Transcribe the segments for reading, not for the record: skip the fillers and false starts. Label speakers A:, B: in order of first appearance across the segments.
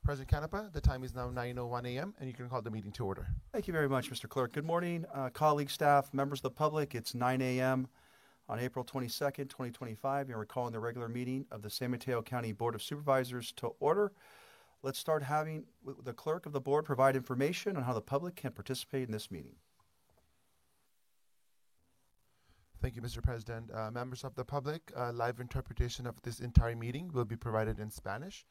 A: President Canepa, the time is now 9:01 a.m. and you can call the meeting to order.
B: Thank you very much, Mr. Clerk. Good morning, colleagues, staff, members of the public. It's 9 a.m. on April 22nd, 2025, and we're calling the regular meeting of the San Mateo County Board of Supervisors to order. Let's start having the clerk of the board provide information on how the public can participate in this meeting.
A: Thank you, Mr. President. Members of the public, live interpretation of this entire meeting will be provided in Spanish.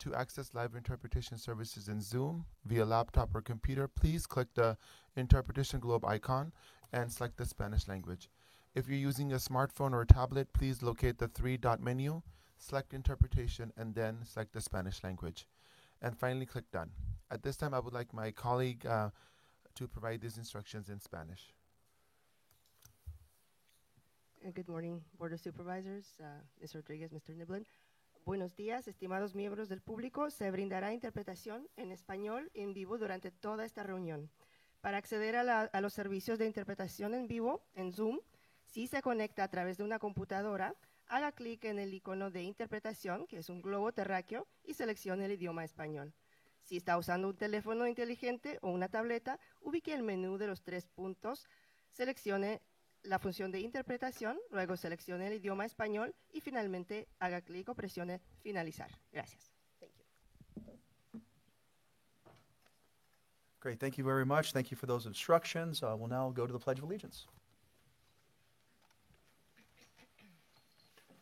A: To access live interpretation services in Zoom via laptop or computer, please click the interpretation globe icon and select the Spanish language. If you're using a smartphone or a tablet, please locate the three-dot menu, select interpretation, and then select the Spanish language. And finally, click done. At this time, I would like my colleague to provide these instructions in Spanish.
C: Good morning, Board of Supervisors, Ms. Rodriguez, Mr. Niblin. Buenos días, estimados miembros del público. Se brindará interpretación en español en vivo durante toda esta reunión. Para acceder a los servicios de interpretación en vivo en Zoom, si se conecta a través de una computadora, haga clic en el icono de interpretación, que es un globo terráqueo, y seleccione el idioma español. Si está usando un teléfono inteligente o una tableta, ubique el menú de los 3 puntos, seleccione la función de interpretación, luego seleccione el idioma español y finalmente haga clic o presione finalizar. Gracias. Thank you.
B: Great, thank you very much. Thank you for those instructions. We'll now go to the Pledge of Allegiance.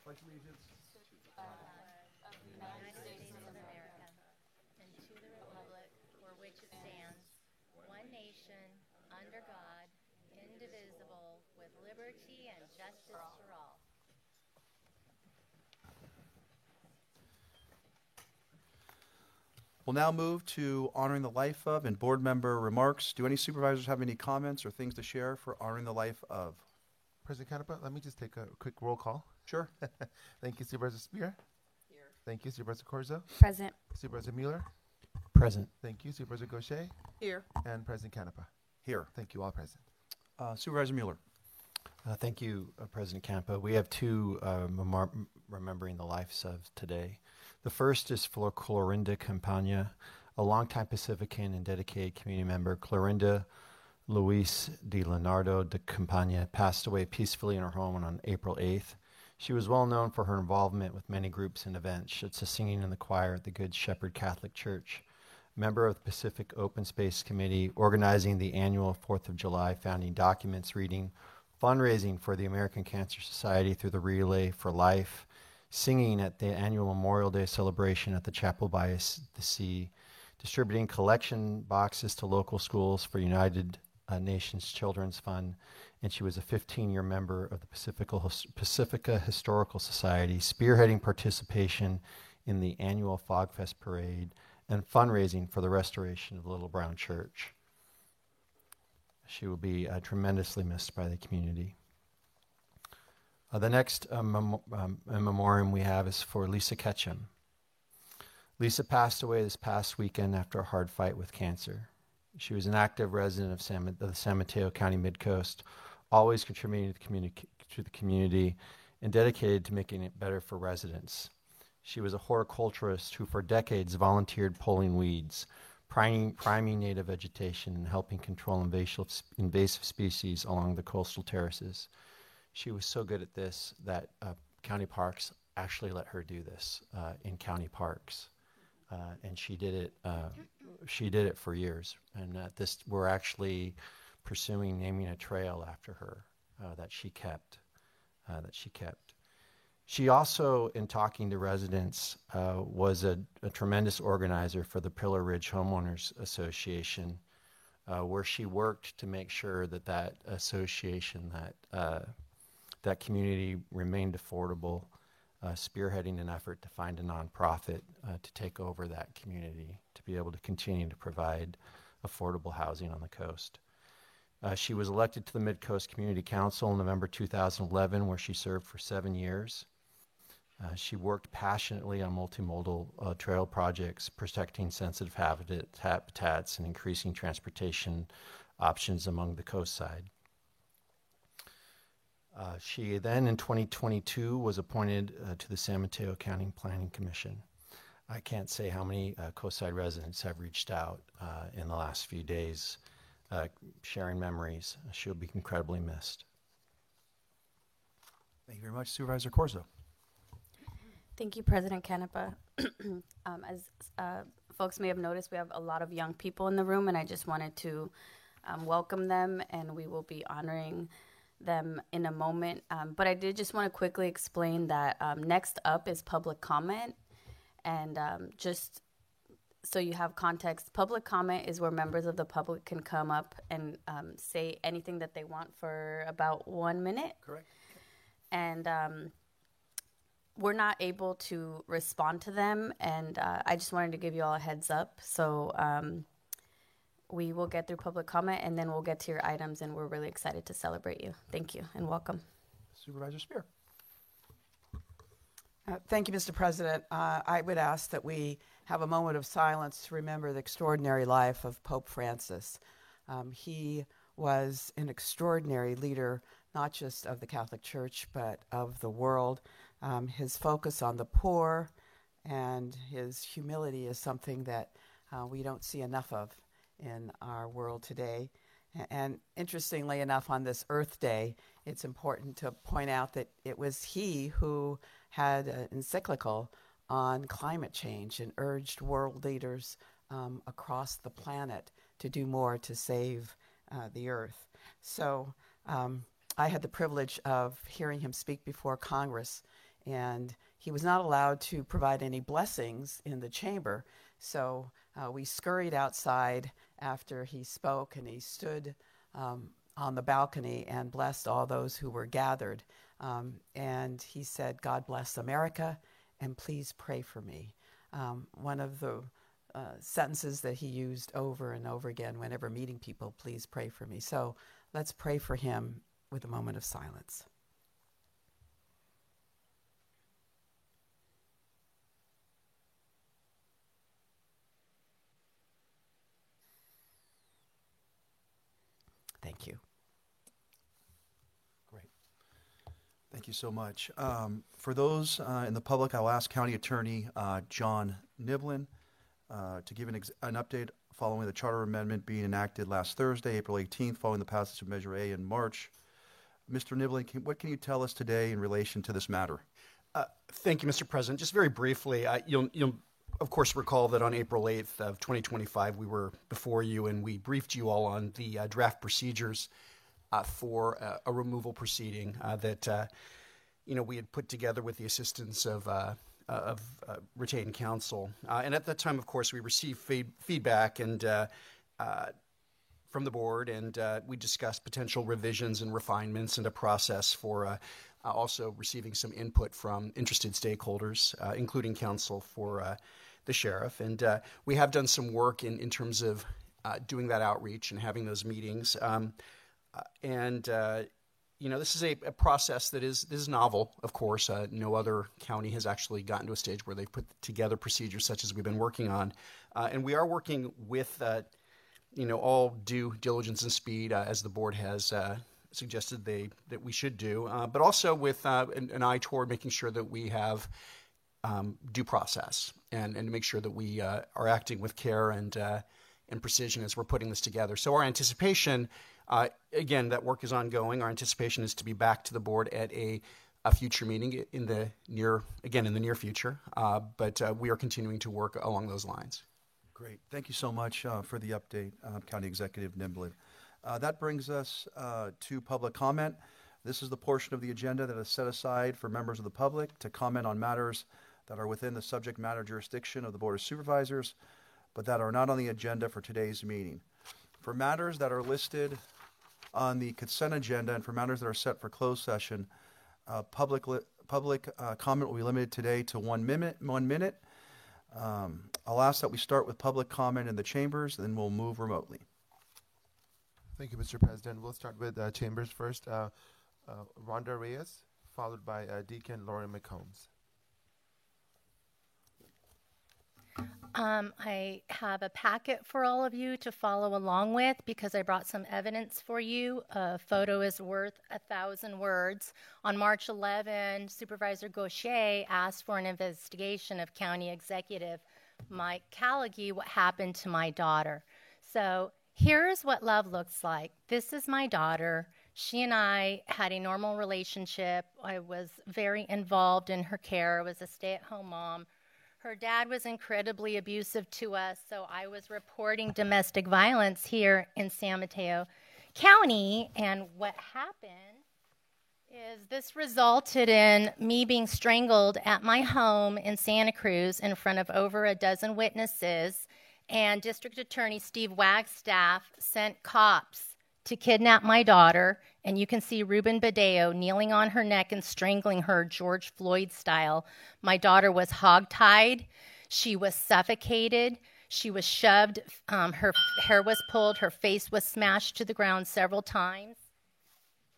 B: Pledge of Allegiance.
D: Of the United States of America, and to the republic for which it stands, one nation, under God, indivisible, with liberty and justice for all.
B: We'll now move to honoring the life of and board member remarks. Do any supervisors have any comments or things to share for honoring the life of?
A: President Canepa, let me just take a quick roll call.
B: Sure.
A: Thank you, Supervisor Spear.
C: Here.
A: Thank you, Supervisor Corzo.
E: Present.
A: Supervisor Mueller.
F: Present.
A: Thank you, Supervisor Gaucher.
C: Here.
A: And President Canepa.
B: Here.
A: Thank you, all present.
B: Supervisor Mueller.
F: Thank you, President Campa. We have two remembering the lives of today. The first is for Clorinda Campagna, a longtime Pacifican and dedicated community member. Clorinda Luis de Leonardo de Campagna passed away peacefully in her home on April 8th. She was well known for her involvement with many groups and events, such as singing in the choir at the Good Shepherd Catholic Church, member of the Pacific Open Space Committee, organizing the annual 4th of July founding documents reading, fundraising for the American Cancer Society through the Relay for Life, singing at the annual Memorial Day celebration at the Chapel by the Sea, distributing collection boxes to local schools for United Nations Children's Fund, and she was a 15-year member of the Pacifica Historical Society, spearheading participation in the annual Fog Fest Parade, and fundraising for the restoration of Little Brown Church. She will be tremendously missed by the community. The next memoriam we have is for Lisa Ketchum. Lisa passed away this past weekend after a hard fight with cancer. She was an active resident of the San Mateo County Midcoast, always contributing to the community and dedicated to making it better for residents. She was a horticulturist who for decades volunteered pulling weeds, priming native vegetation, and helping control invasive species along the coastal terraces. She was so good at this that county parks actually let her do this in county parks. And she did it. She did it for years. And we're actually pursuing naming a trail after her that she kept. She also, in talking to residents, was a tremendous organizer for the Pillar Ridge Homeowners Association, where she worked to make sure that association, that community remained affordable, spearheading an effort to find a nonprofit to take over that community, to be able to continue to provide affordable housing on the coast. She was elected to the Mid-Coast Community Council in November 2011, where she served for 7 years. She worked passionately on multimodal trail projects, protecting sensitive habitats and increasing transportation options among the coast side. She then, in 2022, was appointed to the San Mateo County Planning Commission. I can't say how many Coastside residents have reached out in the last few days, sharing memories. She'll be incredibly missed.
B: Thank you very much. Supervisor Corzo.
E: Thank you, President Canepa. As folks may have noticed, we have a lot of young people in the room, and I just wanted to welcome them, and we will be honoring them in a moment. But I did just want to quickly explain that next up is public comment. And just so you have context, public comment is where members of the public can come up and say anything that they want for about 1 minute.
B: Correct.
E: And we're not able to respond to them. And I just wanted to give you all a heads up. So we will get through public comment, and then we'll get to your items, and we're really excited to celebrate you. Thank you, and welcome.
B: Supervisor Spear.
G: Thank you, Mr. President. I would ask that we have a moment of silence to remember the extraordinary life of Pope Francis. He was an extraordinary leader, not just of the Catholic Church, but of the world. His focus on the poor and his humility is something that we don't see enough of in our world today. And interestingly enough, on this Earth Day, it's important to point out that it was he who had an encyclical on climate change and urged world leaders across the planet to do more to save the Earth. So I had the privilege of hearing him speak before Congress, and he was not allowed to provide any blessings in the chamber. So we scurried outside after he spoke, and he stood on the balcony and blessed all those who were gathered. And he said, "God bless America, and please pray for me." One of the sentences that he used over and over again whenever meeting people, "Please pray for me." So let's pray for him with a moment of silence. Thank you.
B: Great. Thank you so much. For those in the public, I'll ask County Attorney John Niblin to give an update following the charter amendment being enacted last Thursday, April 18th, following the passage of Measure A in March. Mr. Niblin, what can you tell us today in relation to this matter?
H: Thank you, Mr. President. Just very briefly, you'll of course recall that on April 8th of 2025, we were before you and we briefed you all on the draft procedures for a removal proceeding that we had put together with the assistance of retained counsel. And at that time, of course, we received feedback and from the board, and we discussed potential revisions and refinements and a process for also receiving some input from interested stakeholders, including counsel for the sheriff. And we have done some work in terms of doing that outreach and having those meetings. This is a process that is novel, of course. No other county has actually gotten to a stage where they've put together procedures such as we've been working on. And we are working with all due diligence and speed, as the board has suggested that we should do, but also with an eye toward making sure that we have due process and make sure that we are acting with care and precision as we're putting this together. So our anticipation, again, that work is ongoing. Our anticipation is to be back to the board at a future meeting in the near future, but we are continuing to work along those lines.
B: Great. Thank you so much for the update, County Executive Niblin. That brings us to public comment. This is the portion of the agenda that is set aside for members of the public to comment on matters that are within the subject matter jurisdiction of the Board of Supervisors, but that are not on the agenda for today's meeting. For matters that are listed on the consent agenda and for matters that are set for closed session, public comment will be limited today to 1 minute. I'll ask that we start with public comment in the chambers, then we'll move remotely.
A: Thank you, Mr. President. We'll start with chambers first. Rhonda Reyes, followed by Deacon Lauren McCombs.
D: I have a packet for all of you to follow along with because I brought some evidence for you. A photo is worth 1,000 words. On March 11, Supervisor Gaucher asked for an investigation of County Executive Mike Callaghy, what happened to my daughter. So here's what love looks like. This is my daughter. She and I had a normal relationship. I was very involved in her care. I was a stay-at-home mom. Her dad was incredibly abusive to us, so I was reporting domestic violence here in San Mateo County. And what happened is this resulted in me being strangled at my home in Santa Cruz in front of over a dozen witnesses. And District Attorney Steve Wagstaff sent cops to kidnap my daughter, and you can see Ruben Badeo kneeling on her neck and strangling her George Floyd style. My daughter was hogtied. She was suffocated. She was shoved. Her hair was pulled. Her face was smashed to the ground several times.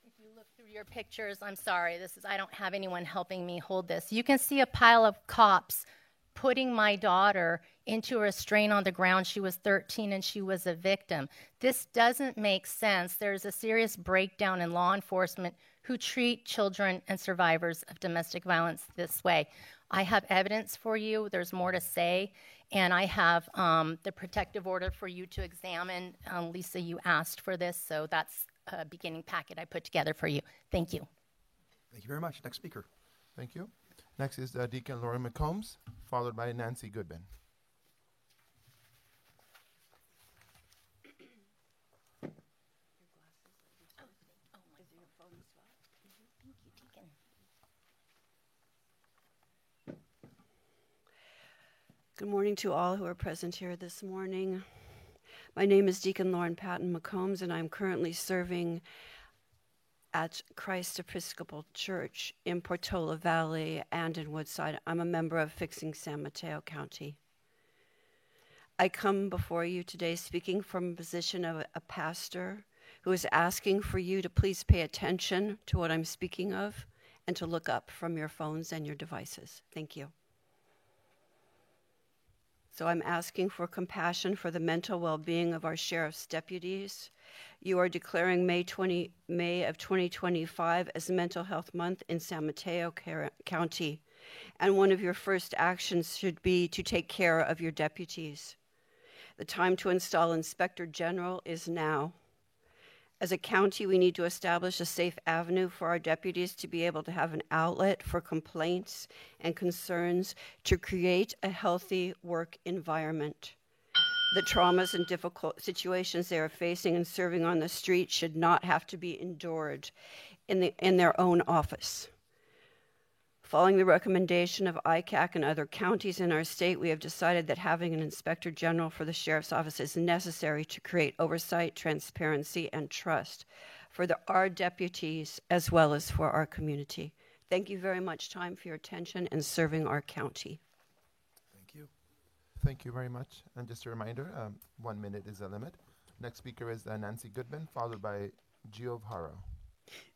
D: If you look through your pictures, I'm sorry, I don't have anyone helping me hold this. You can see a pile of cops putting my daughter into a restraint on the ground. She was 13 and she was a victim. This doesn't make sense. There's a serious breakdown in law enforcement who treat children and survivors of domestic violence this way. I have evidence for you. There's more to say. And I have the protective order for you to examine. Lisa, you asked for this, so that's a beginning packet I put together for you. Thank you.
B: Thank you very much. Next speaker.
A: Thank you. Next is Deacon Lauren McCombs, followed by Nancy Goodman.
I: Good morning to all who are present here this morning. My name is Deacon Lauren Patton McCombs, and I'm currently serving at Christ Episcopal Church in Portola Valley and in Woodside. I'm a member of Fixing San Mateo County. I come before you today speaking from a position of a pastor who is asking for you to please pay attention to what I'm speaking of and to look up from your phones and your devices. Thank you. So I'm asking for compassion for the mental well-being of our sheriff's deputies. You are declaring May of 2025 as Mental Health Month in San Mateo County, and one of your first actions should be to take care of your deputies. The time to install Inspector General is now. As a county, we need to establish a safe avenue for our deputies to be able to have an outlet for complaints and concerns to create a healthy work environment. The traumas and difficult situations they are facing and serving on the street should not have to be endured in their own office. Following the recommendation of ICAC and other counties in our state, we have decided that having an Inspector General for the Sheriff's Office is necessary to create oversight, transparency, and trust for our deputies as well as for our community. Thank you very much, time, for your attention and serving our county.
B: Thank you.
A: Thank you very much. And just a reminder, 1 minute is the limit. Next speaker is Nancy Goodman, followed by Gio Haro.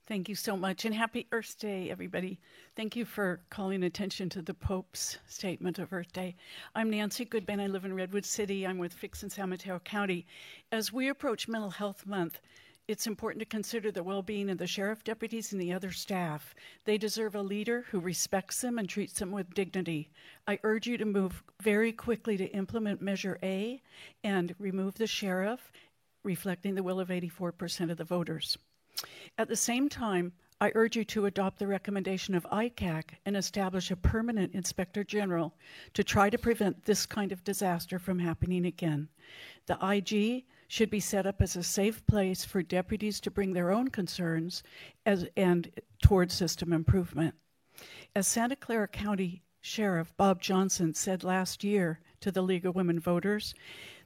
J: Thank you so much, and happy Earth Day, everybody. Thank you for calling attention to the Pope's statement of Earth Day. I'm Nancy Goodman. I live in Redwood City. I'm with Fixin' San Mateo County. As we approach Mental Health Month, it's important to consider the well-being of the sheriff deputies and the other staff. They deserve a leader who respects them and treats them with dignity. I urge you to move very quickly to implement Measure A and remove the sheriff, reflecting the will of 84% of the voters. At the same time, I urge you to adopt the recommendation of ICAC and establish a permanent Inspector General to try to prevent this kind of disaster from happening again. The IG should be set up as a safe place for deputies to bring their own concerns and towards system improvement. As Santa Clara County Sheriff Bob Johnson said last year to the League of Women Voters,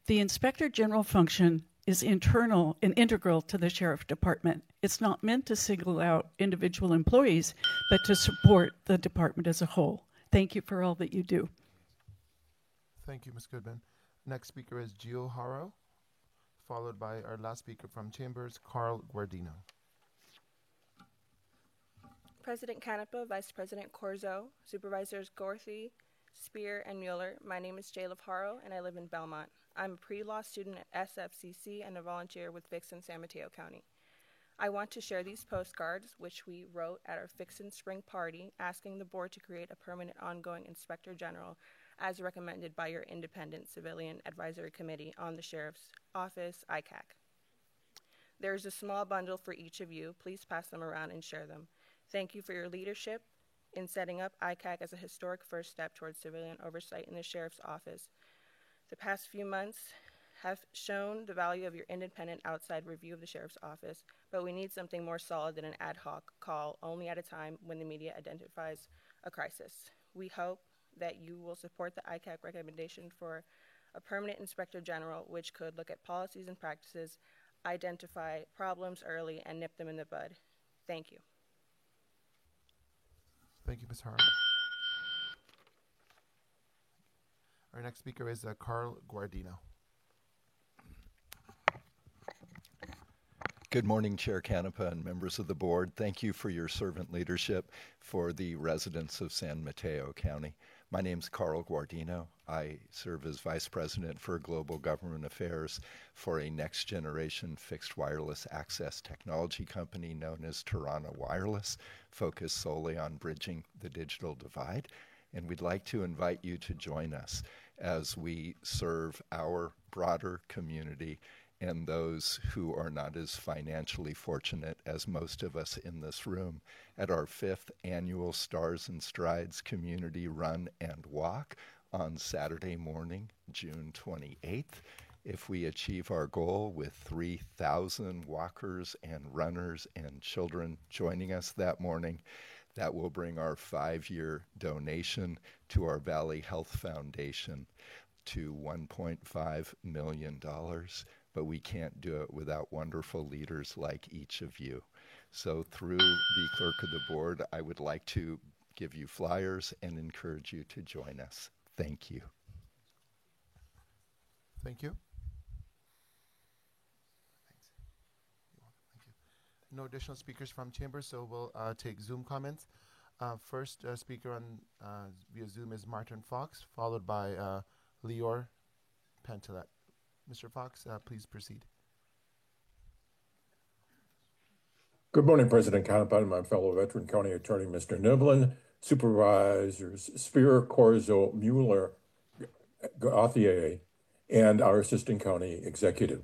J: the Inspector General function is internal and integral to the Sheriff Department. It's not meant to single out individual employees, but to support the department as a whole. Thank you for all that you do.
A: Thank you, Ms. Goodman. Next speaker is Gio Haro, followed by our last speaker from Chambers, Carl Guardino.
K: President Canepa, Vice President Corzo, Supervisors Gorthy, Spear, and Mueller. My name is Jayla Haro, and I live in Belmont. I'm a pre-law student at SFCC and a volunteer with Vixen San Mateo County. I want to share these postcards, which we wrote at our Vixen Spring Party, asking the board to create a permanent ongoing Inspector General as recommended by your Independent Civilian Advisory Committee on the Sheriff's Office, ICAC. There's a small bundle for each of you. Please pass them around and share them. Thank you for your leadership in setting up ICAC as a historic first step towards civilian oversight in the Sheriff's Office. The past few months have shown the value of your independent outside review of the Sheriff's Office, but we need something more solid than an ad hoc call only at a time when the media identifies a crisis. We hope that you will support the ICAC recommendation for a permanent Inspector General, which could look at policies and practices, identify problems early, and nip them in the bud. Thank you.
A: Thank you, Ms. Haro. Our next speaker is Carl Guardino.
L: Good morning, Chair Canepa and members of the board. Thank you for your servant leadership for the residents of San Mateo County. My name is Carl Guardino. I serve as Vice President for Global Government Affairs for a next-generation fixed wireless access technology company known as Tirana Wireless, focused solely on bridging the digital divide. And we'd like to invite you to join us as we serve our broader community and those who are not as financially fortunate as most of us in this room at our 5th annual Stars and Strides Community Run and Walk on Saturday morning, June 28th. If we achieve our goal with 3,000 walkers and runners and children joining us that morning, that will bring our 5-year donation to our Valley Health Foundation to $1.5 million. But we can't do it without wonderful leaders like each of you. So through the clerk of the board, I would like to give you flyers and encourage you to join us. Thank you.
A: Thank you. Thanks. Thank you. No additional speakers from chambers, so we'll take Zoom comments. First speaker on via Zoom is Martin Fox, followed by Lior Pantelet. Mr. Fox, please proceed.
M: Good morning, President Canepa and my fellow veteran county attorney, Mr. Niblin, Supervisors Spear, Corzo, Mueller, Gauthier, and our assistant county executive.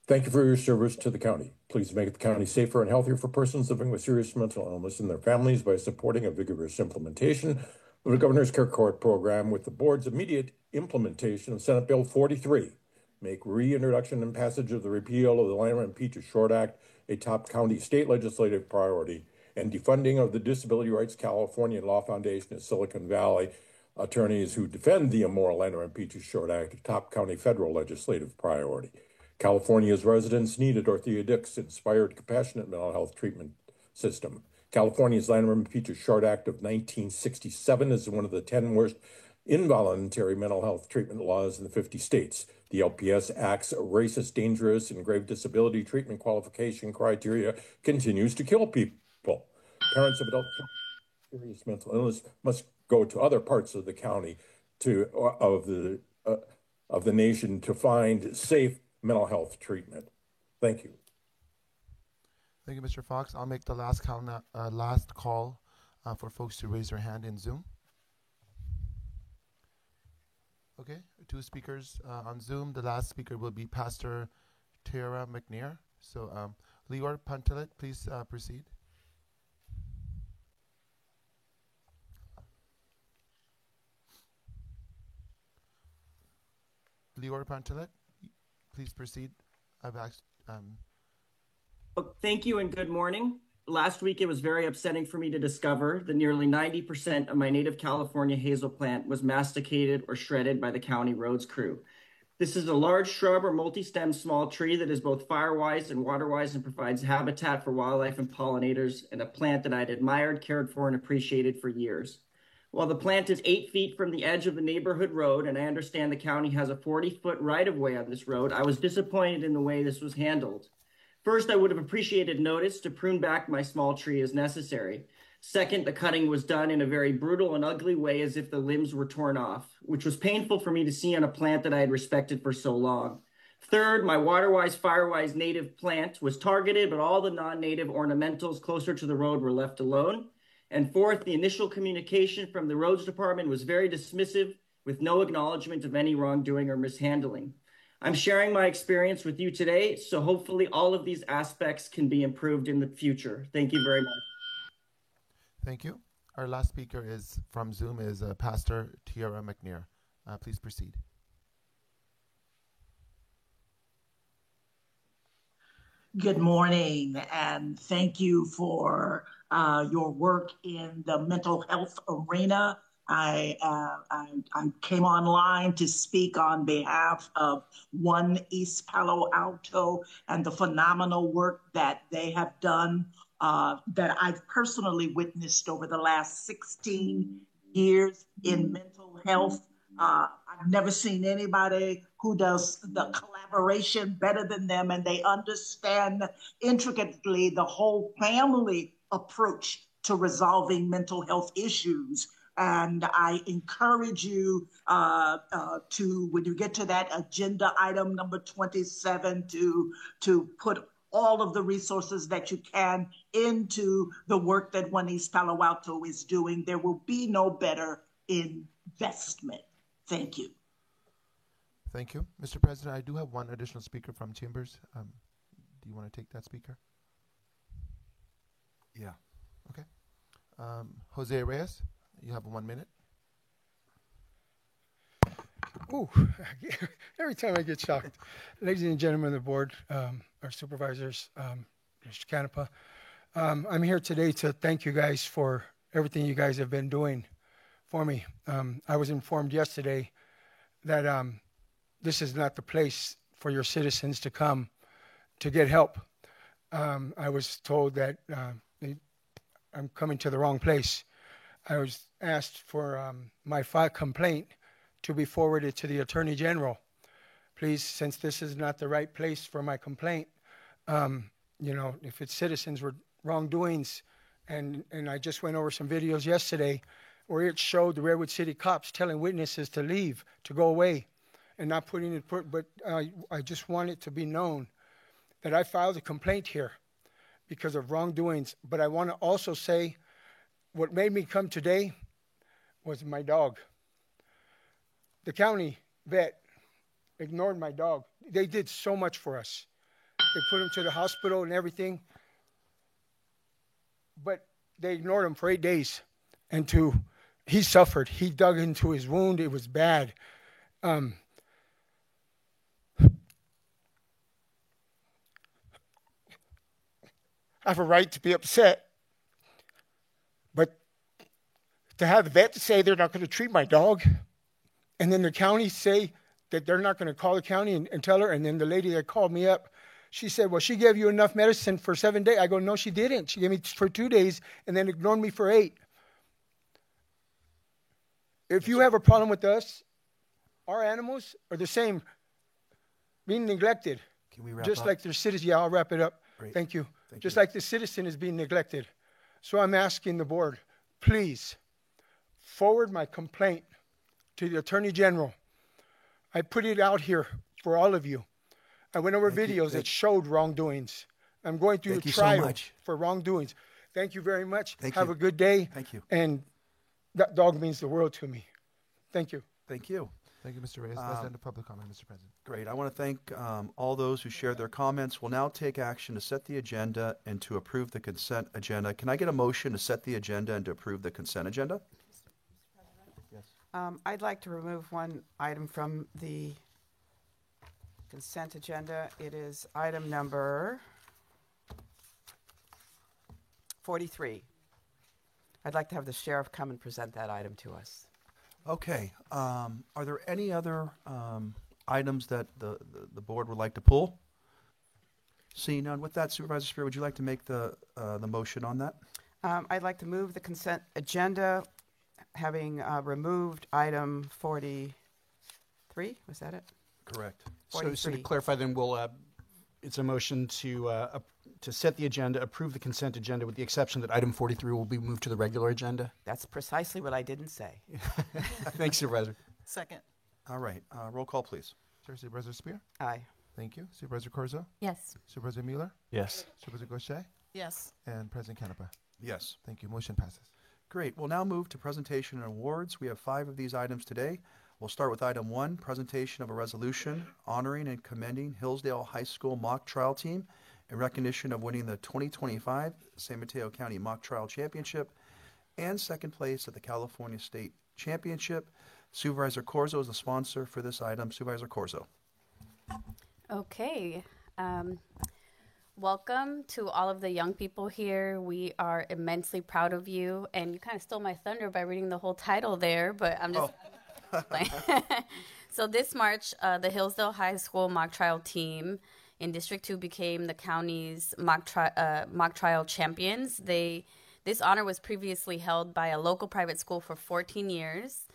M: Thank you for your service to the county. Please make the county safer and healthier for persons living with serious mental illness and their families by supporting a vigorous implementation of the Governor's Care Court program with the board's immediate implementation of Senate Bill 43. Make reintroduction and passage of the repeal of the Lanimer and Peaches Short Act a top county state legislative priority, and defunding of the Disability Rights California Law Foundation of Silicon Valley attorneys who defend the immoral Lanimer and Peaches Short Act a top county federal legislative priority. California's residents need a Dorothea Dix-inspired compassionate mental health treatment system. California's Lanimer and Peaches Short Act of 1967 is one of the 10 worst involuntary mental health treatment laws in the 50 states. The LPS Act's racist, dangerous, and grave disability treatment qualification criteria continues to kill people. Parents of adults with serious mental illness must go to other parts of the county of the nation to find safe mental health treatment. Thank you.
A: Thank you, Mr. Fox. I'll make the last call for folks to raise their hand in Zoom. Okay, 2 speakers on Zoom. The last speaker will be Pastor Tara McNair. So, Lior Pantelet, please proceed. Lior Pantelet, please proceed. I've asked.
N: Thank you and good morning. Last week, it was very upsetting for me to discover that nearly 90% of my native California hazel plant was masticated or shredded by the county roads crew. This is a large shrub or multi-stem small tree that is both fire-wise and water-wise and provides habitat for wildlife and pollinators, and a plant that I'd admired, cared for, and appreciated for years. While the plant is 8 feet from the edge of the neighborhood road, and I understand the county has a 40-foot right-of-way on this road, I was disappointed in the way this was handled. First, I would have appreciated notice to prune back my small tree as necessary. Second, the cutting was done in a very brutal and ugly way, as if the limbs were torn off, which was painful for me to see on a plant that I had respected for so long. Third, my Waterwise Firewise native plant was targeted, but all the non-native ornamentals closer to the road were left alone. And fourth, the initial communication from the roads department was very dismissive, with no acknowledgement of any wrongdoing or mishandling. I'm sharing my experience with you today, so hopefully all of these aspects can be improved in the future. Thank you very much.
A: Thank you. Our last speaker is from Zoom is Pastor Tiara McNair. Please proceed.
O: Good morning, and thank you for your work in the mental health arena. I came online to speak on behalf of One East Palo Alto and the phenomenal work that they have done that I've personally witnessed over the last 16 years in mental health. I've never seen anybody who does the collaboration better than them, and they understand intricately the whole family approach to resolving mental health issues. And I encourage you to, when you get to that agenda item number 27, to put all of the resources that you can into the work that One East Palo Alto is doing. There will be no better investment. Thank you.
A: Thank you. Mr. President, I do have one additional speaker from Chambers. Do you want to take that speaker?
B: Yeah.
A: Okay. Jose Reyes, you have 1 minute.
P: Ooh, every time I get shocked. Ladies and gentlemen of the board, our supervisors, Mr. Canepa, I'm here today to thank you guys for everything you guys have been doing for me. I was informed yesterday that this is not the place for your citizens to come to get help. I was told that I'm coming to the wrong place. I was asked for my complaint to be forwarded to the Attorney General. Please, since this is not the right place for my complaint, if it's citizens with wrongdoings, and I just went over some videos yesterday where it showed the Redwood City cops telling witnesses to leave, to go away, and not putting it, but I just want it to be known that I filed a complaint here because of wrongdoings. But I want to also say what made me come today was my dog. The county vet ignored my dog. They did so much for us. They put him to the hospital and everything, but they ignored him for 8 days. And he suffered. He dug into his wound. It was bad. I have a right to be upset, but to have the vet say they're not going to treat my dog, and then the county say that they're not going to call the county and tell her, and then the lady that called me up, she said, well, she gave you enough medicine for 7 days. I go, no, she didn't. She gave me for 2 days and then ignored me for 8. If you have a problem with us, our animals are the same, being neglected.
B: Can we wrap
P: just
B: up?
P: like their citizens. Yeah, I'll wrap it up.
B: Great.
P: Thank you.
B: Thank
P: Just
B: you.
P: like the citizen is being neglected. So I'm asking the board, please forward my complaint to the Attorney General. I put it out here for all of you. I went over videos that showed wrongdoings. I'm going through
B: Thank
P: a
B: you so
P: trial
B: much.
P: for wrongdoings. Thank you very much.
B: Thank
P: Have
B: you.
P: a good day.
B: Thank you.
P: And that dog means the world to me. Thank you.
B: Thank you.
A: Thank you, Mr. Reyes. Let's end the public comment, Mr. President.
B: Great. I want to thank all those who shared their comments. We'll now take action to set the agenda and to approve the consent agenda. Can I get a motion to set the agenda and to approve the consent agenda? Yes.
G: I'd like to remove one item from the consent agenda. It is item number 43. I'd like to have the sheriff come and present that item to us.
B: Okay. Are there any other items that the board would like to pull? Seeing none, with that, Supervisor Spear, would you like to make the motion on that?
G: I'd like to move the consent agenda, having removed item 43. Was that it?
B: Correct.
H: So to
G: 43.
H: clarify, then we'll it's a motion to to set the agenda, approve the consent agenda with the exception that item 43 will be moved to the regular agenda.
G: That's precisely what I didn't say.
H: Thanks, Supervisor.
B: Second. All right. Roll call, please.
A: Supervisor Spear?
G: Aye.
A: Thank you. Supervisor Corzo?
E: Yes.
A: Supervisor Mueller?
F: Yes.
A: Supervisor Gaucher?
J: Yes.
A: And President Canepa?
B: Yes.
A: Thank you. Motion passes.
B: Great. We'll now move to presentation and awards. We have 5 of these items today. We'll start with item 1, presentation of a resolution honoring and commending Hillsdale High School Mock Trial Team in recognition of winning the 2025 San Mateo County Mock Trial Championship and second place at the California State Championship. Supervisor Corzo is the sponsor for this item. Supervisor Corzo.
E: Okay. Welcome to all of the young people here. We are immensely proud of you. And you kind of stole my thunder by reading the whole title there, but I'm just... So this March, the Hillsdale High School Mock Trial Team in District 2 became the county's mock trial champions. This honor was previously held by a local private school for 14 years.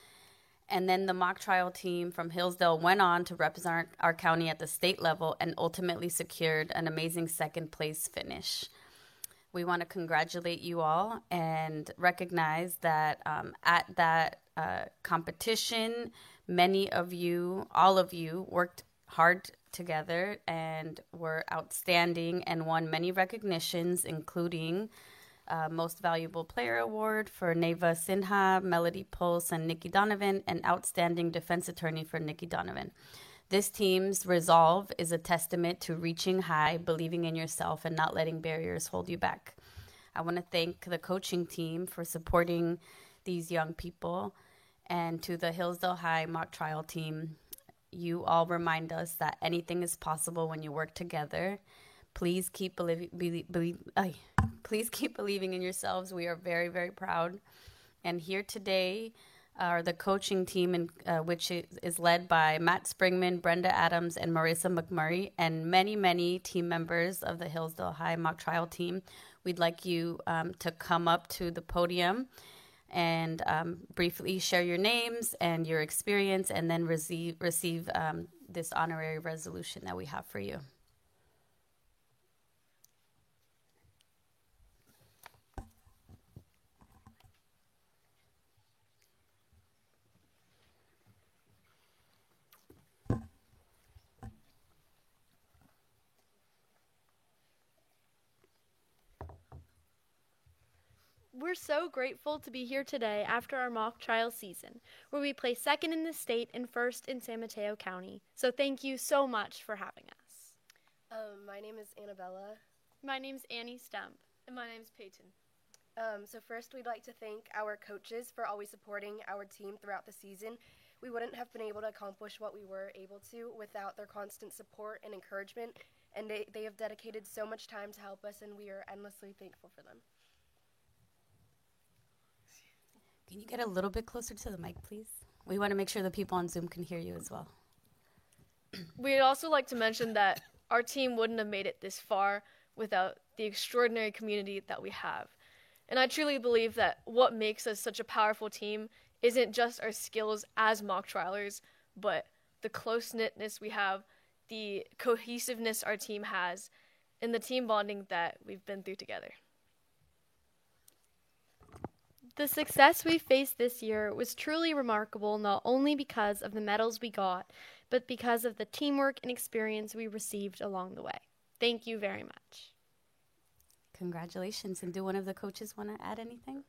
E: And then the mock trial team from Hillsdale went on to represent our county at the state level and ultimately secured an amazing second place finish. We want to congratulate you all and recognize that at that competition, many of you, all of you, worked hard together and were outstanding and won many recognitions, including Most Valuable Player Award for Neva Sinha, Melody Pulse, and Nikki Donovan, and Outstanding Defense Attorney for Nikki Donovan. This team's resolve is a testament to reaching high, believing in yourself, and not letting barriers hold you back. I want to thank the coaching team for supporting these young people, and to the Hillsdale High Mock Trial Team. You all remind us that anything is possible when you work together. Please keep please keep believing in yourselves. We are very, very proud. And here today are the coaching team, which is led by Matt Springman, Brenda Adams, and Marissa McMurray, and many, many team members of the Hillsdale High Mock Trial Team. We'd like you to come up to the podium and briefly share your names and your experience, and then receive this honorary resolution that we have for you.
Q: We're so grateful to be here today after our mock trial season, where we placed second in the state and first in San Mateo County. So thank you so much for having us.
R: My name is Annabella.
Q: My name's Annie Stump.
R: And my name's Peyton. So first, we'd like to thank our coaches for always supporting our team throughout the season. We wouldn't have been able to accomplish what we were able to without their constant support and encouragement, and they have dedicated so much time to help us, and we are endlessly thankful for them.
E: Can you get a little bit closer to the mic, please? We want to make sure the people on Zoom can hear you as well.
Q: We'd also like to mention that our team wouldn't have made it this far without the extraordinary community that we have. And I truly believe that what makes us such a powerful team isn't just our skills as mock trialers, but the close-knitness we have, the cohesiveness our team has, and the team bonding that we've been through together.
S: The success we faced this year was truly remarkable, not only because of the medals we got, but because of the teamwork and experience we received along the way. Thank you very much.
E: Congratulations. And do one of the coaches want to add anything?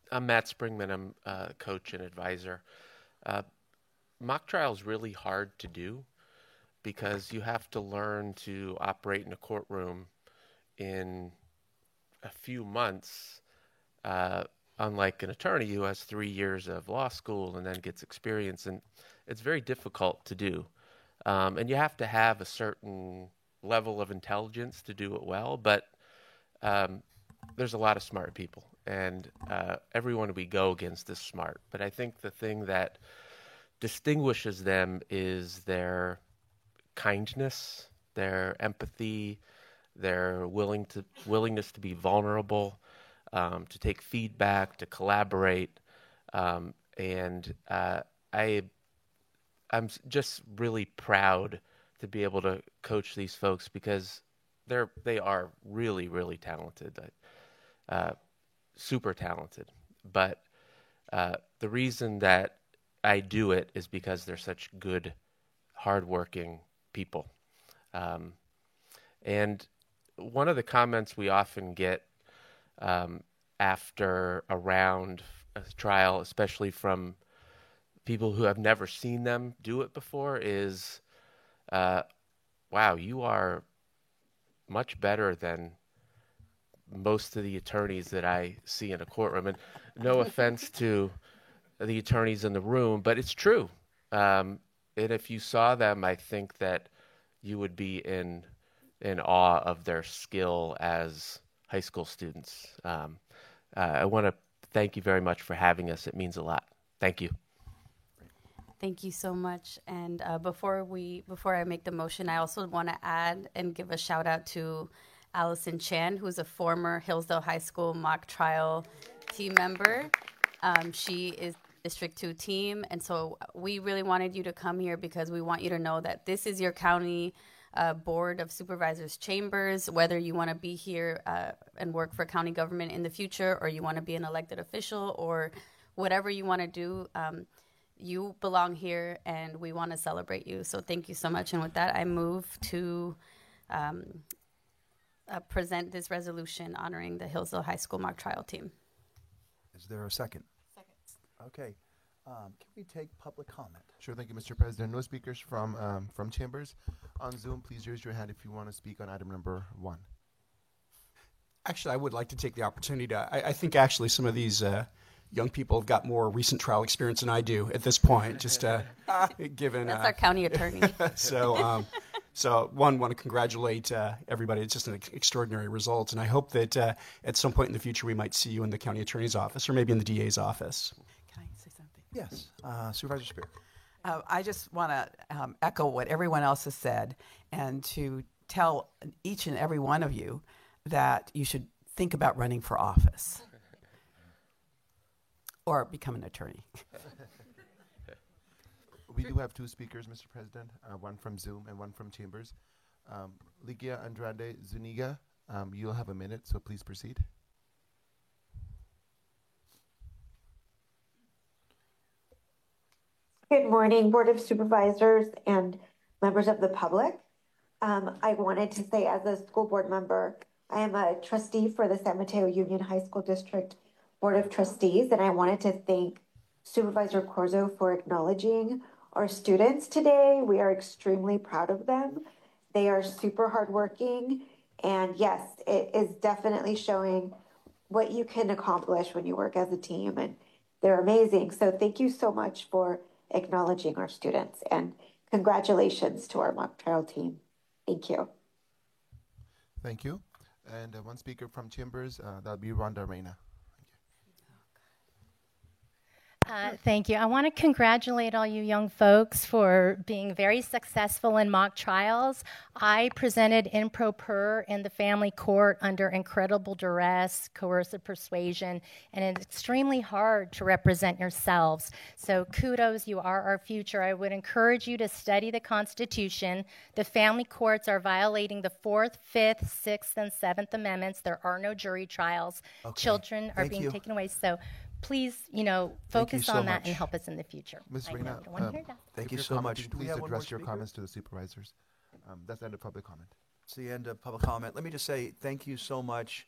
T: I'm Matt Springman. I'm a coach and advisor. Mock trial is really hard to do because you have to learn to operate in a courtroom in a few months, unlike an attorney who has 3 years of law school and then gets experience, and it's very difficult to do. And you have to have a certain level of intelligence to do it well, but there's a lot of smart people, and everyone we go against is smart. But I think the thing that distinguishes them is their kindness, their empathy, their willingness to be vulnerable, to take feedback, to collaborate, and I'm just really proud to be able to coach these folks because they are really, really talented, super talented. But the reason that I do it is because they're such good, hardworking people. And one of the comments we often get after a round, a trial, especially from people who have never seen them do it before, is, wow, you are much better than most of the attorneys that I see in a courtroom. And no offense to the attorneys in the room, but it's true. And if you saw them, I think that you would be in awe of their skill as high school students. I want to thank you very much for having us. It means a lot. Thank you.
E: Thank you so much. And before I make the motion, I also want to add and give a shout out to Allison Chan, who's a former Hillsdale High School mock trial team member. She is District 2 team. And so we really wanted you to come here because we want you to know that this is your county Board of Supervisors chambers, whether you want to be here and work for county government in the future, or you want to be an elected official, or whatever you want to do. You belong here, and we want to celebrate you. So thank you so much. And with that, I move to present this resolution honoring the Hillsdale High School mock trial team.
B: Is there a second? Second. Okay. Can we take public comment?
A: Sure, thank you, Mr. President. No speakers from chambers. On Zoom, please raise your hand if you want to speak on item number 1.
H: Actually, I would like to take the opportunity to, I think actually some of these young people have got more recent trial experience than I do at this point, just given...
E: That's our county attorney.
H: So want to congratulate everybody. It's just an extraordinary result, and I hope that at some point in the future we might see you in the county attorney's office or maybe in the DA's office.
G: Can I say something?
B: Yes. Supervisor Spear.
G: I just want to echo what everyone else has said and to tell each and every one of you that you should think about running for office or become an attorney.
A: We do have 2 speakers, Mr. President, one from Zoom and one from chambers. Ligia Andrade Zuniga, you'll have a minute, so please proceed.
U: Good morning, Board of Supervisors and members of the public. I wanted to say, as a school board member, I am a trustee for the San Mateo Union High School District Board of Trustees, and I wanted to thank Supervisor Corzo for acknowledging our students today. We are extremely proud of them. They are super hardworking, and yes, it is definitely showing what you can accomplish when you work as a team, and they're amazing. So thank you so much for acknowledging our students, and congratulations to our mock trial team. Thank you.
A: Thank you. And one speaker from chambers, that'll be Rhonda Reyna.
D: Thank you. I want to congratulate all you young folks for being very successful in mock trials. I presented in pro per in the family court under incredible duress, coercive persuasion, and it's extremely hard to represent yourselves. So kudos, you are our future. I would encourage you to study the Constitution. The family courts are violating the 4th, 5th, 6th, and 7th Amendments. There are no jury trials.
B: Okay.
D: Children are being taken away. So please, focus on that and help us in the future.
A: Ms. Reyna,
B: thank you so much.
A: Please address your comments to the supervisors. That's the end of public comment.
B: It's the end of public comment. Let me just say thank you so much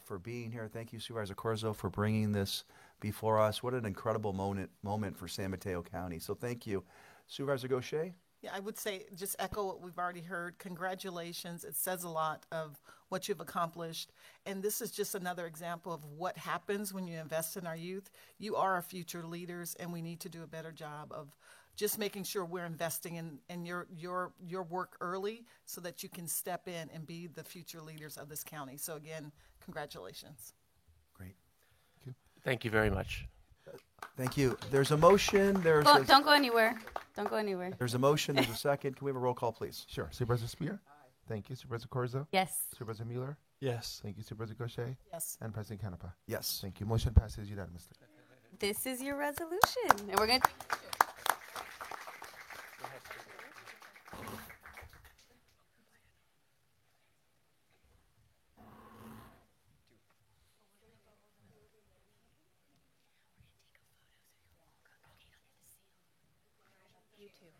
B: for being here. Thank you, Supervisor Corzo, for bringing this before us. What an incredible moment for San Mateo County. So thank you. Supervisor Gaucher?
V: Yeah, I would say just echo what we've already heard. Congratulations. It says a lot of what you've accomplished. And this is just another example of what happens when you invest in our youth. You are our future leaders, and we need to do a better job of just making sure we're investing in your work early so that you can step in and be the future leaders of this county. So again, congratulations.
B: Great.
A: Thank you.
T: Thank you very much.
B: Thank you. There's a motion.
E: Don't go anywhere. Don't go anywhere.
B: There's a motion. There's a second. Can we have a roll call, please?
A: Sure. Supervisor Spear? Thank you. Supervisor Corzo?
E: Yes.
A: Supervisor Mueller?
F: Yes.
A: Thank you. Supervisor Gaucher?
V: Yes.
A: And President Canepa?
B: Yes.
A: Thank you. Motion passes unanimously.
E: This is your resolution. And we're going to... too.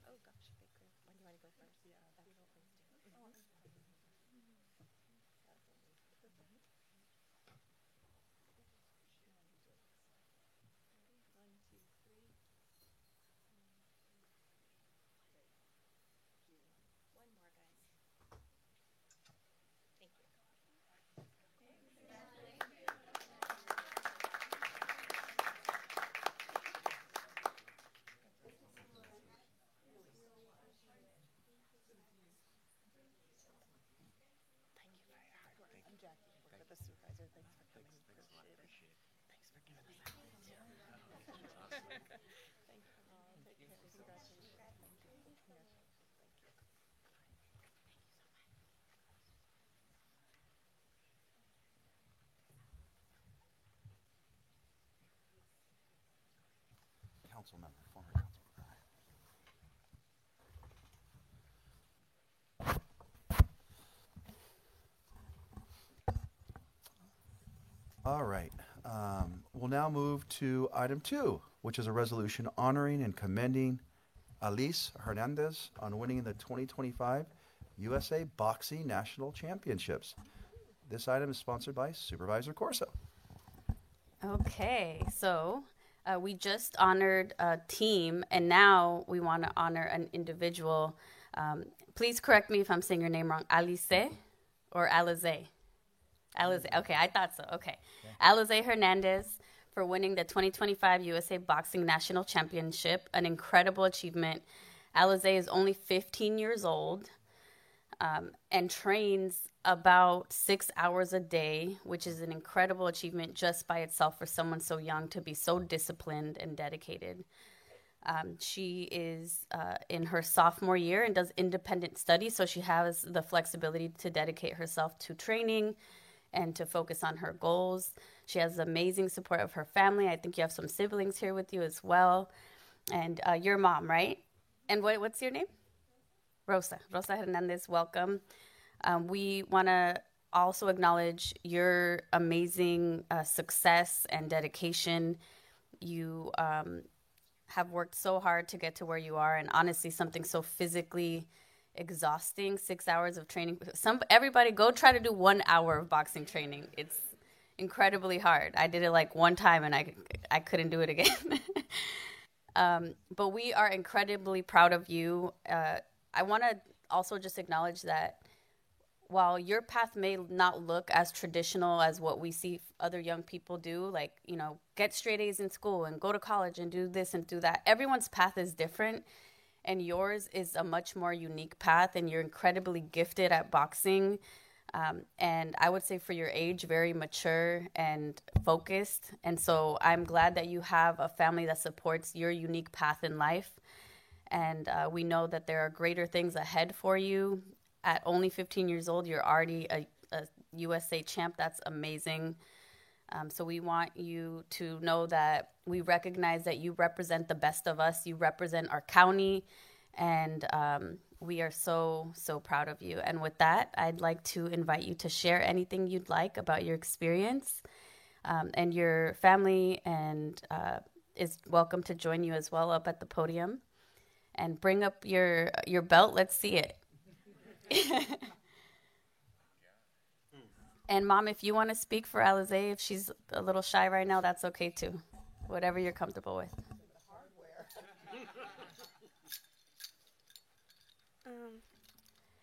R: Oh gosh, okay, great. When do you want to go first? Yeah, that's please do. One more, guys. Thank you. Thank you for your hard work. I'm Jackie. I work with the supervisor. Thanks for coming. Appreciate it. Thanks for giving us that. Thank you. All. Take care. Congratulations.
B: Council member, former council member. All right. We'll now move to item 2, which is a resolution honoring and commending Alice Hernandez on winning the 2025 USA Boxing National Championships. This item is sponsored by Supervisor Corso.
E: Okay, so we just honored a team, and now we want to honor an individual. Please correct me if I'm saying your name wrong. Alice or Alize? Alize. Okay, I thought so. Okay. Alize Hernandez for winning the 2025 USA Boxing National Championship, an incredible achievement. Alize is only 15 years old and trains about 6 hours a day, which is an incredible achievement just by itself for someone so young to be so disciplined and dedicated. She is in her sophomore year and does independent study, so she has the flexibility to dedicate herself to training and to focus on her goals. She has amazing support of her family. I think you have some siblings here with you as well. And your mom, right? And what's your name? Rosa. Rosa Hernandez, welcome. We want to also acknowledge your amazing success and dedication. You have worked so hard to get to where you are, and honestly, something so physically exhausting, 6 hours of training. Everybody go try to do 1 hour of boxing training. It's incredibly hard. I did it like one time, and I couldn't do it again. But we are incredibly proud of you. I want to also just acknowledge that while your path may not look as traditional as what we see other young people do, like, you know, get straight A's in school and go to college and do this and do that, everyone's path is different, and yours is a much more unique path, and you're incredibly gifted at boxing. And I would say for your age, very mature and focused. And so I'm glad that you have a family that supports your unique path in life. And we know that there are greater things ahead for you. At only 15 years old, you're already a USA champ. That's amazing. So we want you to know that we recognize that you represent the best of us. You represent our county, and we are so, so proud of you. And with that, I'd like to invite you to share anything you'd like about your experience. And your family and is welcome to join you as well up at the podium. And bring up your belt. Let's see it. And Mom, if you want to speak for Alize, if she's a little shy right now, that's okay too. Whatever you're comfortable with.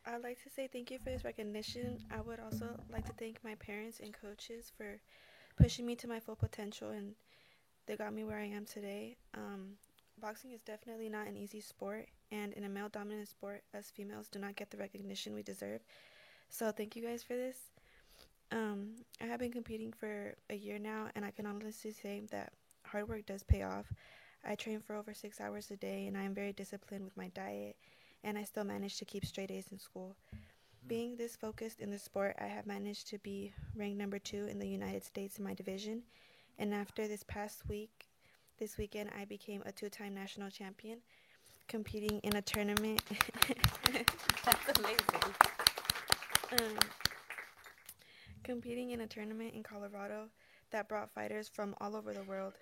C: I'd like to say thank you for this recognition. I would also like to thank my parents and coaches for pushing me to my full potential, and they got me where I am today. Boxing is definitely not an easy sport, and in a male-dominant sport, us females do not get the recognition we deserve. So thank you guys for this. I have been competing for a year now, and I can honestly say that hard work does pay off. I train for over 6 hours a day, and I am very disciplined with my diet, and I still manage to keep straight A's in school. Being this focused in the sport, I have managed to be ranked number 2 in the United States in my division. And after this weekend, I became a 2-time national champion, competing in a tournament.
E: That's amazing.
C: Competing in a tournament in Colorado that brought fighters from all over the world.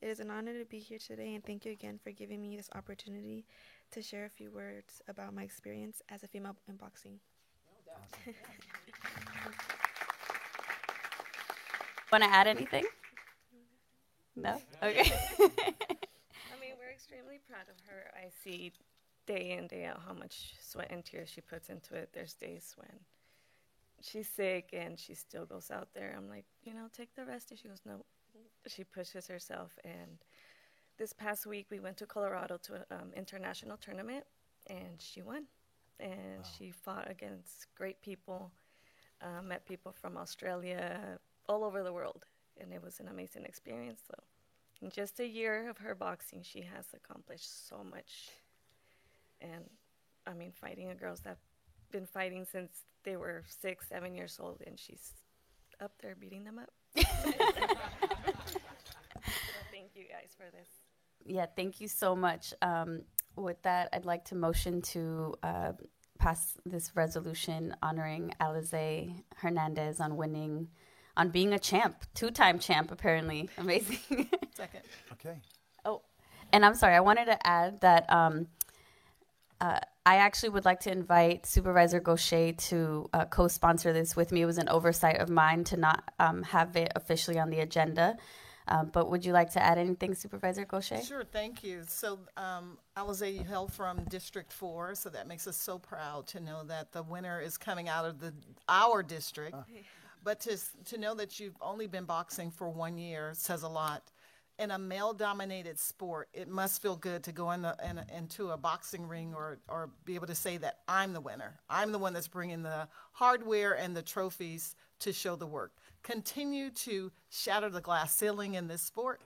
C: It is an honor to be here today, and thank you again for giving me this opportunity to share a few words about my experience as a female in boxing.
E: Want to add anything? No? Okay.
I: I mean, we're extremely proud of her. I see day in, day out how much sweat and tears she puts into it. There's days when she's sick and she still goes out there. I'm like, take the rest. And she goes, no. She pushes herself. And this past week, we went to Colorado to an international tournament, and she won. And she fought against great people, met people from Australia, all over the world. And it was an amazing experience. So in just a year of her boxing, she has accomplished so much. And, I mean, fighting a girls that have been fighting since they were 6, 7 years old, and she's up there beating them up. So thank you guys for this.
E: Yeah, thank you so much. With that, I'd like to motion to pass this resolution honoring Alize Hernandez on being a champ, 2-time champ, apparently. Amazing.
V: Second.
B: Okay.
E: Oh, and I'm sorry, I wanted to add that I actually would like to invite Supervisor Gaucher to co-sponsor this with me. It was an oversight of mine to not have it officially on the agenda. But would you like to add anything, Supervisor Gaucher?
V: Sure, thank you. So Alize, you hail from District 4, so that makes us so proud to know that the winner is coming out of our district. But to know that you've only been boxing for 1 year says a lot. In a male-dominated sport, it must feel good to go into a boxing ring or be able to say that I'm the winner. I'm the one that's bringing the hardware and the trophies to show the work. Continue to shatter the glass ceiling in this sport.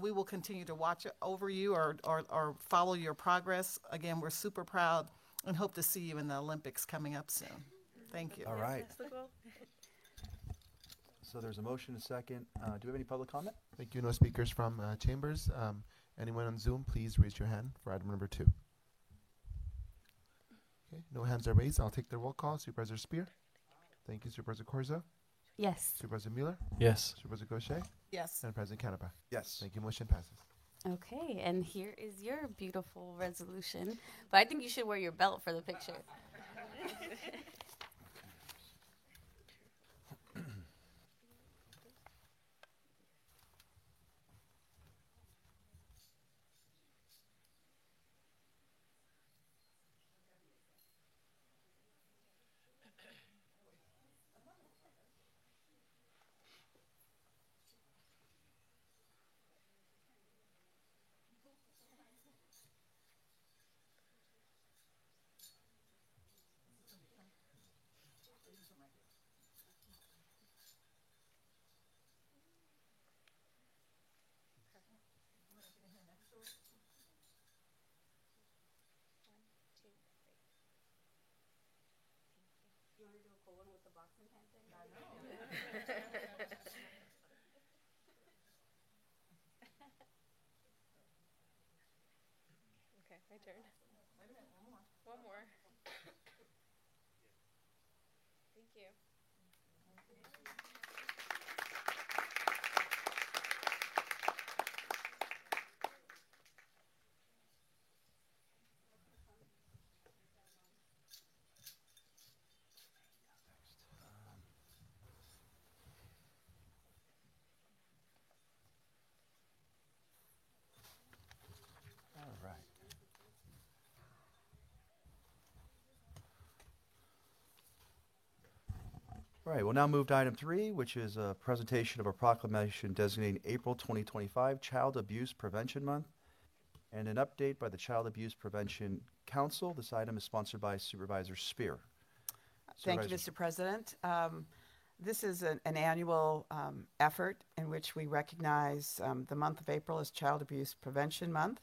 V: We will continue to watch over you or follow your progress. Again, we're super proud and hope to see you in the Olympics coming up soon. Thank you.
B: All right. So there's a motion, a second. Do we have any public comment?
A: Thank you. No speakers from chambers. Anyone on Zoom, please raise your hand for item number 2. Okay, no hands are raised. I'll take the roll call. Supervisor Spear. Thank you. Supervisor Corzo.
E: Yes.
A: Supervisor Mueller.
F: Yes.
A: Supervisor Gaucher.
V: Yes.
A: And President Canepa.
B: Yes.
A: Thank you. Motion passes.
E: Okay, and here is your beautiful resolution. But I think you should wear your belt for the picture.
Q: Okay, my turn. Wait a minute, one more. Thank you.
B: All right. All right, we'll now move to item 3, which is a presentation of a proclamation designating April 2025 Child Abuse Prevention Month and an update by the Child Abuse Prevention Council. This item is sponsored by Supervisor Spear.
G: Thank you, Mr. President. This is an annual effort in which we recognize the month of April as Child Abuse Prevention Month.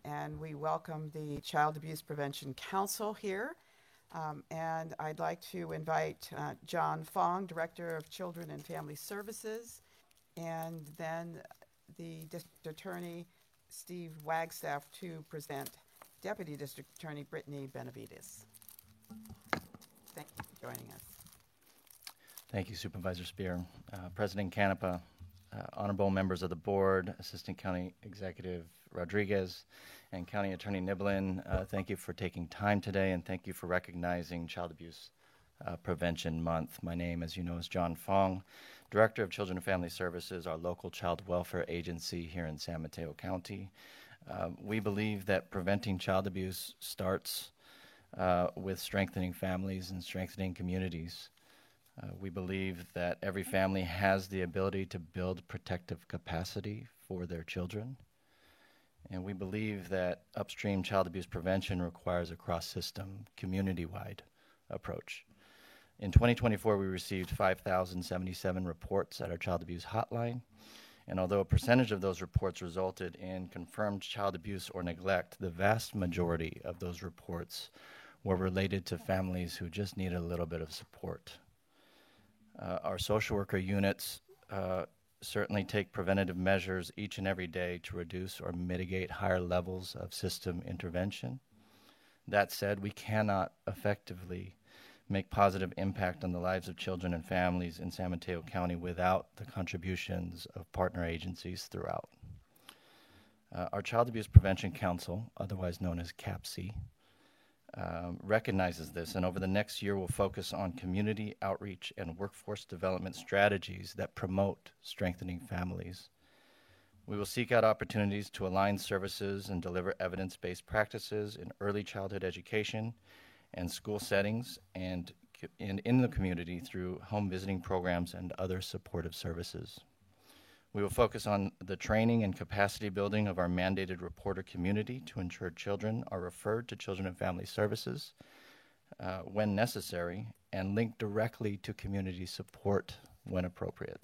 G: And we welcome the Child Abuse Prevention Council here. And I'd like to invite John Fong, Director of Children and Family Services, and then the District Attorney, Steve Wagstaff, to present Deputy District Attorney Brittany Benavides. Thank you for joining us.
K: Thank you, Supervisor Spear. President Canepa, honorable members of the board, Assistant County Executive Rodriguez, and County Attorney Niblin, thank you for taking time today, and thank you for recognizing Child Abuse Prevention Month. My name, as you know, is John Fong, Director of Children and Family Services, our local child welfare agency here in San Mateo County. We believe that preventing child abuse starts with strengthening families and strengthening communities. We believe that every family has the ability to build protective capacity for their children. And we believe that upstream child abuse prevention requires a cross-system, community-wide approach. In 2024, we received 5,077 reports at our child abuse hotline. And although a percentage of those reports resulted in confirmed child abuse or neglect, the vast majority of those reports were related to families who just needed a little bit of support. Our social worker units certainly take preventative measures each and every day to reduce or mitigate higher levels of system intervention. That said, we cannot effectively make positive impact on the lives of children and families in San Mateo County without the contributions of partner agencies throughout. Our Child Abuse Prevention Council, otherwise known as CAPC, recognizes this, and over the next year will focus on community outreach and workforce development strategies that promote strengthening families. We will seek out opportunities to align services and deliver evidence-based practices in early childhood education and school settings and in the community through home visiting programs and other supportive services. We will focus on the training and capacity building of our mandated reporter community to ensure children are referred to Children and Family Services when necessary and linked directly to community support when appropriate.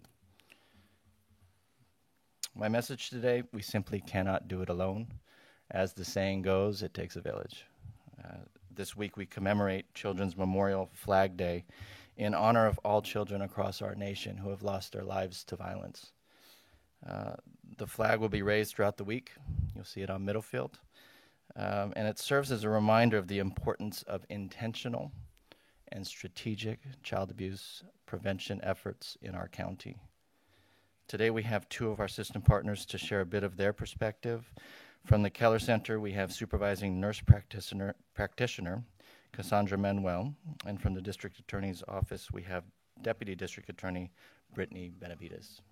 K: My message today, we simply cannot do it alone. As the saying goes, it takes a village. This week we commemorate Children's Memorial Flag Day in honor of all children across our nation who have lost their lives to violence. The flag will be raised throughout the week. You'll see it on Middlefield. And it serves as a reminder of the importance of intentional and strategic child abuse prevention efforts in our county. Today we have two of our system partners to share a bit of their perspective. From the Keller Center, we have supervising nurse practitioner Cassandra Manuel, and from the District Attorney's Office, we have Deputy District Attorney Brittany Benavides.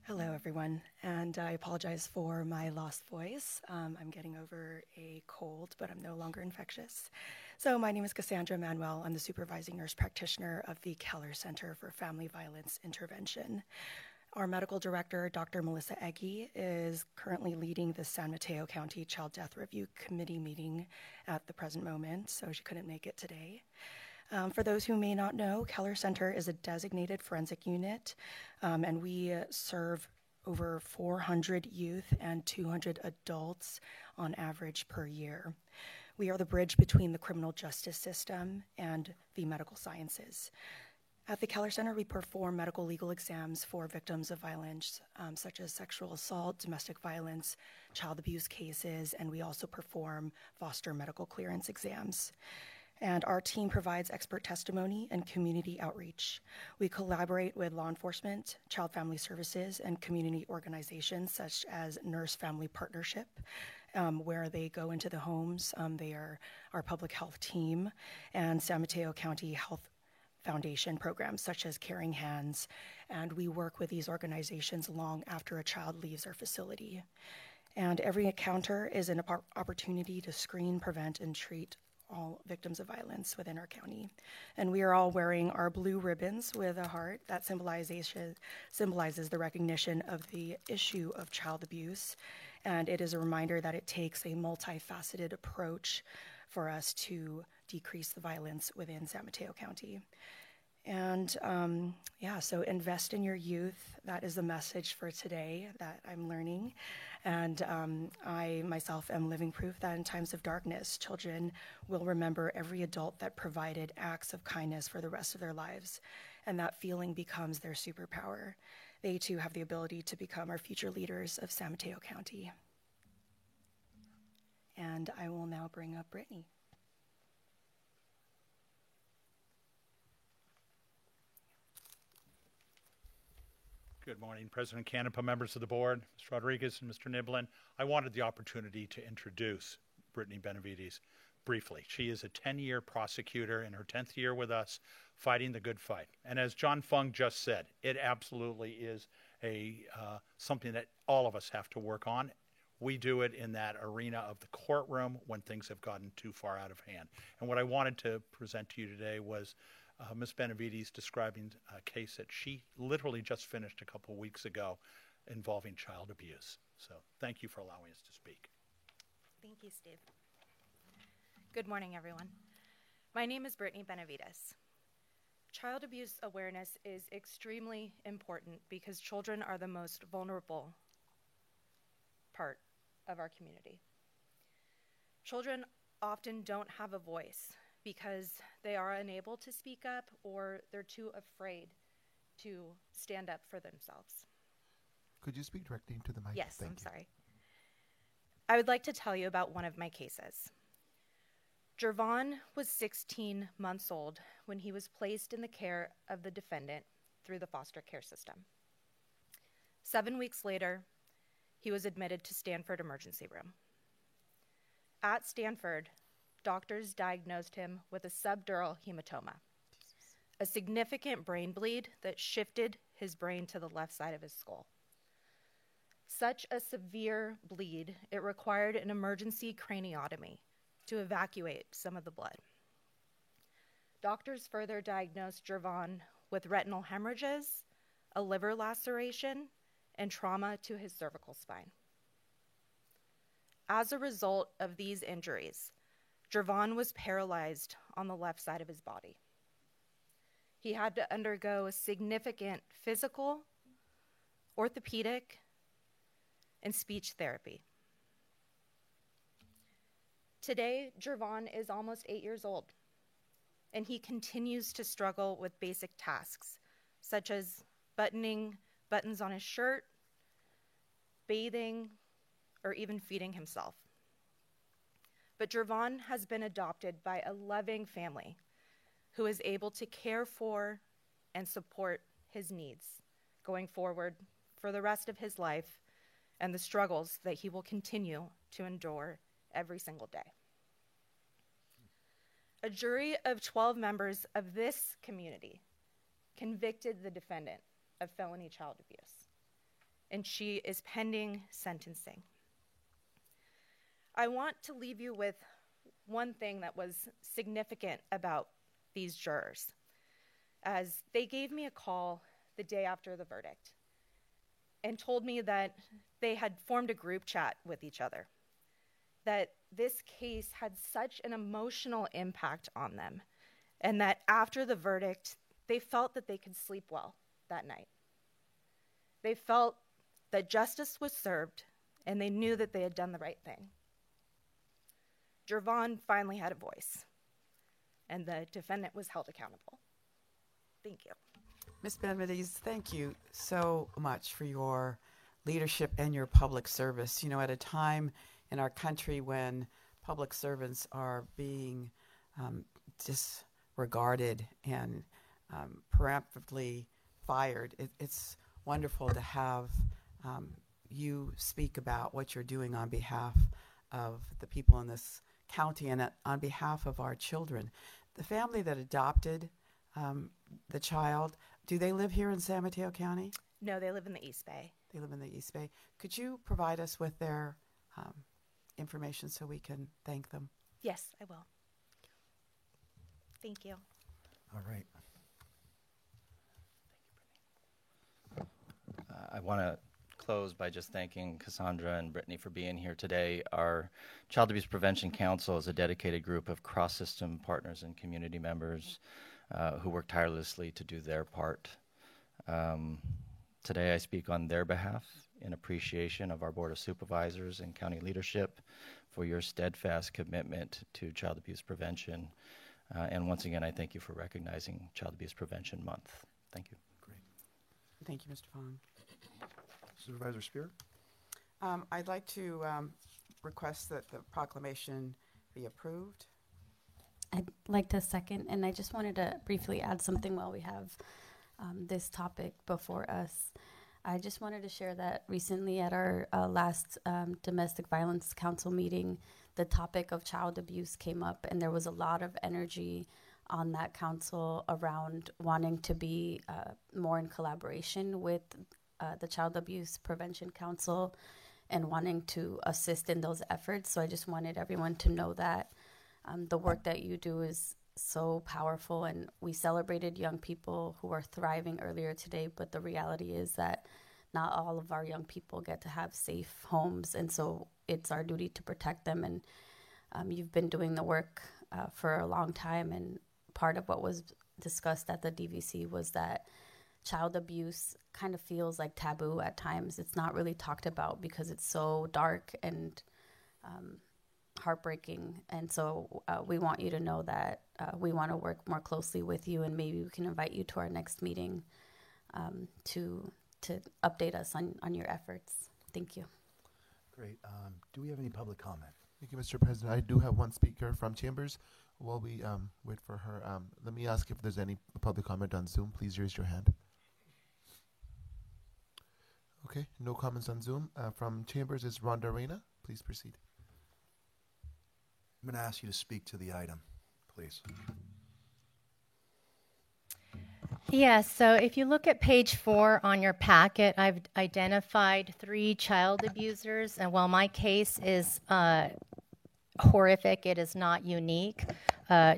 L: Hello, everyone, and I apologize for my lost voice. I'm getting over a cold, but I'm no longer infectious. So my name is Cassandra Manuel. I'm the supervising nurse practitioner of the Keller Center for Family Violence Intervention. Our medical director, Dr. Melissa Egge, is currently leading the San Mateo County Child Death Review Committee meeting at the present moment, so she couldn't make it today. For those who may not know, Keller Center is a designated forensic unit, and we serve over 400 youth and 200 adults on average per year. We are the bridge between the criminal justice system and the medical sciences. At the Keller Center, we perform medical legal exams for victims of violence, such as sexual assault, domestic violence, child abuse cases, and we also perform foster medical clearance exams. And our team provides expert testimony and community outreach. We collaborate with law enforcement, child family services, and community organizations such as Nurse Family Partnership, where they go into the homes. They are our public health team, and San Mateo County Health Foundation programs such as Caring Hands. And we work with these organizations long after a child leaves our facility. And every encounter is an opportunity to screen, prevent, and treat all victims of violence within our county. And we are all wearing our blue ribbons with a heart that symbolizes the recognition of the issue of child abuse. And it is a reminder that it takes a multifaceted approach for us to decrease the violence within San Mateo County. And so invest in your youth. That is the message for today that I'm learning. And I myself am living proof that in times of darkness, children will remember every adult that provided acts of kindness for the rest of their lives. And that feeling becomes their superpower. They too have the ability to become our future leaders of San Mateo County. And I will now bring up Brittany.
M: Good morning, President Canepa, members of the board, Mr. Rodriguez and Mr. Niblin. I wanted the opportunity to introduce Brittany Benavides briefly. She is a 10-year prosecutor in her 10th year with us, fighting the good fight. And as John Fung just said, it absolutely is something that all of us have to work on. We do it in that arena of the courtroom when things have gotten too far out of hand. And what I wanted to present to you today was Ms. Benavides describing a case that she literally just finished a couple weeks ago involving child abuse. So thank you for allowing us to speak.
N: Thank you, Steve. Good morning, everyone. My name is Brittany Benavides. Child abuse awareness is extremely important because children are the most vulnerable part of our community. Children often don't have a voice because they are unable to speak up or they're too afraid to stand up for themselves.
A: Could you speak directly into the mic?
N: Yes,
A: Thank
N: I'm
A: you.
N: sorry. I would like to tell you about one of my cases. Jervon was 16 months old when he was placed in the care of the defendant through the foster care system. 7 weeks later, he was admitted to Stanford Emergency Room. At Stanford, doctors diagnosed him with a subdural hematoma, a significant brain bleed that shifted his brain to the left side of his skull. Such a severe bleed, it required an emergency craniotomy to evacuate some of the blood. Doctors further diagnosed Jervon with retinal hemorrhages, a liver laceration, and trauma to his cervical spine. As a result of these injuries, Jervon was paralyzed on the left side of his body. He had to undergo significant physical, orthopedic, and speech therapy. Today, Jervon is almost 8 years old, and he continues to struggle with basic tasks, such as buttoning buttons on his shirt, bathing, or even feeding himself. But Jervon has been adopted by a loving family who is able to care for and support his needs going forward for the rest of his life and the struggles that he will continue to endure every single day. A jury of 12 members of this community convicted the defendant of felony child abuse, and she is pending sentencing. I want to leave you with one thing that was significant about these jurors, as they gave me a call the day after the verdict and told me that they had formed a group chat with each other, that this case had such an emotional impact on them, and that after the verdict, they felt that they could sleep well that night. They felt that justice was served, and they knew that they had done the right thing. Jervon finally had a voice, and the defendant was held accountable. Thank you.
G: Ms. Benavides, thank you so much for your leadership and your public service. You know, at a time in our country when public servants are being disregarded and preemptively fired, it's wonderful to have you speak about what you're doing on behalf of the people in this county and on behalf of our children. The family that adopted the child, do they live here in San Mateo County?
N: No, they live in the East Bay.
G: They live in the East Bay. Could you provide us with their information so we can thank them?
N: Yes, I will. Thank you.
B: All right.
K: I want to close by just thanking Cassandra and Brittany for being here today. Our Child Abuse Prevention Council is a dedicated group of cross-system partners and community members who work tirelessly to do their part. Today I speak on their behalf in appreciation of our Board of Supervisors and county leadership for your steadfast commitment to child abuse prevention. And once again, I thank you for recognizing Child Abuse Prevention Month. Thank you.
B: Great.
G: Thank you, Mr. Fong.
B: Supervisor Spear?
G: I'd like to request that the proclamation be approved.
E: I'd like to second, and I just wanted to briefly add something while we have this topic before us. I just wanted to share that recently at our last Domestic Violence Council meeting, the topic of child abuse came up, and there was a lot of energy on that council around wanting to be more in collaboration with the Child Abuse Prevention Council and wanting to assist in those efforts. So I just wanted everyone to know that the work that you do is so powerful, and we celebrated young people who are thriving earlier today, but the reality is that not all of our young people get to have safe homes, and so it's our duty to protect them. And you've been doing the work for a long time, and part of what was discussed at the DVC was that child abuse kind of feels like taboo at times. It's not really talked about because it's so dark and heartbreaking. And so we want you to know that we want to work more closely with you, and maybe we can invite you to our next meeting to update us on your efforts. Thank you.
O: Great. Do we have any public comment?
A: Thank you, Mr. President. I do have one speaker from Chambers. While we wait for her, let me ask if there's any public comment on Zoom. Please raise your hand. Okay, no comments on Zoom. From Chambers is Rhonda Reyna. Please proceed.
O: I'm going to ask you to speak to the item, please.
D: Yes, so if you look at page 4 on your packet, I've identified 3 child abusers, and while my case is horrific, it is not unique.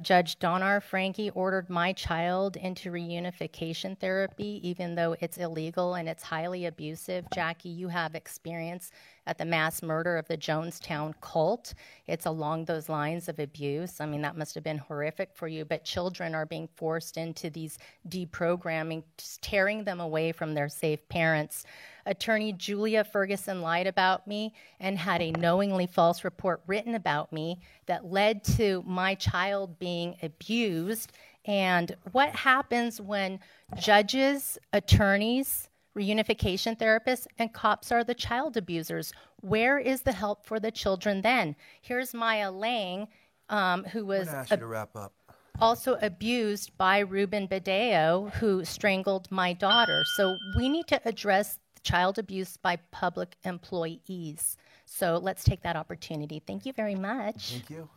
D: Judge Donar Frankie ordered my child into reunification therapy, even though it's illegal and it's highly abusive. Jackie, you have experience at the mass murder of the Jonestown cult. It's along those lines of abuse. I mean, that must have been horrific for you, but children are being forced into these deprogramming, just tearing them away from their safe parents. Attorney Julia Ferguson lied about me and had a knowingly false report written about me that led to my child being abused. And what happens when judges, attorneys, reunification therapists, and cops are the child abusers? Where is the help for the children then? Here's Maya Lang, who was
O: I'm going to ask you to wrap up.
D: also abused by Ruben Badeo, who strangled my daughter. So we need to address child abuse by public employees. So let's take that opportunity. Thank you very much.
O: Thank you.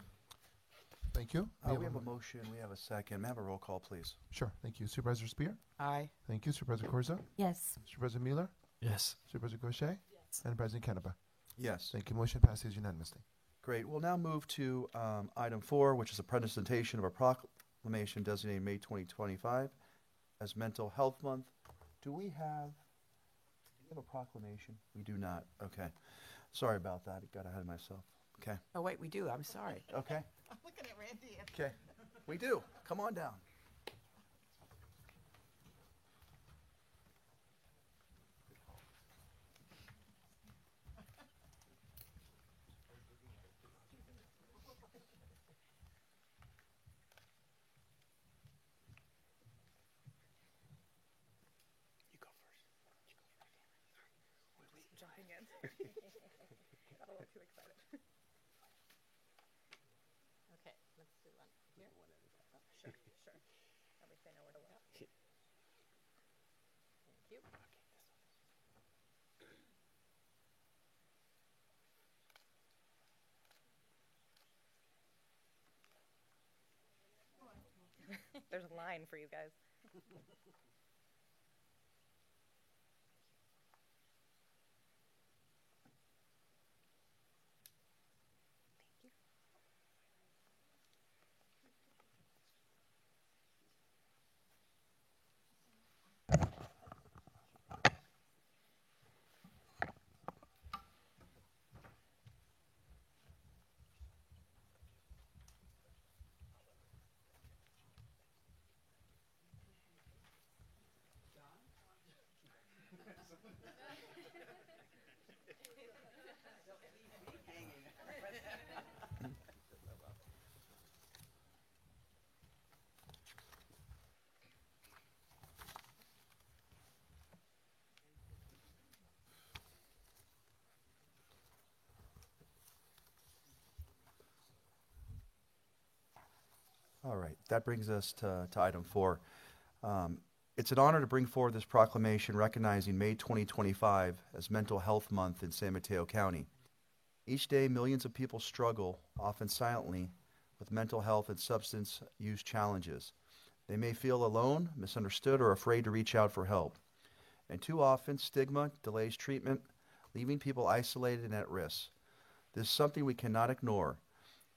A: Thank you.
B: We have a motion. We have a second. May I have a roll call, please?
A: Sure. Thank you. Supervisor Spear?
G: Aye.
A: Thank you. Supervisor Corzo?
E: Yes.
A: Supervisor Mueller?
O: Yes.
A: Supervisor Gaucher? Yes. And President Canepa?
B: Yes.
A: Thank you. Motion passes unanimously.
B: Great. We'll now move to item 4, which is a presentation of a proclamation designating May 2025 as Mental Health Month. Do we have a proclamation? We do not. Okay. Sorry about that. I got ahead of myself. Okay.
G: Oh, wait, we do. I'm sorry.
B: Okay.
V: I'm looking at Randy.
B: Okay. We do. Come on down.
V: Jumping in. Got a little too excited. Okay, let's do one here. Oh, sure, sure. At least I know where to look. Thank you. There's a line for you guys.
B: All right, that brings us to item 4. It's an honor to bring forward this proclamation recognizing May 2025 as Mental Health Month in San Mateo County. Each day, millions of people struggle, often silently, with mental health and substance use challenges. They may feel alone, misunderstood, or afraid to reach out for help. And too often, stigma delays treatment, leaving people isolated and at risk. This is something we cannot ignore.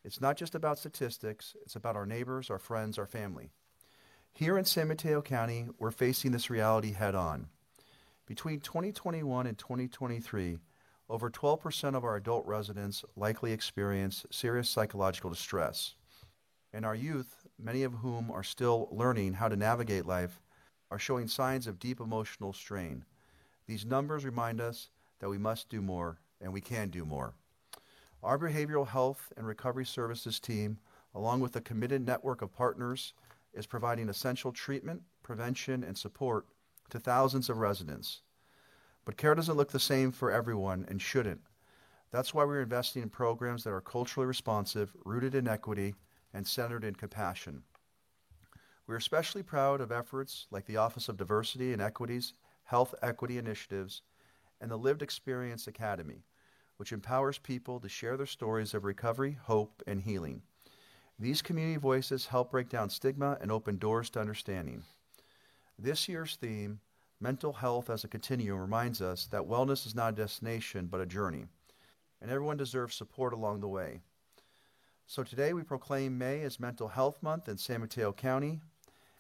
B: It's not just about statistics, it's about our neighbors, our friends, our family. Here in San Mateo County, we're facing this reality head on. Between 2021 and 2023, over 12% of our adult residents likely experience serious psychological distress. And our youth, many of whom are still learning how to navigate life, are showing signs of deep emotional strain. These numbers remind us that we must do more, and we can do more. Our behavioral health and recovery services team, along with a committed network of partners, is providing essential treatment, prevention, and support to thousands of residents. But care doesn't look the same for everyone and shouldn't. That's why we're investing in programs that are culturally responsive, rooted in equity, and centered in compassion. We're especially proud of efforts like the Office of Diversity and Equity's Health Equity Initiatives and the Lived Experience Academy, which empowers people to share their stories of recovery, hope, and healing. These community voices help break down stigma and open doors to understanding. This year's theme, Mental Health as a Continuum, reminds us that wellness is not a destination but a journey, and everyone deserves support along the way. So today we proclaim May as Mental Health Month in San Mateo County,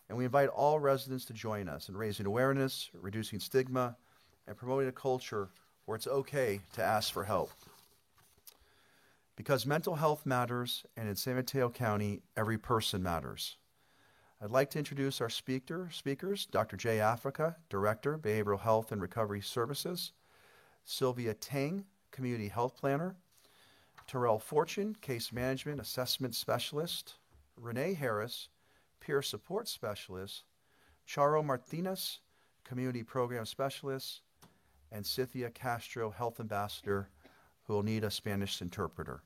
B: and we invite all residents to join us in raising awareness, reducing stigma, and promoting a culture where it's okay to ask for help. Because mental health matters, and in San Mateo County, every person matters. I'd like to introduce our speakers, Dr. Jay Africa, Director, Behavioral Health and Recovery Services, Sylvia Tang, Community Health Planner, Terrell Fortune, Case Management Assessment Specialist, Renee Harris, Peer Support Specialist, Charo Martinez, Community Program Specialist, and Cynthia Castro, Health Ambassador, who will need a Spanish interpreter.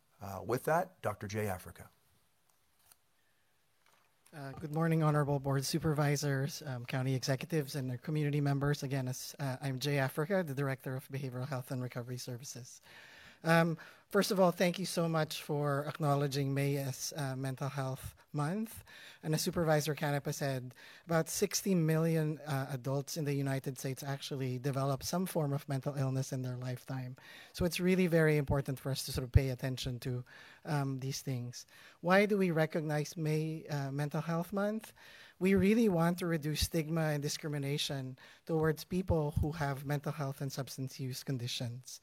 B: With that, Dr. Jay Africa.
J: Good morning, Honorable Board Supervisors, County Executives, and their community members. Again, I'm Jay Africa, the Director of Behavioral Health and Recovery Services. First of all, thank you so much for acknowledging May as Mental Health Month. And as Supervisor Canepa said, about 60 million adults in the United States actually develop some form of mental illness in their lifetime. So it's really very important for us to sort of pay attention to these things. Why do we recognize May Mental Health Month? We really want to reduce stigma and discrimination towards people who have mental health and substance use conditions.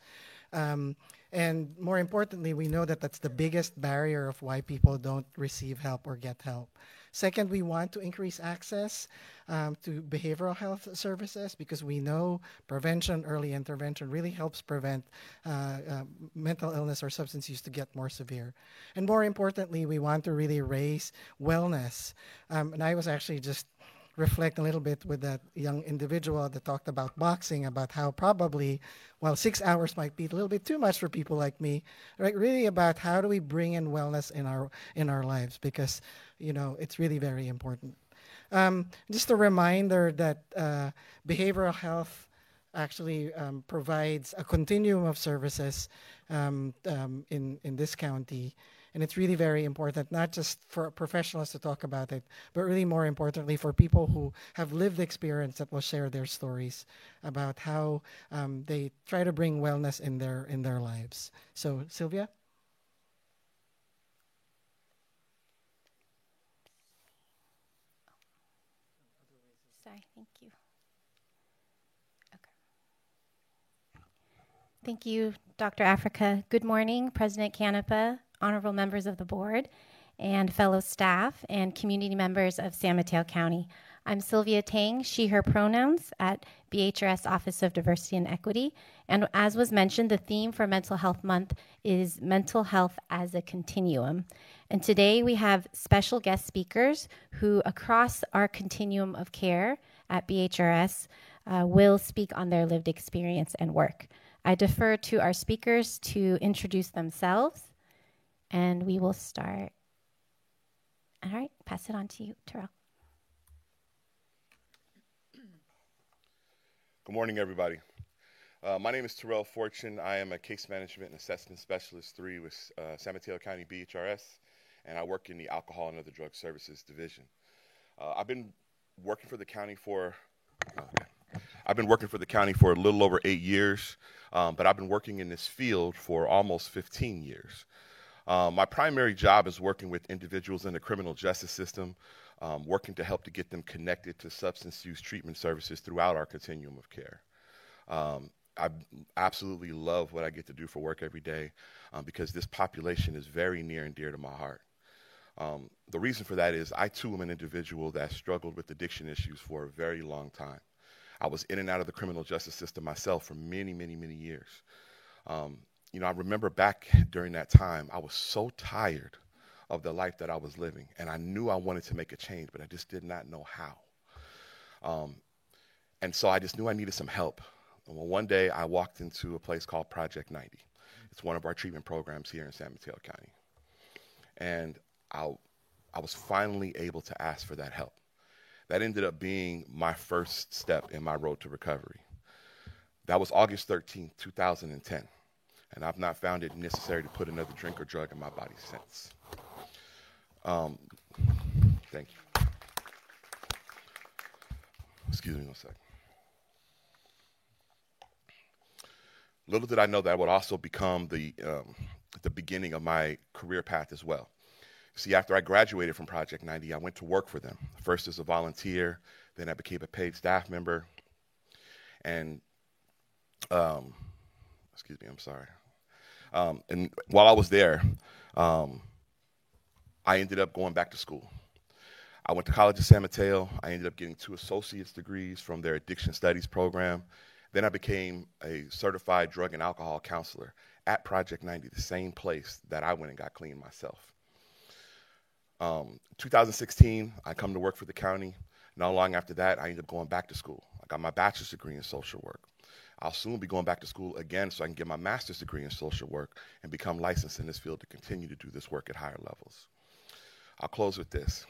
J: And more importantly, we know that that's the biggest barrier of why people don't receive help or get help. Second, we want to increase access to behavioral health services because we know prevention, early intervention really helps prevent mental illness or substance use to get more severe. And more importantly, we want to really raise wellness. And I was actually just reflect a little bit with that young individual that talked about boxing, about how probably, while 6 hours might be a little bit too much for people like me, right? Really about how do we bring in wellness in our lives, because it's really very important. Just a reminder that behavioral health actually provides a continuum of services in this county. And it's really very important, not just for professionals to talk about it, but really more importantly for people who have lived experience that will share their stories about how they try to bring wellness in their lives. So, Sylvia?
D: Sorry, thank you. Okay. Thank you, Dr. Africa. Good morning, President Canepa, honorable members of the board, and fellow staff and community members of San Mateo County. I'm Sylvia Tang, she, her pronouns at BHRS Office of Diversity and Equity. And as was mentioned, the theme for Mental Health Month is Mental Health as a Continuum. And today we have special guest speakers who, across our continuum of care at BHRS, will speak on their lived experience and work. I defer to our speakers to introduce themselves. And we will start
P: All right, pass it on to you, Terrell.
S: Good morning, everybody. My name is Terrell Fortune. I am a case management and assessment specialist 3 with San Mateo County BHRS, and I work in the Alcohol and Other Drug Services Division. I've been working for the county for a little over 8 years, but I've been working in this field for almost 15 years. My primary job is working with individuals in the criminal justice system, working to help to get them connected to substance use treatment services throughout our continuum of care. I absolutely love what I get to do for work every day because this population is very near and dear to my heart. The reason for that is I, too, am an individual that struggled with addiction issues for a very long time. I was in and out of the criminal justice system myself for many, many, many years. I remember back during that time, I was so tired of the life that I was living, and I knew I wanted to make a change, but I just did not know how. And so I just knew I needed some help. Well, one day I walked into a place called Project 90. It's one of our treatment programs here in San Mateo County. And I was finally able to ask for that help. That ended up being my first step in my road to recovery. That was August 13th, 2010. And I've not found it necessary to put another drink or drug in my body since. Thank you. Excuse me one second. Little did I know that would also become the beginning of my career path as well. See, after I graduated from Project 90, I went to work for them. First as a volunteer, then I became a paid staff member. And, excuse me, I'm sorry. And while I was there, I ended up going back to school. I went to college at San Mateo. I ended up getting 2 associate's degrees from their addiction studies program. Then I became a certified drug and alcohol counselor at Project 90, the same place that I went and got clean myself. 2016, I come to work for the county. Not long after that, I ended up going back to school. I got my bachelor's degree in social work. I'll soon be going back to school again so I can get my master's degree in social work and become licensed in this field to continue to do this work at higher levels. I'll close with this.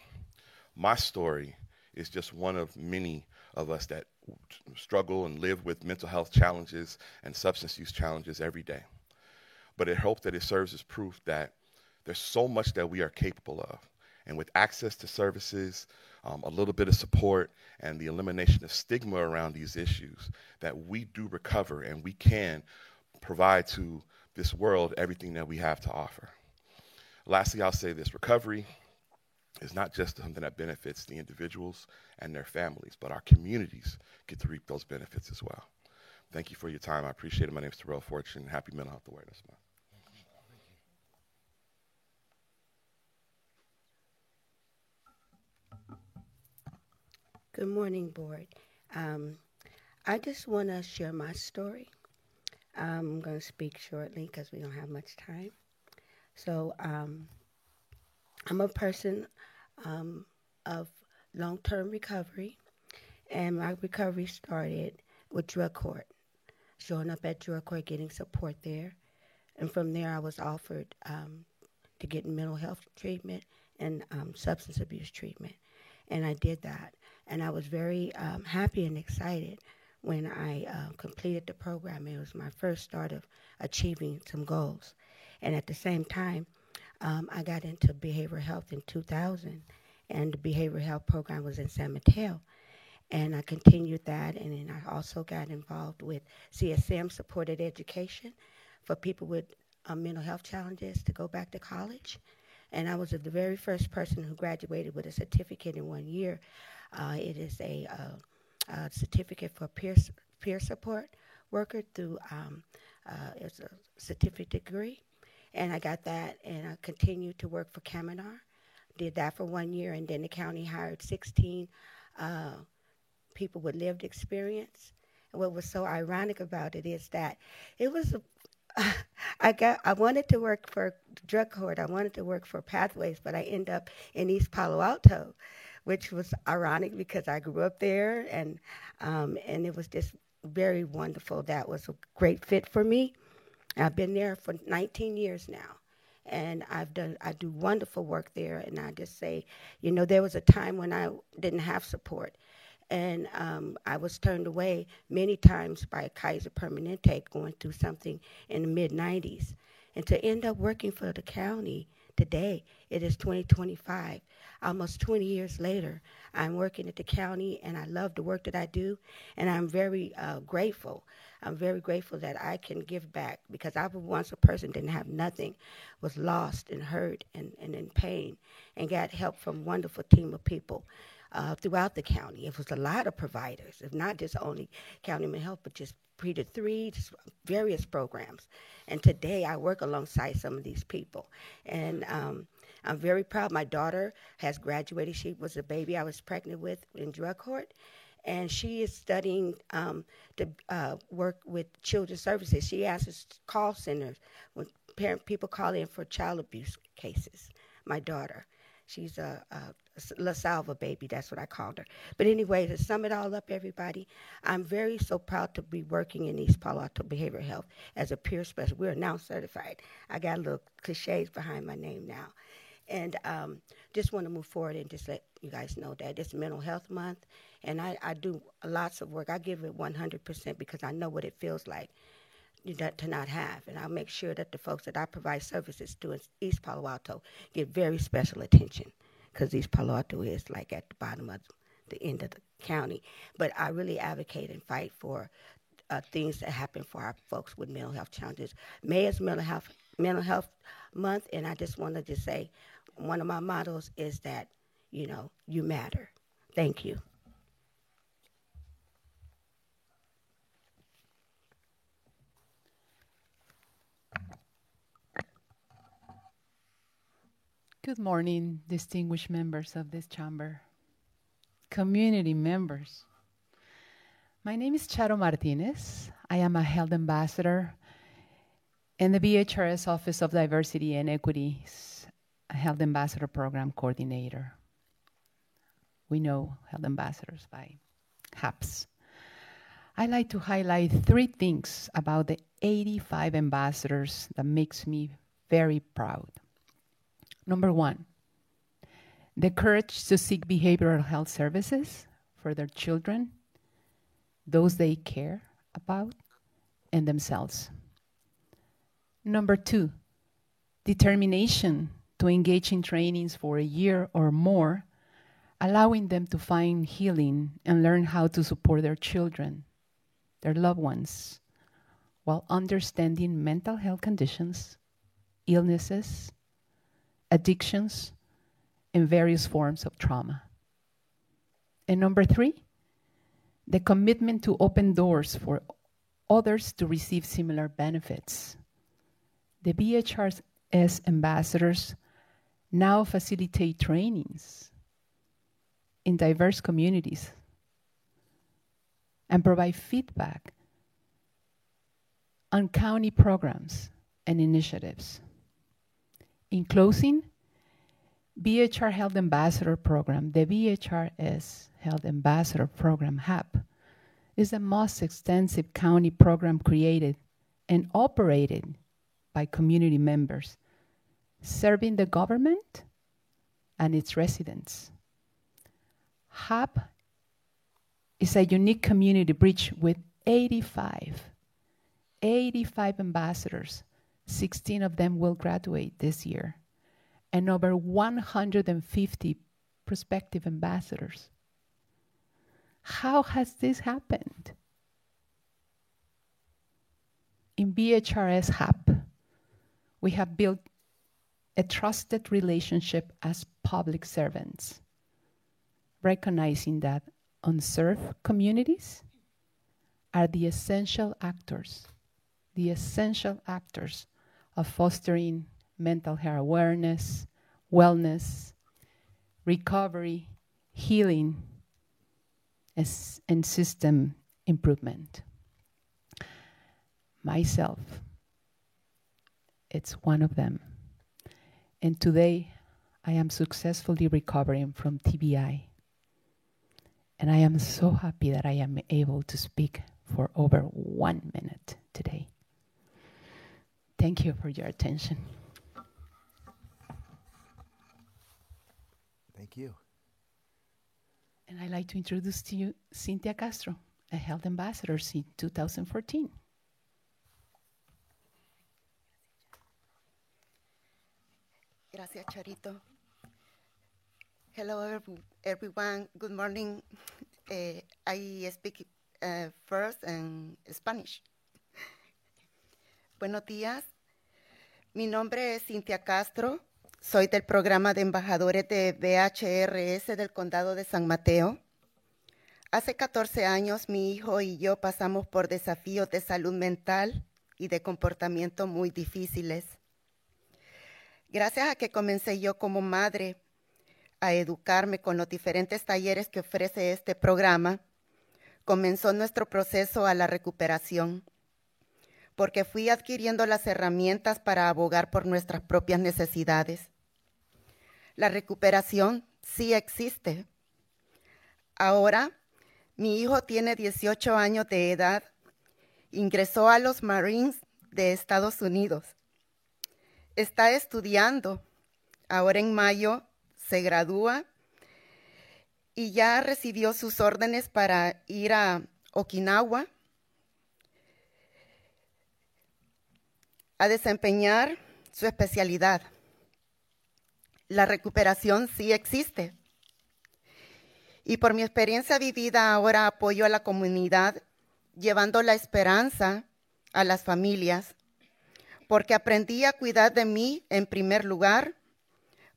S: My story is just one of many of us that struggle and live with mental health challenges and substance use challenges every day. But I hope that it serves as proof that there's so much that we are capable of. And with access to services, a little bit of support, and the elimination of stigma around these issues, that we do recover and we can provide to this world everything that we have to offer. Lastly, I'll say this: recovery is not just something that benefits the individuals and their families, but our communities get to reap those benefits as well. Thank you for your time. I appreciate it. My name is Terrell Fortune. Happy Mental Health Awareness Month.
W: Good morning, board. I just want to share my story. I'm going to speak shortly because we don't have much time. So I'm a person of long-term recovery, and my recovery started with drug court, showing up at drug court, getting support there. And from there, I was offered to get mental health treatment and substance abuse treatment. And I did that. And I was very happy and excited when I completed the program. It was my first start of achieving some goals. And at the same time, I got into behavioral health in 2000, and the behavioral health program was in San Mateo. And I continued that, and then I also got involved with CSM, supported education for people with mental health challenges to go back to college. And I was the very first person who graduated with a certificate in 1 year. It is a certificate for peer support worker through it's a certificate degree. And I got that, and I continued to work for Kaminar. Did that for 1 year, and then the county hired 16 people with lived experience. And what was so ironic about it is that it was I wanted to work for drug court. I wanted to work for Pathways, but I ended up in East Palo Alto, which was ironic because I grew up there, and it was just very wonderful. That was a great fit for me. I've been there for 19 years now, and I do wonderful work there. And I just say, you know, there was a time when I didn't have support, and I was turned away many times by Kaiser Permanente going through something in the mid-90s. And to end up working for the county today, it is 2025. Almost 20 years later, I'm working at the county, and I love the work that I do, and I'm very grateful. I'm very grateful that I can give back, because I was once a person didn't have nothing, was lost and hurt and in pain, and got help from a wonderful team of people throughout the county. It was a lot of providers, if not just only County Mental Health, but just PREDA 3, just various programs. And today I work alongside some of these people. And I'm very proud. My daughter has graduated. She was a baby I was pregnant with in drug court. And she is studying to work with children's services. She answers call centers when people call in for child abuse cases. My daughter. She's a La Salva baby, that's what I called her. But anyway, to sum it all up, everybody, I'm so proud to be working in East Palo Alto Behavioral Health as a peer specialist. We're now certified. I got a little cliches behind my name now. And just want to move forward and just let you guys know that it's Mental Health Month, and I do lots of work. I give it 100% because I know what it feels like to not have, and I'll make sure that the folks that I provide services to in East Palo Alto get very special attention, because East Palo Alto is like at the bottom of the end of the county. But I really advocate and fight for things that happen for our folks with mental health challenges. May is Mental Health Month, and I just wanted to say one of my mottos is that, you know, you matter. Thank you.
H: Good morning, distinguished members of this chamber, community members. My name is Charo Martinez. I am a health ambassador in the BHRS Office of Diversity and Equity's Health Ambassador Program Coordinator. We know health ambassadors by HAPS. I like to highlight 3 things about the 85 ambassadors that makes me very proud. Number 1, the courage to seek behavioral health services for their children, those they care about, and themselves. Number 2, determination to engage in trainings for a year or more, allowing them to find healing and learn how to support their children, their loved ones, while understanding mental health conditions, illnesses, addictions, and various forms of trauma. And number 3, the commitment to open doors for others to receive similar benefits. The BHRS ambassadors now facilitate trainings in diverse communities and provide feedback on county programs and initiatives. In closing, BHR Health Ambassador Program, the BHRS Health Ambassador Program, HAP, is the most extensive county program created and operated by community members, serving the government and its residents. HAP is a unique community bridge with 85 ambassadors. 16 of them will graduate this year, and over 150 prospective ambassadors. How has this happened? In BHRS HAP, we have built a trusted relationship as public servants, recognizing that unserved communities are the essential actors of fostering mental health awareness, wellness, recovery, healing, and system improvement. Myself, it's one of them. And today, I am successfully recovering from TBI. And I am so happy that I am able to speak for over 1 minute today. Thank you for your attention.
O: Thank you.
H: And I'd like to introduce to you Cynthia Castro, a health ambassador since 2014.
R: Gracias, Charito. Hello, everyone. Good morning. I speak first in Spanish. Buenos días. Mi nombre es Cynthia Castro. Soy del programa de embajadores de BHRS del Condado de San Mateo. Hace 14 años mi hijo y yo pasamos por desafíos de salud mental y de comportamiento muy difíciles. Gracias a que comencé yo como madre a educarme con los diferentes talleres que ofrece este programa, comenzó nuestro proceso a la recuperación, porque fui adquiriendo las herramientas para abogar por nuestras propias necesidades. La recuperación sí existe. Ahora, mi hijo tiene 18 años de edad, ingresó a los Marines de Estados Unidos. Está estudiando, ahora en mayo se gradúa y ya recibió sus órdenes para ir a Okinawa a desempeñar su especialidad. La recuperación sí existe. Y por mi experiencia vivida ahora apoyo a la comunidad, llevando la esperanza a las familias, porque aprendí a cuidar de mí en primer lugar,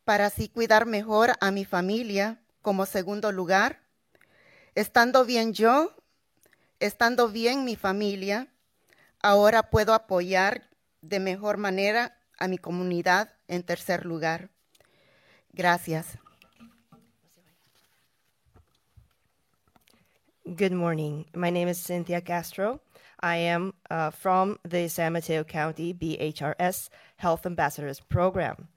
R: para así cuidar mejor a mi familia como segundo lugar. Estando bien yo, estando bien mi familia, ahora puedo apoyar de mejor manera a mi comunidad en tercer lugar. Gracias.
T: Good morning. My name is Cynthia Castro. I am from the San Mateo County BHRS Health Ambassadors Program.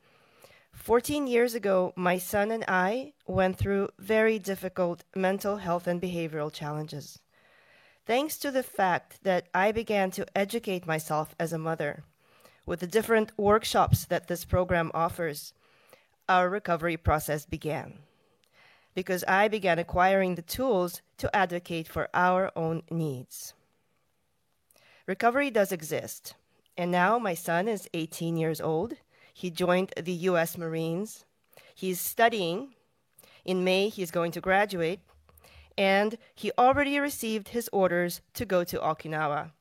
T: 14 years ago, my son and I went through very difficult mental health and behavioral challenges. Thanks to the fact that I began to educate myself as a mother with the different workshops that this program offers, our recovery process began, because I began acquiring the tools to advocate for our own needs. Recovery does exist, and now my son is 18 years old. He joined the U.S. Marines. He's studying. In May, he's going to graduate, and he already received his orders to go to Okinawa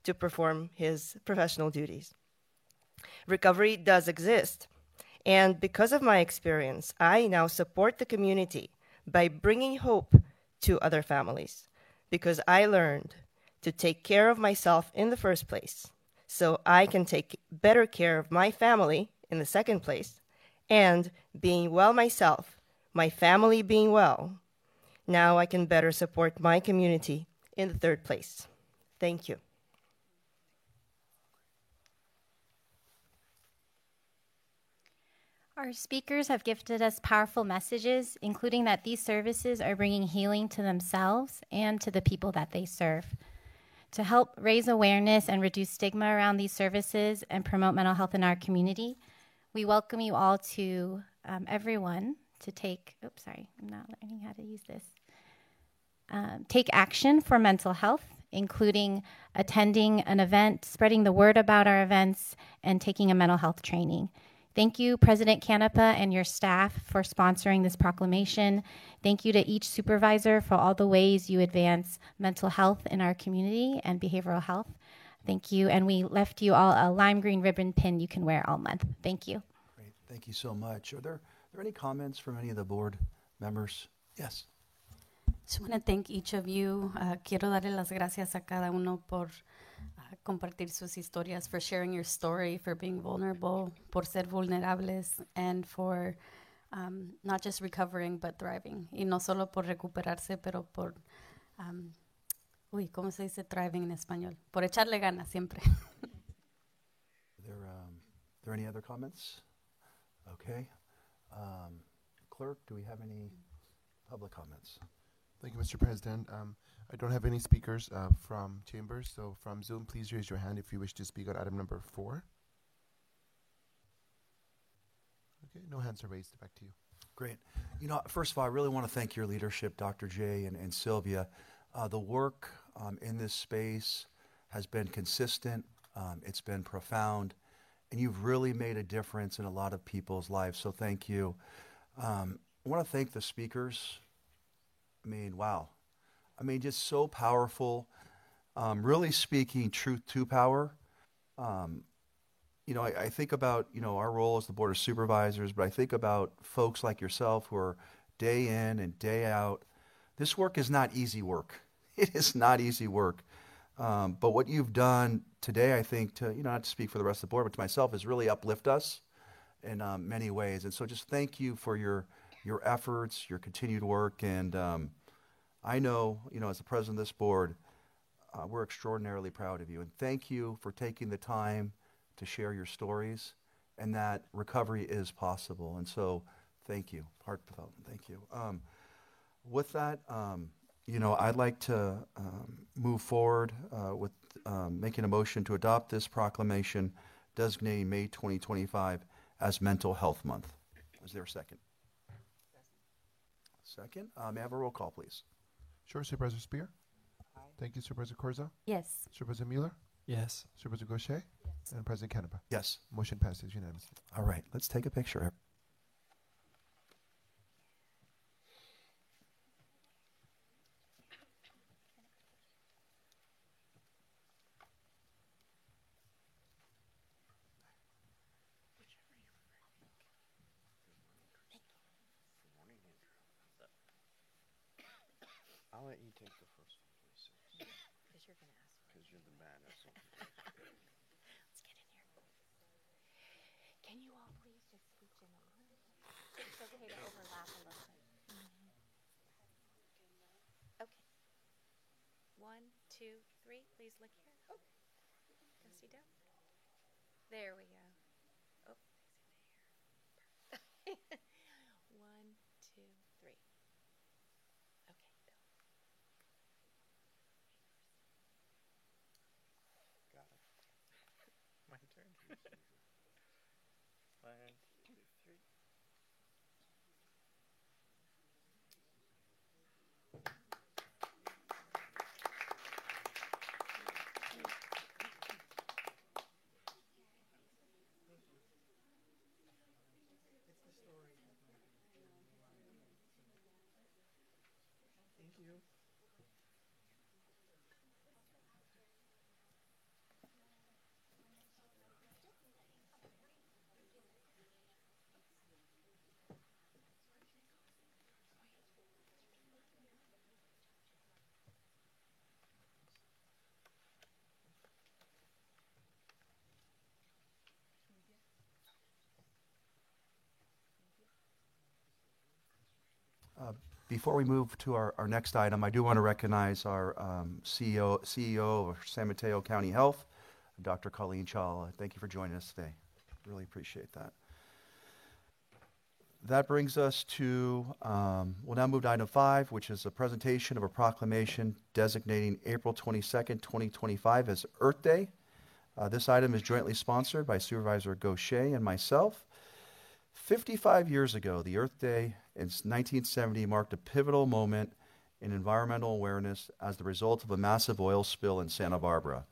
T: to perform his professional duties. Recovery does exist, and because of my experience, I now support the community by bringing hope to other families, because I learned to take care of myself in the first place, so I can take better care of my family in the second place, and being well myself, my family being well, now I can better support my community in the third place. Thank you.
P: Our speakers have gifted us powerful messages, including that these services are bringing healing to themselves and to the people that they serve. To help raise awareness and reduce stigma around these services and promote mental health in our community, we welcome you all to, everyone, to take, I'm not learning how to use this. Take action for mental health, including attending an event, spreading the word about our events, and taking a mental health training. Thank you, President Canepa and your staff, for sponsoring this proclamation. Thank you to each supervisor for all the ways you advance mental health in our community and behavioral health. Thank you. And we left you all a lime green ribbon pin you can wear all month. Thank you.
O: Great. Thank you so much. Are there any comments from any of the board members? Yes.
E: Just want to thank each of you. Quiero darle las gracias a cada uno por compartir sus historias, for sharing your story, for being vulnerable, por ser vulnerables, and for not just recovering, but thriving. Y no solo por recuperarse, pero por, ¿cómo se dice thriving en español? Por echarle ganas siempre.
O: Are there any other comments? Okay. Clerk, do we have any public comments?
A: Thank you, Mr. President. I don't have any speakers from Chambers, so from Zoom, please raise your hand if you wish to speak on item number 4. Okay, no hands are raised. Back to you.
B: Great. You know, first of all, I really want to thank your leadership, Dr. J and Sylvia. The work in this space has been consistent. It's been profound, and you've really made a difference in a lot of people's lives. So thank you. I want to thank the speakers. I mean, wow. I mean, just so powerful. Really speaking truth to power. You know, I think about, you know, our role as the Board of Supervisors, but I think about folks like yourself who are day in and day out. This work is not easy work. It is not easy work. But what you've done today, I think, to, you know, not to speak for the rest of the board, but to myself, is really uplift us in many ways. And so just thank you for your efforts, your continued work. And I know, you know, as the president of this board, we're extraordinarily proud of you. And thank you for taking the time to share your stories, and that recovery is possible. And so thank you, heartfelt, thank you. With that, you know, I'd like to move forward with making a motion to adopt this proclamation designating May 2025 as Mental Health Month. Is there a second? Second. May I have a roll call, please?
A: Sure, Supervisor Spear. Aye. Thank you, Supervisor Corza.
E: Yes.
A: Supervisor Mueller.
F: Yes.
A: Supervisor Gaucher. Yes. And President Canepa.
B: Yes.
A: Motion passes unanimously.
B: All right, let's take a picture.
C: I'll let you take the first one, please. Because you're going to ask. Because you're the man. That's all.
D: Let's get in here. Can you all please just scooch in a little? It's okay to overlap a little bit. Okay. 1, 2, 3. Please look here. Oh, can see down? There we go. Oh, here. 1, 2, 3. Okay, Bill.
C: Got it. My turn. 1, 2, 3.
V: Thank you.
B: Before we move to our next item, I do want to recognize our CEO of San Mateo County Health, Dr. Colleen Chawla. Thank you for joining us today. Really appreciate that. That brings us to, we'll now move to item 5, which is a presentation of a proclamation designating April 22nd, 2025 as Earth Day. This item is jointly sponsored by Supervisor Gaucher and myself. 55 years ago, the Earth Day in 1970 marked a pivotal moment in environmental awareness as the result of a massive oil spill in Santa Barbara.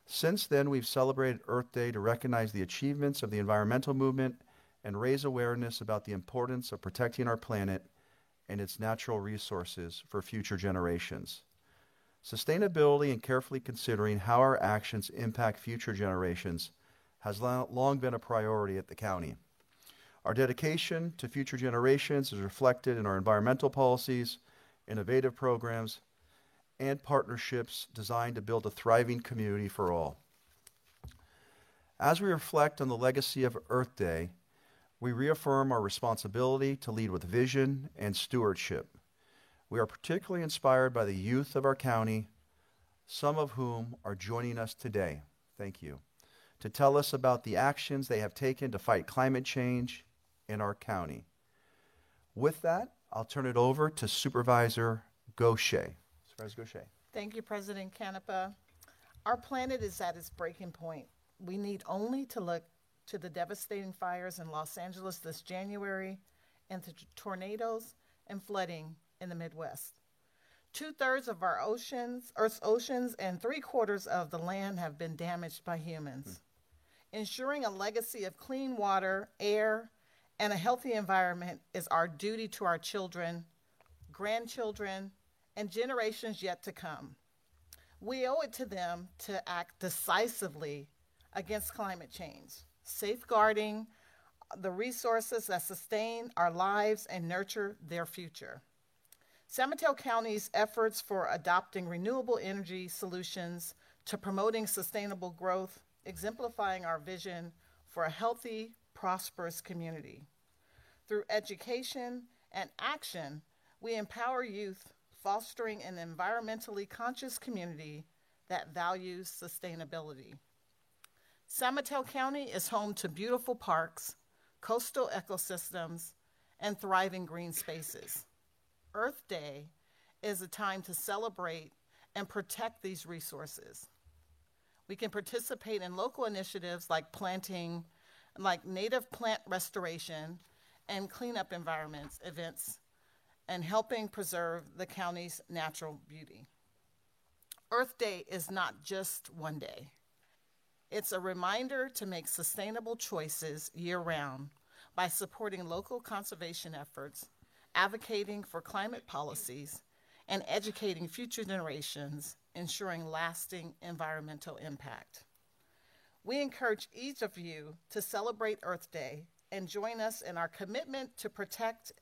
B: Since then, we've celebrated Earth Day to recognize the achievements of the environmental movement and raise awareness about the importance of protecting our planet and its natural resources for future generations. Sustainability and carefully considering how our actions impact future generations has long been a priority at the county. Our dedication to future generations is reflected in our environmental policies, innovative programs, and partnerships designed to build a thriving community for all. As we reflect on the legacy of Earth Day, we reaffirm our responsibility to lead with vision and stewardship. We are particularly inspired by the youth of our county, some of whom are joining us today. Thank you. To tell us about the actions they have taken to fight climate change in our county. With that, I'll turn it over to Supervisor Gaucher. Supervisor Gaucher.
V: Thank you, President Canepa. Our planet is at its breaking point. We need only to look to the devastating fires in Los Angeles this January and to tornadoes and flooding in the Midwest. 2/3 of our oceans, Earth's oceans, and 3/4 of the land have been damaged by humans. Ensuring a legacy of clean water, air, and a healthy environment is our duty to our children, grandchildren, and generations yet to come. We owe it to them to act decisively against climate change, safeguarding the resources that sustain our lives and nurture their future. San Mateo County's efforts for adopting renewable energy solutions to promoting sustainable growth, exemplifying our vision for a healthy, prosperous community. Through education and action, we empower youth, fostering an environmentally conscious community that values sustainability. San Mateo County is home to beautiful parks, coastal ecosystems, and thriving green spaces. Earth Day is a time to celebrate and protect these resources. We can participate in local initiatives like planting, like native plant restoration and cleanup events, and helping preserve the county's natural beauty. Earth Day is not just one day. It's a reminder to make sustainable choices year-round by supporting local conservation efforts, advocating for climate policies, and educating future generations, ensuring lasting environmental impact. We encourage each of you to celebrate Earth Day and join us in our commitment to protect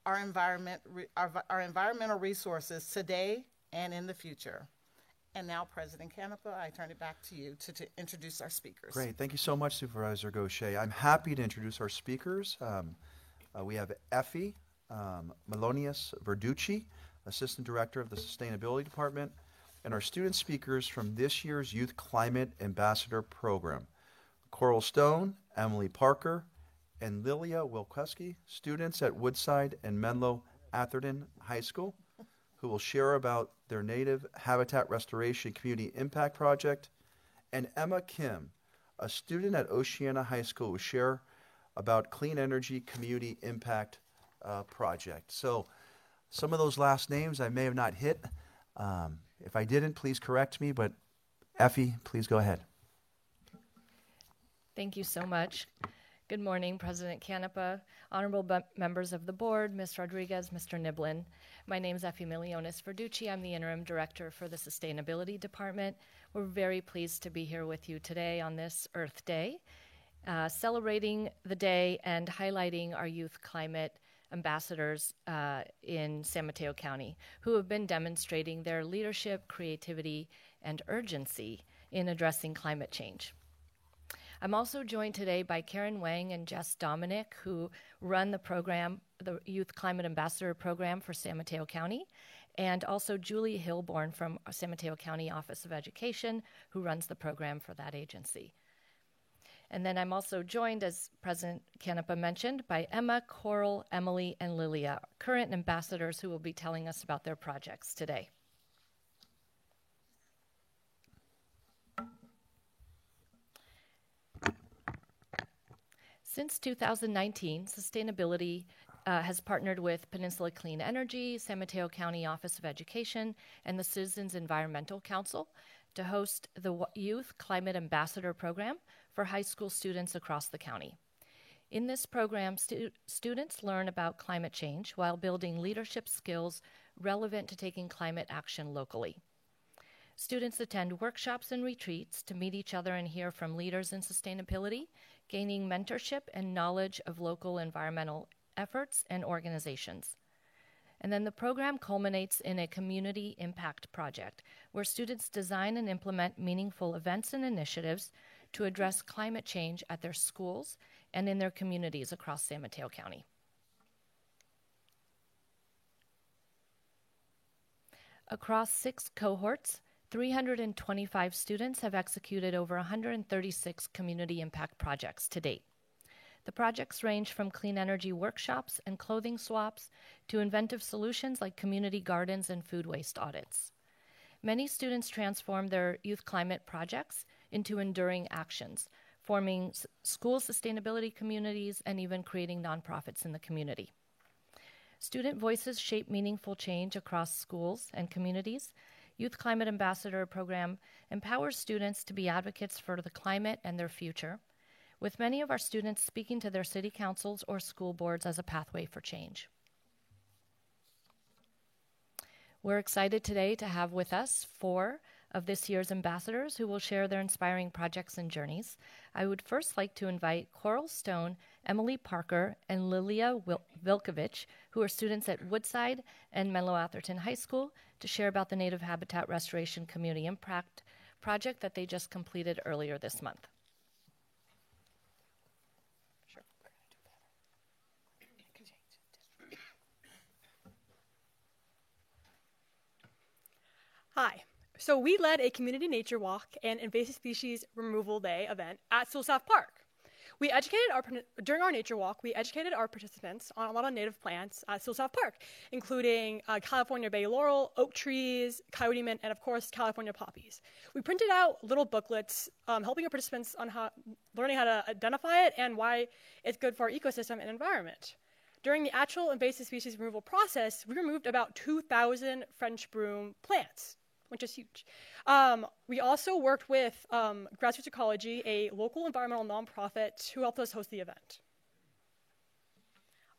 V: our environmental resources today and in the future. And now, President Canepa, I turn it back to you to introduce our speakers.
B: Great. Thank you so much, Supervisor Gaucher. I'm happy to introduce our speakers. We have Effie Melonius Verducci, Assistant Director of the Sustainability Department, and our student speakers from this year's Youth Climate Ambassador Program. Coral Stone, Emily Parker, and Lilia Wilkowski, students at Woodside and Menlo Atherton High School, who will share about their Native Habitat Restoration Community Impact Project, and Emma Kim, a student at Oceana High School, will share about Clean Energy Community Impact Project. So some of those last names I may have not hit. If I didn't, please correct me, but Effie, please go ahead.
I: Thank you so much. Good morning, President Canepa, honorable members of the board, Ms. Rodriguez, Mr. Niblin. My name is Effie Melionis Verducci. I'm the interim director for the Sustainability Department. We're very pleased to be here with you today on this Earth Day, celebrating the day and highlighting our youth climate ambassadors in San Mateo County, who have been demonstrating their leadership, creativity, and urgency in addressing climate change. I'm also joined today by Karen Wang and Jess Dominic, who run the program, the Youth Climate Ambassador Program for San Mateo County, and also Julie Hilborn from San Mateo County Office of Education, who runs the program for that agency. And then I'm also joined, as President Canepa mentioned, by Emma, Coral, Emily, and Lilia, current ambassadors who will be telling us about their projects today. Since 2019, Sustainability has partnered with Peninsula Clean Energy, San Mateo County Office of Education, and the Citizens Environmental Council to host the Youth Climate Ambassador Program for high school students across the county. In this program, students learn about climate change while building leadership skills relevant to taking climate action locally. Students attend workshops and retreats to meet each other and hear from leaders in sustainability, gaining mentorship and knowledge of local environmental efforts and organizations. And then the program culminates in a community impact project where students design and implement meaningful events and initiatives to address climate change at their schools and in their communities across San Mateo County. Across 6 cohorts, 325 students have executed over 136 community impact projects to date. The projects range from clean energy workshops and clothing swaps to inventive solutions like community gardens and food waste audits. Many students transform their youth climate projects into enduring actions, forming school sustainability communities and even creating nonprofits in the community. Student voices shape meaningful change across schools and communities. Youth Climate Ambassador program empowers students to be advocates for the climate and their future, with many of our students speaking to their city councils or school boards as a pathway for change. We're excited today to have with us 4 of this year's ambassadors who will share their inspiring projects and journeys. I would first like to invite Coral Stone, Emily Parker, and Lilia Vilkovich, who are students at Woodside and Menlo Atherton High School, to share about the Native Habitat Restoration Community Impact project that they just completed earlier this month.
L: Hi. So we led a community nature walk and invasive species removal day event at South Park. During our nature walk, we educated our participants on a lot of native plants at South Park, including California bay laurel, oak trees, coyote mint, and of course, California poppies. We printed out little booklets helping our participants on learning how to identify it and why it's good for our ecosystem and environment. During the actual invasive species removal process, we removed about 2,000 French broom plants, which is huge. We also worked with Grassroots Ecology, a local environmental nonprofit, who helped us host the event.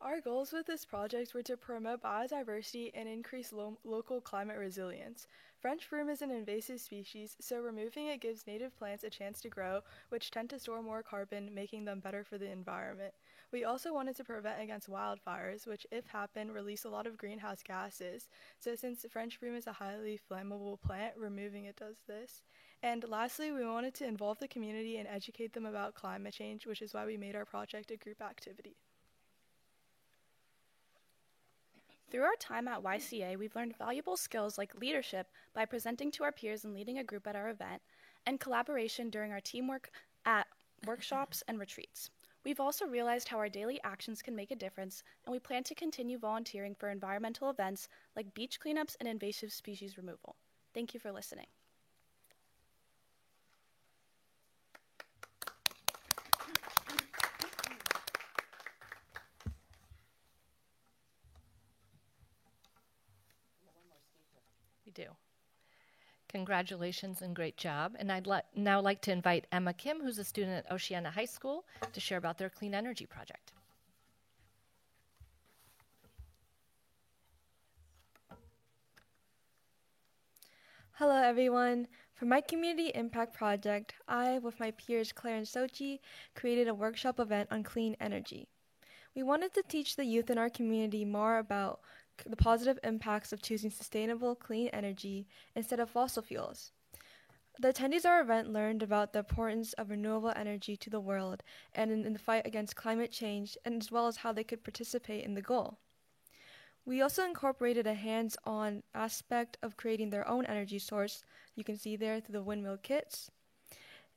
Q: Our goals with this project were to promote biodiversity and increase local climate resilience. French broom is an invasive species, so removing it gives native plants a chance to grow, which tend to store more carbon, making them better for the environment. We also wanted to prevent against wildfires, which, if happen, release a lot of greenhouse gases. So since French broom is a highly flammable plant, removing it does this. And lastly, we wanted to involve the community and educate them about climate change, which is why we made our project a group activity.
U: Through our time at YCA, we've learned valuable skills like leadership by presenting to our peers and leading a group at our event, and collaboration during our teamwork at workshops and retreats. We've also realized how our daily actions can make a difference, and we plan to continue volunteering for environmental events like beach cleanups and invasive species removal. Thank you for listening.
I: We do. Congratulations and great job. And I'd now like to invite Emma Kim, who's a student at Oceana High School, to share about their clean energy project.
X: Hello everyone. For my community impact project, I, with my peers Claire and Sochi, created a workshop event on clean energy. We wanted to teach the youth in our community more about the positive impacts of choosing sustainable, clean energy instead of fossil fuels. The attendees of our event learned about the importance of renewable energy to the world and in the fight against climate change, and as well as how they could participate in the goal. We also incorporated a hands-on aspect of creating their own energy source. You can see there through the windmill kits.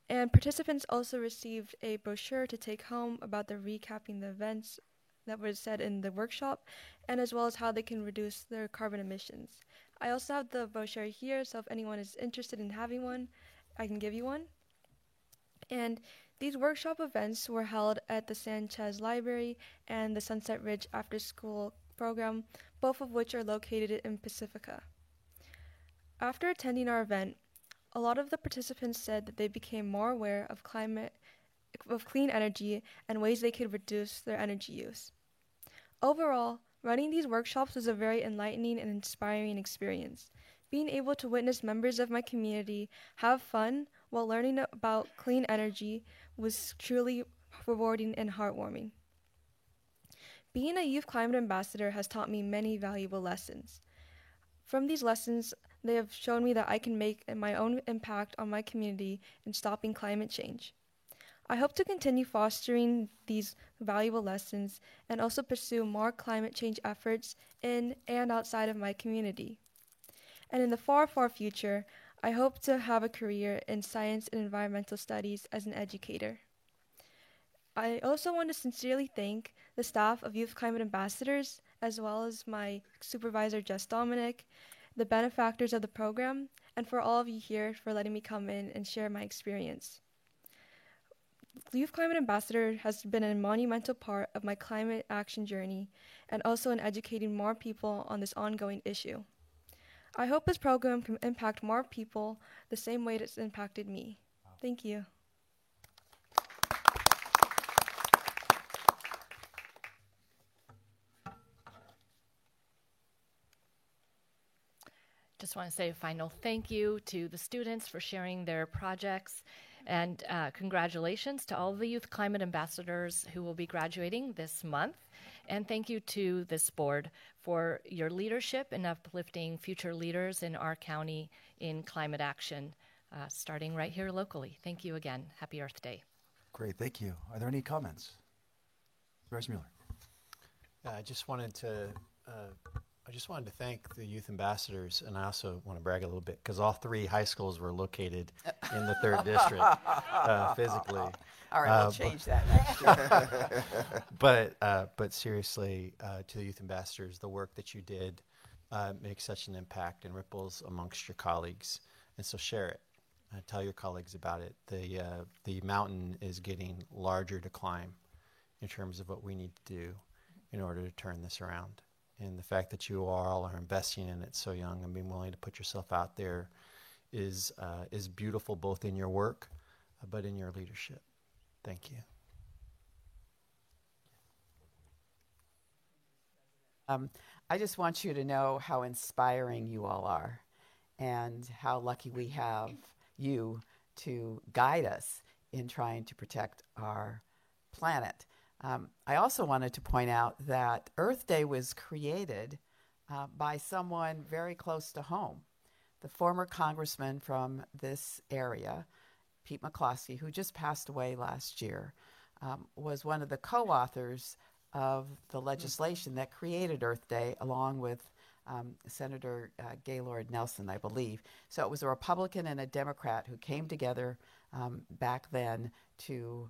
X: And participants also received a brochure to take home about the recapping the events that was said in the workshop, and as well as how they can reduce their carbon emissions. I also have the brochure here, so if anyone is interested in having one, I can give you one. And these workshop events were held at the Sanchez Library and the Sunset Ridge After School program, both of which are located in Pacifica. After attending our event, a lot of the participants said that they became more aware of clean energy and ways they could reduce their energy use. Overall, running these workshops was a very enlightening and inspiring experience. Being able to witness members of my community have fun while learning about clean energy was truly rewarding and heartwarming. Being a youth climate ambassador has taught me many valuable lessons. From these lessons, they have shown me that I can make my own impact on my community in stopping climate change. I hope to continue fostering these valuable lessons and also pursue more climate change efforts in and outside of my community. And in the far, far future, I hope to have a career in science and environmental studies as an educator. I also want to sincerely thank the staff of Youth Climate Ambassadors, as well as my supervisor, Jess Dominic, the benefactors of the program, and for all of you here for letting me come in and share my experience. Youth Climate Ambassador has been a monumental part of my climate action journey and also in educating more people on this ongoing issue. I hope this program can impact more people the same way it's impacted me. Thank you.
I: Just want to say a final thank you to the students for sharing their projects, and congratulations to all of the Youth Climate Ambassadors who will be graduating this month. And thank you to this board for your leadership in uplifting future leaders in our county in climate action, starting right here locally. Thank you again. Happy Earth Day.
O: Great, thank you. Are there any comments? Supervisor Mueller.
F: I just wanted to thank the youth ambassadors, and I also want to brag a little bit because all 3 high schools were located in the 3rd district physically.
G: All right, we'll change that next year.
F: But seriously, to the youth ambassadors, the work that you did makes such an impact and ripples amongst your colleagues, and so share it. Tell your colleagues about it. The mountain is getting larger to climb in terms of what we need to do in order to turn this around. And the fact that you all are investing in it so young and being willing to put yourself out there is beautiful, both in your work, but in your leadership. Thank you.
G: I just want you to know how inspiring you all are and how lucky we have you to guide us in trying to protect our planet. I also wanted to point out that Earth Day was created by someone very close to home. The former congressman from this area, Pete McCloskey, who just passed away last year, was one of the co-authors of the legislation that created Earth Day, along with Senator Gaylord Nelson, I believe. So it was a Republican and a Democrat who came together back then to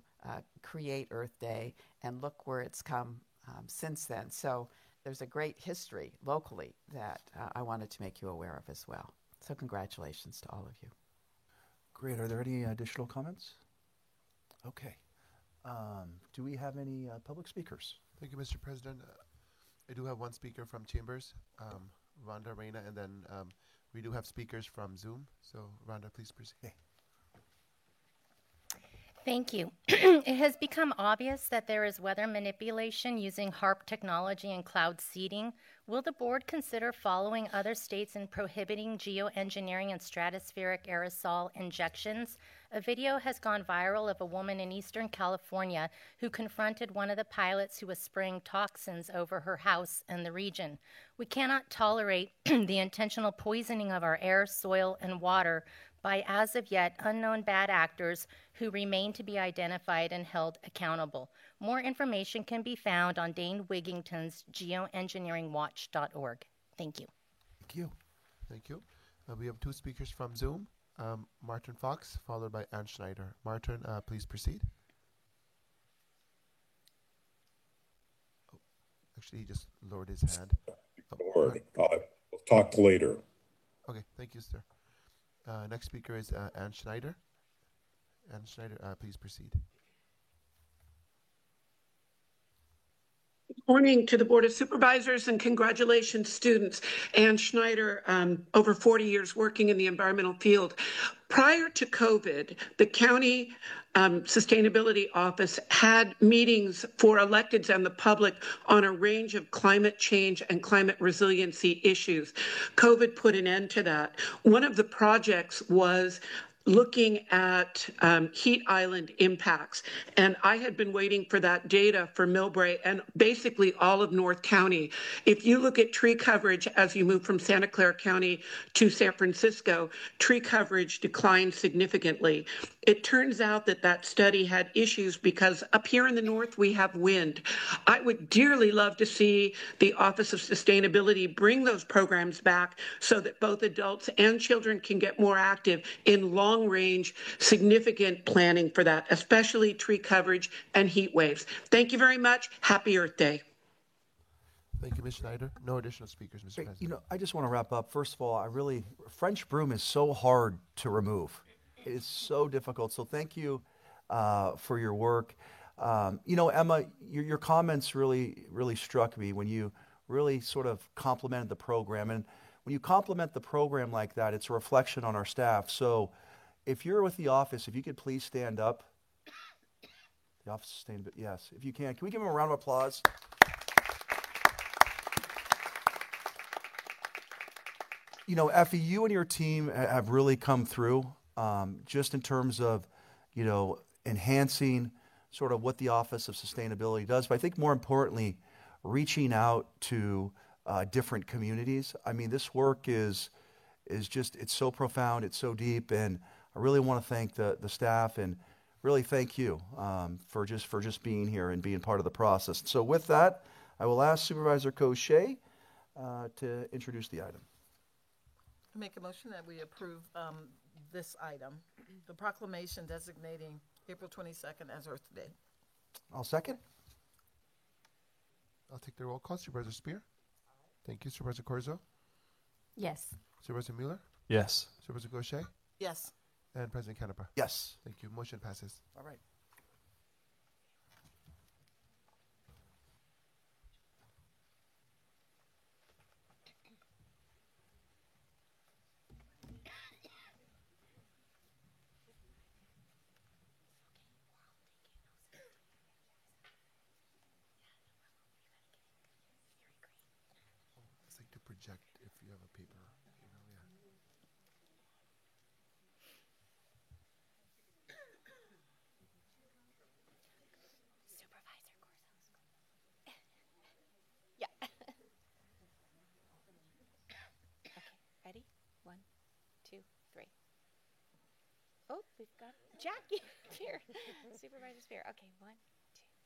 G: create Earth Day, and look where it's come since then. So there's a great history locally that I wanted to make you aware of as well. So congratulations to all of you.
O: Great. Are there any additional comments? Okay. Do we have any public speakers?
A: Thank you, Mr. President. I do have one speaker from Chambers, Rhonda Reyna, and then we do have speakers from Zoom. So, Rhonda, please proceed.
O: Okay.
D: Thank you. It has become obvious that there is weather manipulation using HARP technology and cloud seeding. Will the board consider following other states in prohibiting geoengineering and stratospheric aerosol injections? A video has gone viral of a woman in Eastern California who confronted one of the pilots who was spraying toxins over her house and the region. We cannot tolerate the intentional poisoning of our air, soil, and water by as of yet unknown bad actors who remain to be identified and held accountable. More information can be found on Dane Wigington's geoengineeringwatch.org. Thank you.
O: Thank you.
A: Thank you. We have 2 speakers from Zoom, Martin Fox, followed by Ann Schneider. Martin, please proceed. Oh, actually, he just lowered his hand.
K: We'll talk later.
A: Okay, thank you, sir. Next speaker is Ann Schneider. Ann Schneider, please proceed.
M: Good morning to the Board of Supervisors, and congratulations, students. Ann Schneider, over 40 years working in the environmental field. Prior to COVID, the county sustainability office had meetings for electeds and the public on a range of climate change and climate resiliency issues. COVID put an end to that. One of the projects was looking at heat island impacts. And I had been waiting for that data for Millbrae and basically all of North County. If you look at tree coverage as you move from Santa Clara County to San Francisco, tree coverage declined significantly. It turns out that that study had issues because up here in the north, we have wind. I would dearly love to see the Office of Sustainability bring those programs back so that both adults and children can get more active in long-range, significant planning for that, especially tree coverage and heat waves. Thank you very much. Happy Earth Day.
A: Thank you, Ms. Schneider. No additional speakers, Mr. President.
O: You know, I just want to wrap up. First of all, French broom is so hard to remove. It is so difficult. So thank you
B: for your work. Emma, your comments really struck me when you really sort of complimented the program. And when you compliment the program like that, it's a reflection on our staff. So if you're with the office, if you could please stand up. The Office of Sustainability, yes, if you can. Can we give them a round of applause? Effie, you and your team have really come through just in terms of, enhancing sort of what the Office of Sustainability does. But I think more importantly, reaching out to different communities. I mean, this work is just, it's so profound, it's so deep, and I really want to thank the staff and really thank you for just being here and being part of the process. So with that, I will ask Supervisor Cochet to introduce the item.
V: I make a motion that we approve this item, the proclamation designating April 22nd as Earth Day.
B: I'll second.
A: I'll take the roll call. Supervisor Spear? Thank you. Supervisor Corzo?
E: Yes.
A: Supervisor Mueller?
F: Yes.
A: Supervisor Gaucher?
V: Yes.
A: And President Canepa?
B: Yes.
A: Thank you. Motion passes.
B: All right.
A: It's like to project if you have a paper.
D: Yeah. Okay, ready? 1, 2, 3. Oh, we've got Jackie here. Supervisor Spear. Okay, 1, 2, 3.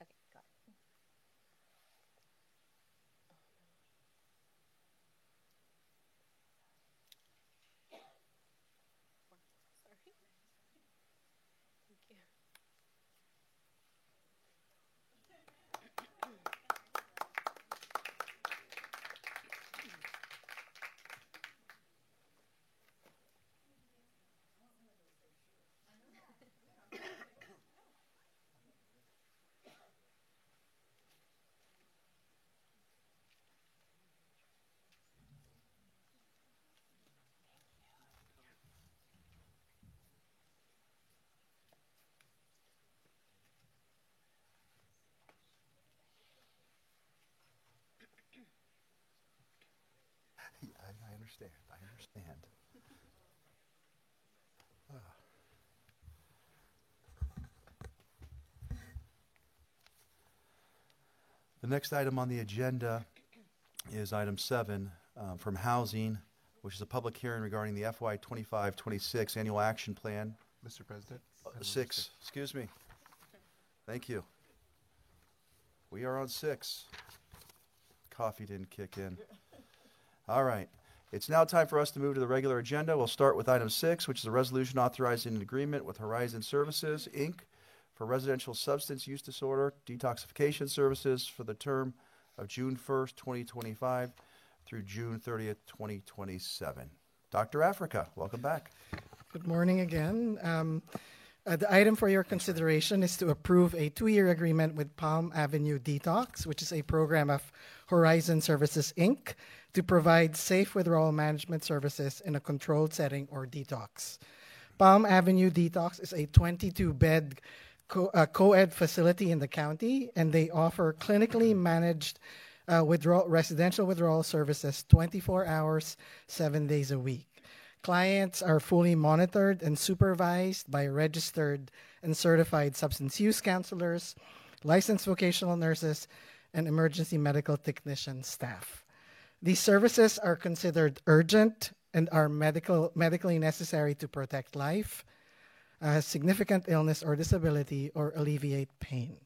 D: Okay, go. Sorry. Thank you.
B: I understand. The next item on the agenda is item 7 from Housing, which is a public hearing regarding the FY 25-26 Annual Action Plan.
A: Mr. President?
B: 6, excuse me. Thank you. We are on 6. Coffee didn't kick in. All right. It's now time for us to move to the regular agenda. We'll start with item 6, which is a resolution authorizing an agreement with Horizon Services, Inc. for residential substance use disorder detoxification services for the term of June 1st, 2025 through June 30th, 2027. Dr. Africa, welcome back.
J: Good morning again. The item for your consideration is to approve a 2-year agreement with Palm Avenue Detox, which is a program of Horizon Services, Inc., to provide safe withdrawal management services in a controlled setting or detox. Palm Avenue Detox is a 22-bed co-ed facility in the county, and they offer clinically managed residential withdrawal services 24 hours, 7 days a week. Clients are fully monitored and supervised by registered and certified substance use counselors, licensed vocational nurses, and emergency medical technician staff. These services are considered urgent and are medically necessary to protect life, significant illness or disability, or alleviate pain.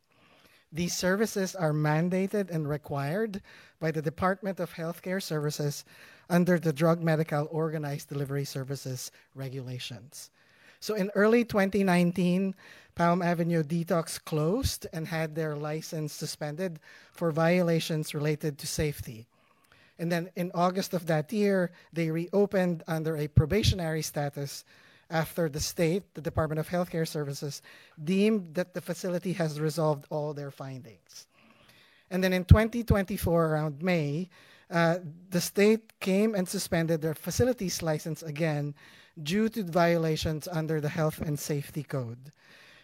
J: These services are mandated and required by the Department of Healthcare Services under the Drug Medical Organized Delivery Services regulations. So in early 2019, Palm Avenue Detox closed and had their license suspended for violations related to safety. And then in August of that year, they reopened under a probationary status after the state, the Department of Healthcare Services, deemed that the facility has resolved all their findings. And then in 2024, around May, the state came and suspended their facilities license again due to violations under the Health and Safety Code.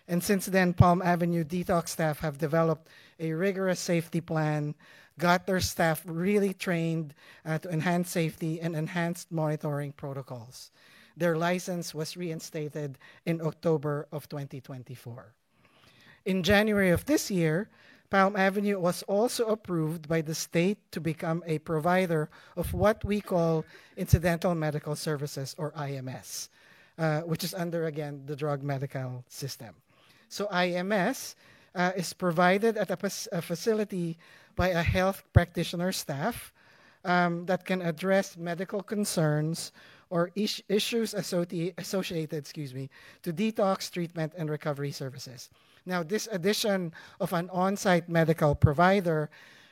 J: And since then, Palm Avenue Detox staff have developed a rigorous safety plan, got their staff really trained to enhance safety and enhanced monitoring protocols. Their license was reinstated in October of 2024. In January of this year, Palm Avenue was also approved by the state to become a provider of what we call incidental medical services, or IMS, which is under, again, the drug medical system. So IMS is provided at a facility by a health practitioner staff that can address medical concerns or issues associated to detox, treatment, and recovery services. Now, this addition of an on-site medical provider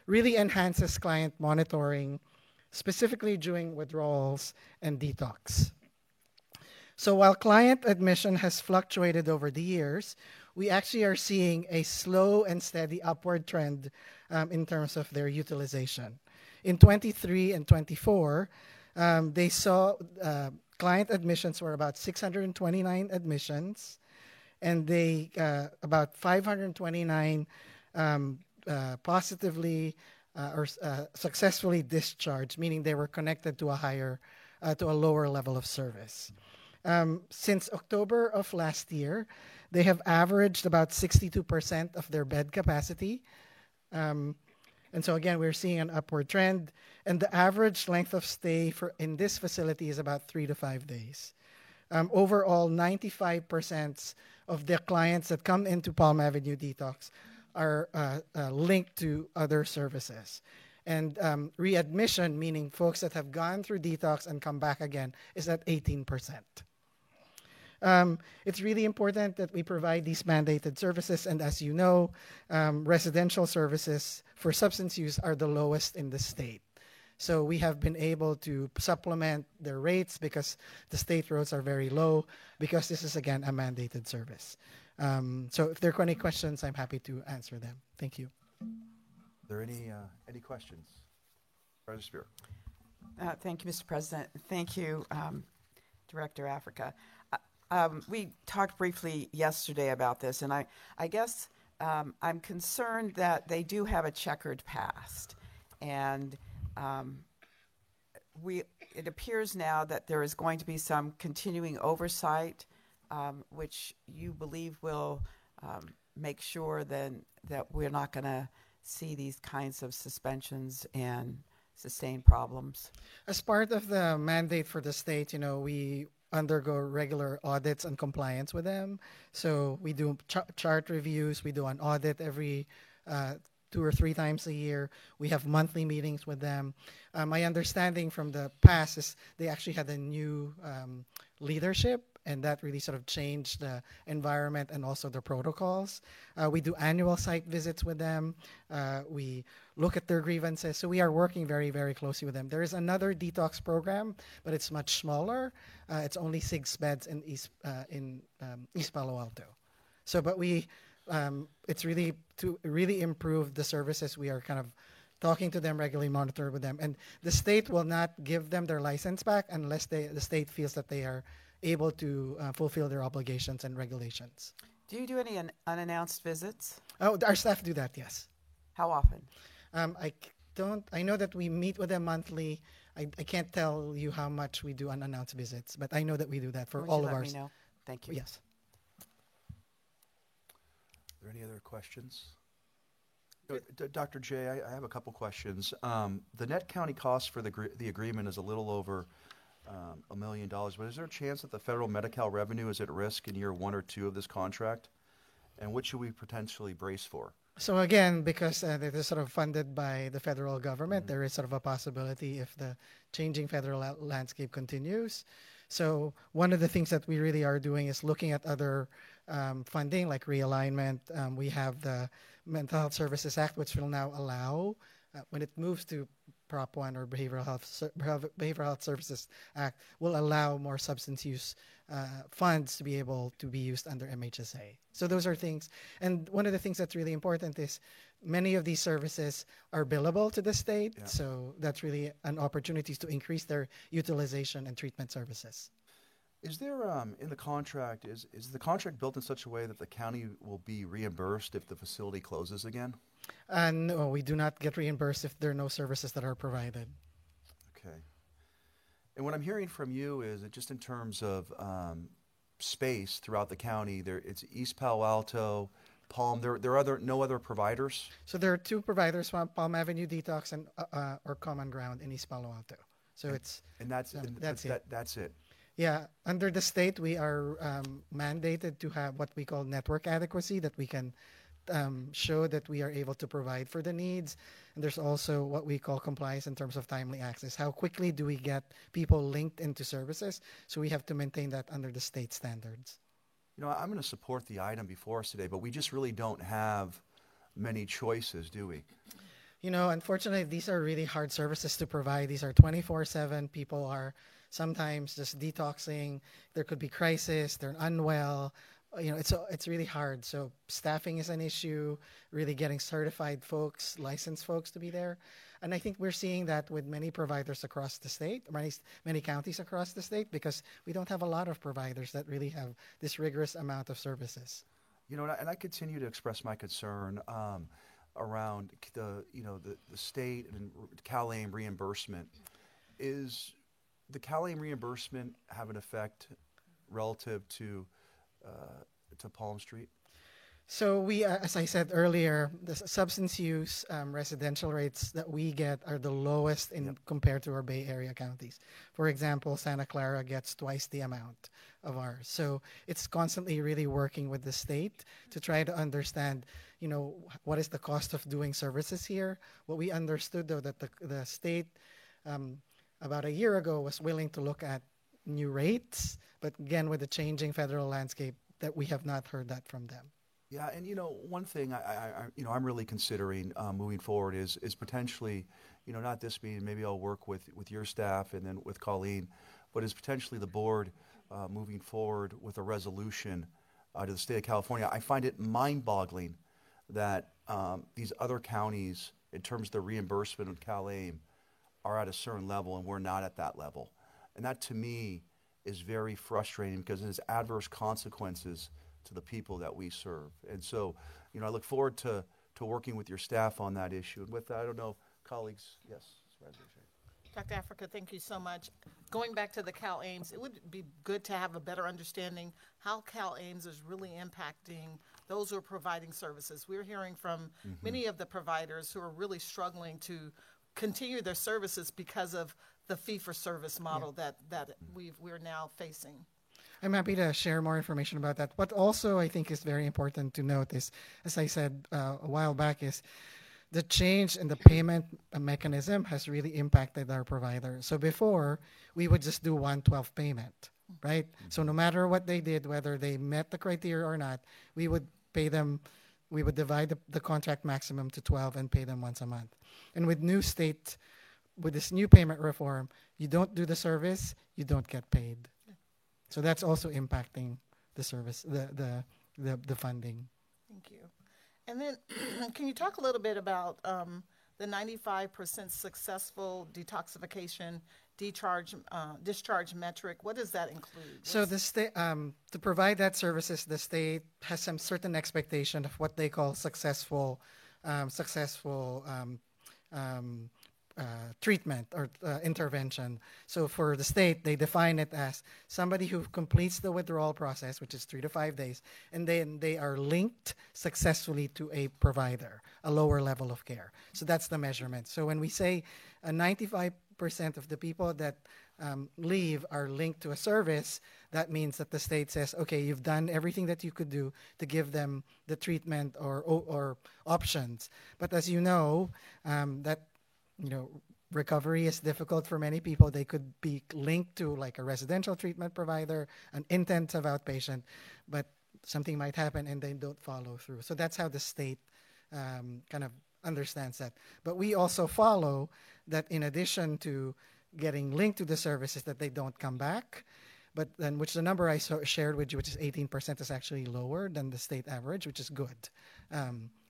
J: really enhances client monitoring, specifically during withdrawals and detox. So while client admission has fluctuated over the years, we actually are seeing a slow and steady upward trend in terms of their utilization. In 23 and 24, they saw client admissions were about 629 admissions, and they about 529 positively or successfully discharged, meaning they were connected to a lower level of service. Since October of last year, they have averaged about 62% of their bed capacity. And so again, we're seeing an upward trend. And the average length of stay in this facility is about 3 to 5 days. Overall, 95% of the clients that come into Palm Avenue Detox are linked to other services. And readmission, meaning folks that have gone through detox and come back again, is at 18%. It's really important that we provide these mandated services, and as you know, residential services for substance use are the lowest in the state. So we have been able to supplement their rates because the state rates are very low, because this is, again, a mandated service. So if there are any questions, I'm happy to answer them. Thank you.
B: Are there any questions? Supervisor Spear.
G: Thank you, Mr. President. Thank you, Director Africa. We talked briefly yesterday about this, and I guess I'm concerned that they do have a checkered past. And it appears now that there is going to be some continuing oversight, which you believe will make sure then that we're not going to see these kinds of suspensions and sustained problems.
J: As part of the mandate for the state, we undergo regular audits and compliance with them. So we do chart reviews. We do an audit every 2 or 3 times a year. We have monthly meetings with them. My understanding from the past is they actually had a new leadership, and that really sort of changed the environment and also the protocols. We do annual site visits with them. We look at their grievances. So we are working very, very closely with them. There is another detox program, but it's much smaller. It's only 6 beds in East Palo Alto. So, but it's really to really improve the services. We are kind of talking to them regularly, monitor with them, and the state will not give them their license back unless the state feels that they are able to fulfill their obligations and regulations.
G: Do you do any unannounced visits?
J: Oh, our staff do that, yes.
G: How often?
J: I know that we meet with them monthly. I can't tell you how much we do unannounced visits, but I know that we do that for all of ours.
G: Let me know? Thank you.
J: Yes.
B: Are there any other questions? Dr. J, I have a couple questions. The net county cost for the agreement is a little over $1 million, but is there a chance that the federal Medi-Cal revenue is at risk in year 1 or 2 of this contract? And what should we potentially brace for?
J: So again, because it is sort of funded by the federal government, there is sort of a possibility if the changing federal landscape continues. So one of the things that we really are doing is looking at other funding, like realignment. We have the Mental Health Services Act, which will now allow, when it moves to Prop 1 or Behavioral Health Services Act will allow more substance use funds to be able to be used under MHSA. So those are things. And one of the things that's really important is many of these services are billable to the state.
B: Yeah.
J: So that's really an opportunity to increase their utilization and treatment services.
B: Is there, in the contract, is the contract built in such a way that the county will be reimbursed if the facility closes again?
J: No, we do not get reimbursed if there are no services that are provided.
B: Okay. And what I'm hearing from you is that just in terms of space throughout the county, it's East Palo Alto, Palm. There are no other providers.
J: So there are two providers, Palm Avenue Detox and or Common Ground in East Palo Alto. So that's it.
B: That's it.
J: Yeah, under the state, we are mandated to have what we call network adequacy, that we can show that we are able to provide for the needs. And there's also what we call compliance in terms of timely access. How quickly do we get people linked into services? So we have to maintain that under the state standards.
B: You know, I'm going to support the item before us today, but we just really don't have many choices, do we?
J: You know, unfortunately, these are really hard services to provide. These are 24/7. People are sometimes just detoxing. There could be crisis. They're unwell. You know, it's really hard. So staffing is an issue. Really getting certified folks, licensed folks to be there. And I think we're seeing that with many providers across the state, many counties across the state, because we don't have a lot of providers that really have this rigorous amount of services.
B: You know, and I continue to express my concern around the state and CalAIM reimbursement. Is the CalAIM reimbursement have an effect relative to Palm Street?
J: So we, as I said earlier, the substance use residential rates that we get are the lowest compared to our Bay Area counties. For example, Santa Clara gets twice the amount of ours. So it's constantly really working with the state to try to understand, you know, what is the cost of doing services here. What we understood, though, that the state about a year ago was willing to look at new rates, but again, with the changing federal landscape, that we have not heard that from them.
B: Yeah, and you know, one thing I'm really considering moving forward is potentially, you know, not this meeting. Maybe I'll work with your staff and then with Colleen, but is potentially the board moving forward with a resolution to the state of California. I find it mind-boggling that these other counties, in terms of the reimbursement of CalAIM, are at a certain level and we're not at that level, and that to me is very frustrating because it has adverse consequences to the people that we serve. And so, you know, I look forward to working with your staff on that issue. And with that, I don't know, colleagues, yes.
V: Dr. Africa, thank you so much. Going back to the CalAIMS, it would be good to have a better understanding how CalAIMS is really impacting those who are providing services. We're hearing from many of the providers who are really struggling to continue their services because of the fee-for-service model that we're now facing.
J: I'm happy to share more information about that. What also I think is very important to note is, as I said a while back, is the change in the payment mechanism has really impacted our providers. So before, we would just do 1/12 payment, right? So no matter what they did, whether they met the criteria or not, we would pay them, we would divide the contract maximum to 12 and pay them once a month. And with this new payment reform, you don't do the service, you don't get paid. So that's also impacting the service, the funding.
V: Thank you. And then can you talk a little bit about the 95% successful detoxification discharge metric? What does that include?
J: So the state, to provide that services, the state has some certain expectation of what they call successful treatment or intervention. So for the state, they define it as somebody who completes the withdrawal process, which is 3 to 5 days, and then they are linked successfully to a provider, a lower level of care. So that's the measurement. So when we say 95% of the people that leave are linked to a service, that means that the state says, okay, you've done everything that you could do to give them the treatment or options. But as you know, recovery is difficult for many people. They could be linked to like a residential treatment provider, an intensive outpatient, but something might happen and they don't follow through. So that's how the state kind of understands that. But we also follow that in addition to getting linked to the services, that they don't come back. But then, which the number I shared with you, which is 18%, is actually lower than the state average, which is good,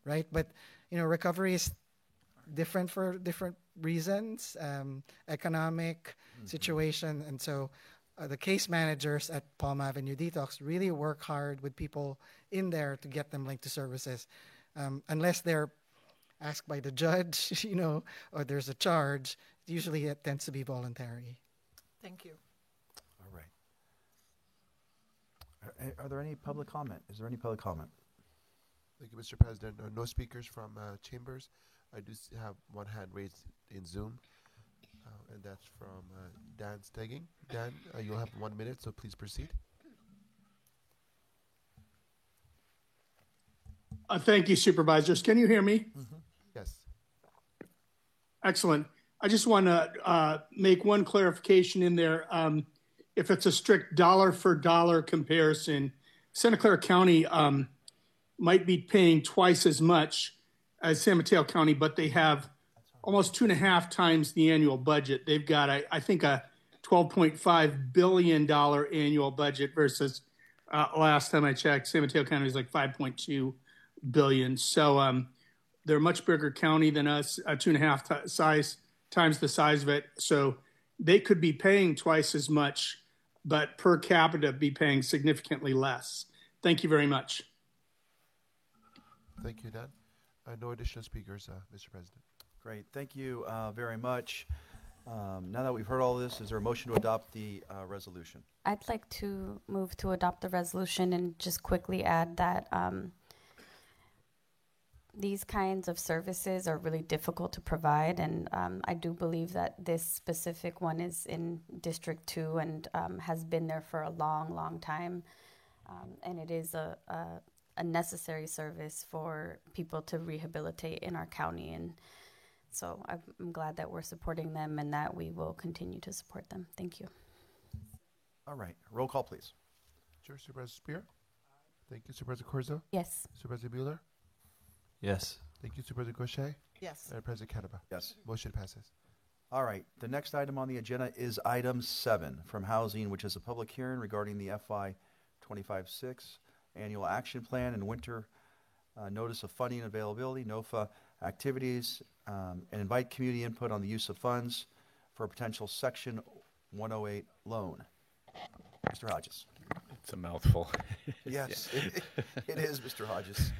J: right? But recovery is different for different reasons, economic situation, and so the case managers at Palm Avenue Detox really work hard with people in there to get them linked to services, unless they're asked by the judge, or there's a charge. Usually, it tends to be voluntary.
V: Thank you.
B: All right. Are there any public comment? Is there any public comment?
A: Thank you, Mr. President. No speakers from chambers. I do have one hand raised in Zoom, and that's from Dan Stegging. Dan, you'll have 1 minute, so please proceed.
H: Thank you, supervisors. Can you hear me?
A: Mm-hmm. Yes.
H: Excellent. I just want to make one clarification in there. If it's a strict dollar for dollar comparison, Santa Clara County might be paying twice as much as San Mateo County, but they have almost 2.5 times the annual budget. They've got, I think, a $12.5 billion annual budget versus last time I checked, San Mateo County is like $5.2 billion. So they're a much bigger county than us, 2.5 times the size of it. So they could be paying twice as much, but per capita be paying significantly less. Thank you very much.
A: Thank you, Dan. No additional speakers, Mr. President.
B: Great. Thank you very much. Now that we've heard all this, is there a motion to adopt the resolution?
E: I'd like to move to adopt the resolution and just quickly add that these kinds of services are really difficult to provide, and I do believe that this specific one is in District 2 and has been there for a long, long time, and it is a necessary service for people to rehabilitate in our county, and so I'm glad that we're supporting them and that we will continue to support them. Thank you.
B: All right. Roll call, please.
A: Sure. Supervisor Spear? Thank you. Supervisor Corzo?
E: Yes.
A: Supervisor Bueller?
F: Yes.
A: Thank you. Supervisor Gaucher?
V: Yes.
A: And President Canepa?
B: Yes.
A: Motion passes.
B: All right. The next item on the agenda is item 7 from Housing, which is a public hearing regarding the FY 25-6 Annual Action Plan and Winter Notice of Funding Availability, NOFA activities, and invite community input on the use of funds for a potential Section 108 loan. Mr. Hodges.
C: It's a mouthful.
B: Yes, it is, Mr. Hodges.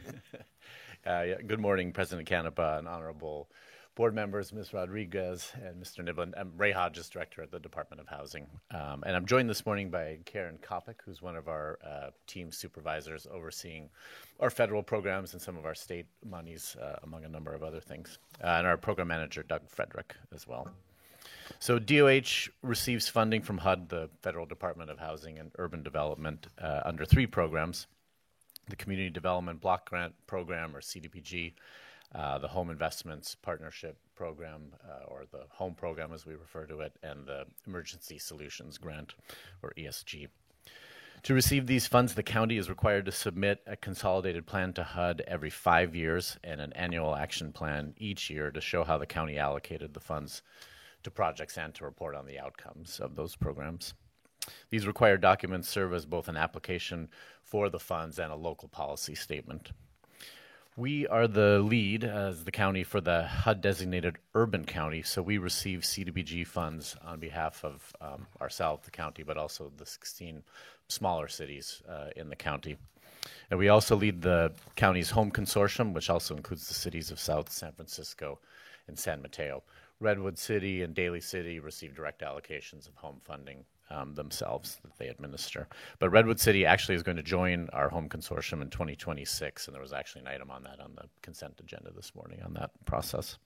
C: Good morning, President Canepa and honorable board members, Ms. Rodriguez and Mr. Niblin. I'm Ray Hodges, Director at the Department of Housing. And I'm joined this morning by Karen Kopic, who's one of our team supervisors overseeing our federal programs and some of our state monies, among a number of other things. And our program manager, Doug Frederick, as well. So DOH receives funding from HUD, the Federal Department of Housing and Urban Development, under 3 programs: the Community Development Block Grant Program, or CDBG, the Home Investments Partnership Program, or the HOME Program as we refer to it, and the Emergency Solutions Grant, or ESG. To receive these funds, the county is required to submit a consolidated plan to HUD every 5 years and an annual action plan each year to show how the county allocated the funds to projects and to report on the outcomes of those programs. These required documents serve as both an application for the funds and a local policy statement. We are the lead as the county for the HUD-designated urban county, so we receive CDBG funds on behalf of ourselves, the county, but also the 16 smaller cities in the county. And we also lead the county's HOME Consortium, which also includes the cities of South San Francisco and San Mateo. Redwood City and Daly City receive direct allocations of home funding themselves that they administer. But Redwood City actually is going to join our HOME Consortium in 2026, and there was actually an item on that on the consent agenda this morning on that process.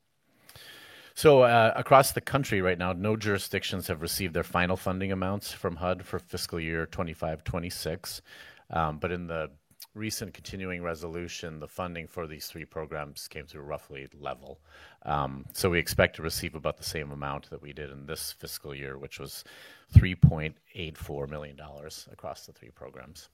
C: So across the country right now, no jurisdictions have received their final funding amounts from HUD for fiscal year 25-26, but in the recent continuing resolution, the funding for these 3 programs came through roughly level. So we expect to receive about the same amount that we did in this fiscal year, which was $3.84 million across the 3 programs.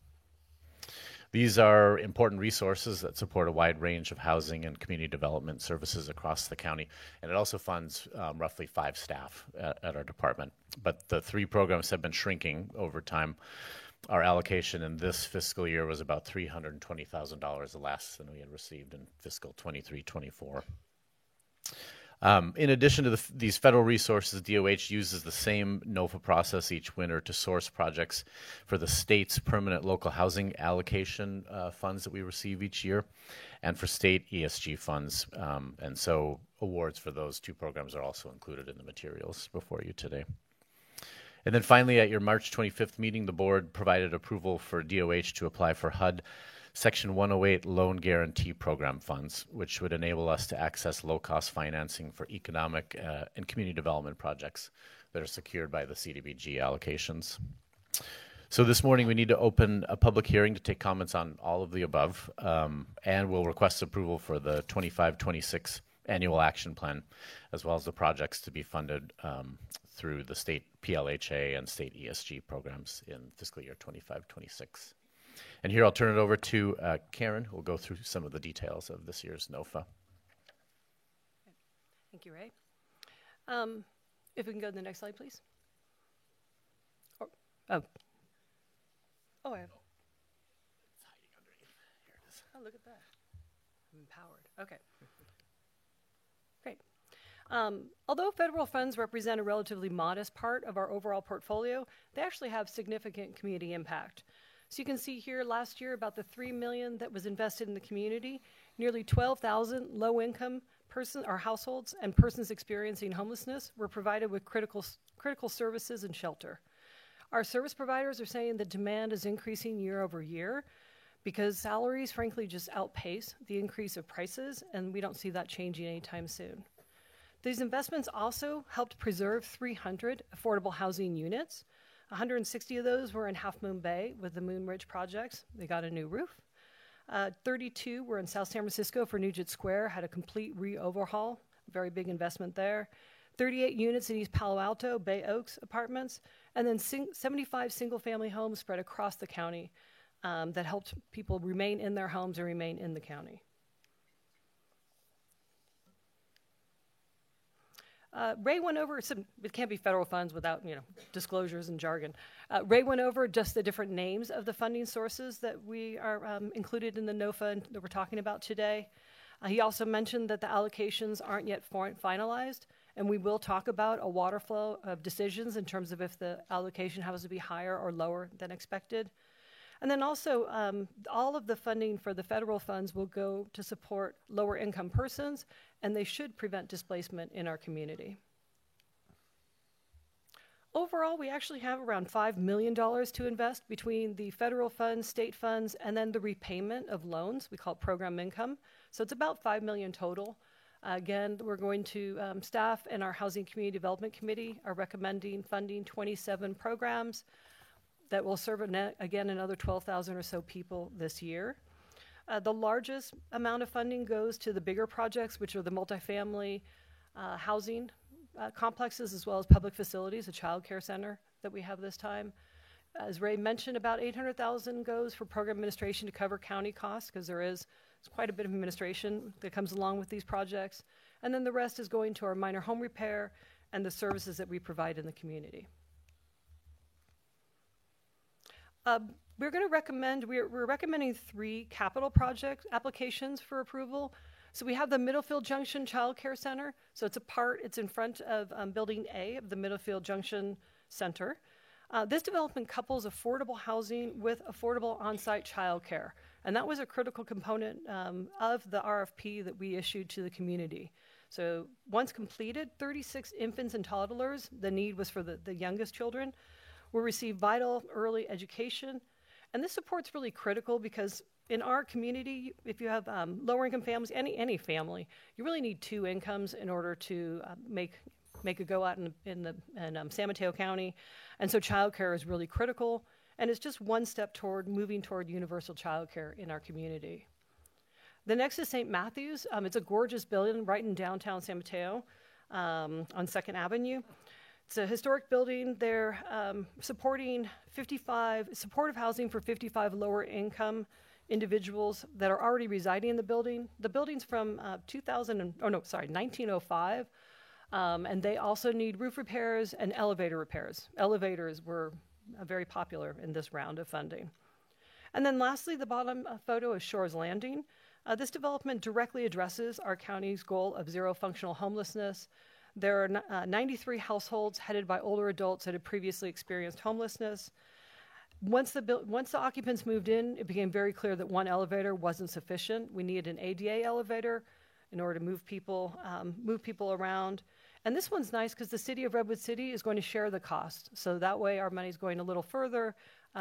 C: These are important resources that support a wide range of housing and community development services across the county, and it also funds roughly 5 staff at our department. But the 3 programs have been shrinking over time. Our allocation in this fiscal year was about $320,000 less than we had received in fiscal 23-24. In addition to these federal resources, DOH uses the same NOFA process each winter to source projects for the state's permanent local housing allocation funds that we receive each year, and for state ESG funds. And so awards for those 2 programs are also included in the materials before you today. And then finally, at your March 25th meeting, the board provided approval for DOH to apply for HUD Section 108 Loan Guarantee Program funds, which would enable us to access low-cost financing for economic and community development projects that are secured by the CDBG allocations. So this morning we need to open a public hearing to take comments on all of the above, and we'll request approval for the 25-26 annual action plan, as well as the projects to be funded through the state PLHA and state ESG programs in fiscal year 25-26. And here I'll turn it over to Karen, who will go through some of the details of this year's NOFA.
N: Thank you, Ray. If we can go to the next slide, please. I have.
C: It's hiding underneath. Here it is.
N: Oh, look at that. I'm empowered. Okay. Great. Although federal funds represent a relatively modest part of our overall portfolio, they actually have significant community impact. So you can see here last year about the $3 million that was invested in the community, nearly 12,000 low-income households and persons experiencing homelessness were provided with critical services and shelter. Our service providers are saying that demand is increasing year over year because salaries, frankly, just outpace the increase of prices, and we don't see that changing anytime soon. These investments also helped preserve 300 affordable housing units. 160 of those were in Half Moon Bay with the Moon Ridge projects. They got a new roof. 32 were in South San Francisco for Nugent Square, had a complete re-overhaul, very big investment there. 38 units in East Palo Alto, Bay Oaks apartments, and then 75 single-family homes spread across the county that helped people remain in their homes and remain in the county. Ray went over it can't be federal funds without disclosures and jargon. Ray went over just the different names of the funding sources that we are included in the NOFA that we're talking about today. He also mentioned that the allocations aren't yet finalized, and we will talk about a water flow of decisions in terms of if the allocation has to be higher or lower than expected. And then also, all of the funding for the federal funds will go to support lower income persons, and they should prevent displacement in our community. Overall, we actually have around $5 million to invest between the federal funds, state funds, and then the repayment of loans. We call it program income. So it's about $5 million total. Again, we're going to, staff and our Housing Community Development Committee are recommending funding 27 programs that will serve, again, another 12,000 or so people this year. The largest amount of funding goes to the bigger projects, which are the multifamily housing complexes, as well as public facilities, a child care center that we have this time. As Ray mentioned, about $800,000 goes for program administration to cover county costs, because there's quite a bit of administration that comes along with these projects. And then the rest is going to our minor home repair and the services that we provide in the community. We're recommending 3 capital project applications for approval. So we have the Middlefield Junction Child Care Center. So it's in front of Building A of the Middlefield Junction Center. This development couples affordable housing with affordable on-site child care. And that was a critical component of the RFP that we issued to the community. So once completed, 36 infants and toddlers, the need was for the youngest children, will receive vital early education. And this support's really critical because in our community, if you have lower income families, any family, you really need 2 incomes in order to make a go out in San Mateo County. And so childcare is really critical, and it's just one step toward moving toward universal childcare in our community. The next is St. Matthews. It's a gorgeous building right in downtown San Mateo on 2nd Avenue. It's a historic building. They're supporting supportive housing for 55 lower income individuals that are already residing in the building. The building's from 1905, and they also need roof repairs and elevator repairs. Elevators were very popular in this round of funding. And then lastly, the bottom photo is Shores Landing. This development directly addresses our county's goal of zero functional homelessness. There are 93 households headed by older adults that had previously experienced homelessness. Once the occupants moved in, it became very clear that one elevator wasn't sufficient. We needed an ADA elevator in order to move people around. And this one's nice because the city of Redwood City is going to share the cost. So that way our money's going a little further.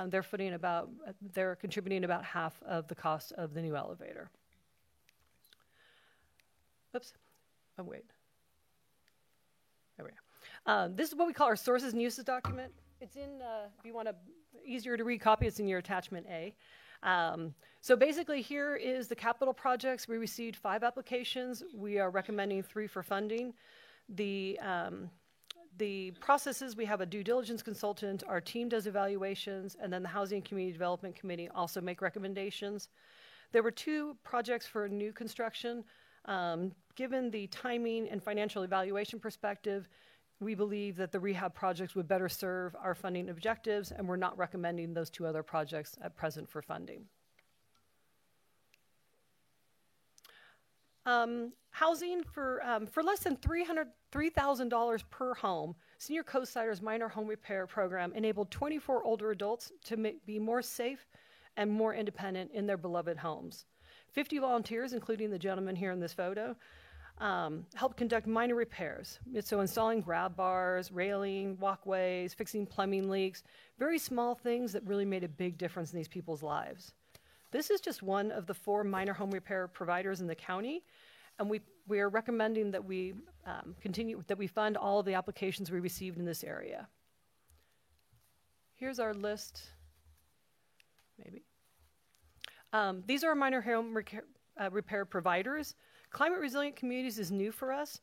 N: They're contributing about half of the cost of the new elevator. Oops. Oh, wait. There we go. This is what we call our sources and uses document. It's in, if you want a easier to read copy, it's in your attachment A. So basically here is the capital projects. We received 5 applications. We are recommending 3 for funding. The processes, we have a due diligence consultant, our team does evaluations, and then the Housing and Community Development Committee also make recommendations. There were 2 projects for new construction. Given the timing and financial evaluation perspective, we believe that the rehab projects would better serve our funding objectives, and we're not recommending those 2 other projects at present for funding. Housing for less than $3,000 per home, Senior Coastsider's minor home repair program enabled 24 older adults to be more safe and more independent in their beloved homes. 50 volunteers, including the gentleman here in this photo, helped conduct minor repairs. So installing grab bars, railing, walkways, fixing plumbing leaks, very small things that really made a big difference in these people's lives. This is just one of the 4 minor home repair providers in the county, and we are recommending that we fund all of the applications we received in this area. Here's our list, maybe. These are our minor home repair providers. Climate Resilient Communities is new for us.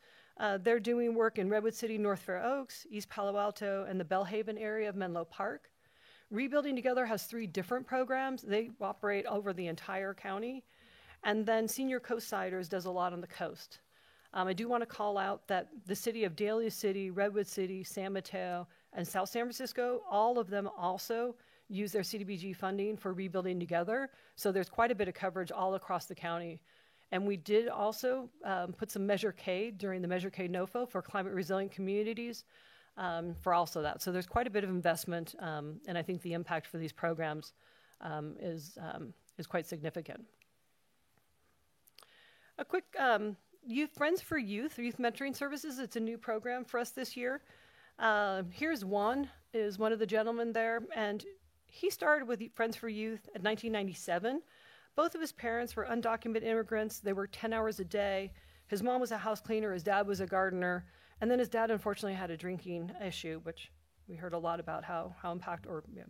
N: They're doing work in Redwood City, North Fair Oaks, East Palo Alto, and the Bellhaven area of Menlo Park. Rebuilding Together has 3 different programs. They operate over the entire county. And then Senior Coastsiders does a lot on the coast. I do want to call out that the city of Dahlia City, Redwood City, San Mateo, and South San Francisco, all of them also use their CDBG funding for Rebuilding Together. So there's quite a bit of coverage all across the county. And we did also put some Measure K during the Measure K NOFO for climate resilient communities for also that. So there's quite a bit of investment, and I think the impact for these programs is quite significant. A quick Friends for Youth Mentoring Services. It's a new program for us this year. Here's Juan, is one of the gentlemen there, and he started with Friends for Youth in 1997. Both of his parents were undocumented immigrants. They worked 10 hours a day. His mom was a house cleaner, his dad was a gardener, and then his dad unfortunately had a drinking issue, which we heard a lot about how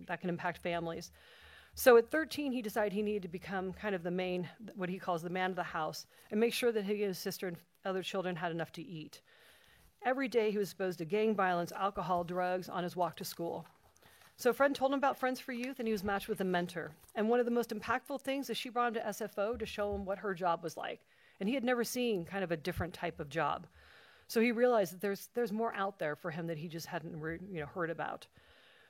N: that can impact families. So at 13, he decided he needed to become kind of the main, what he calls the man of the house, and make sure that he and his sister and other children had enough to eat. Every day he was exposed to gang violence, alcohol, drugs on his walk to school. So a friend told him about Friends for Youth, and he was matched with a mentor. And one of the most impactful things is she brought him to SFO to show him what her job was like. And he had never seen kind of a different type of job. So he realized that there's more out there for him that he just hadn't heard about.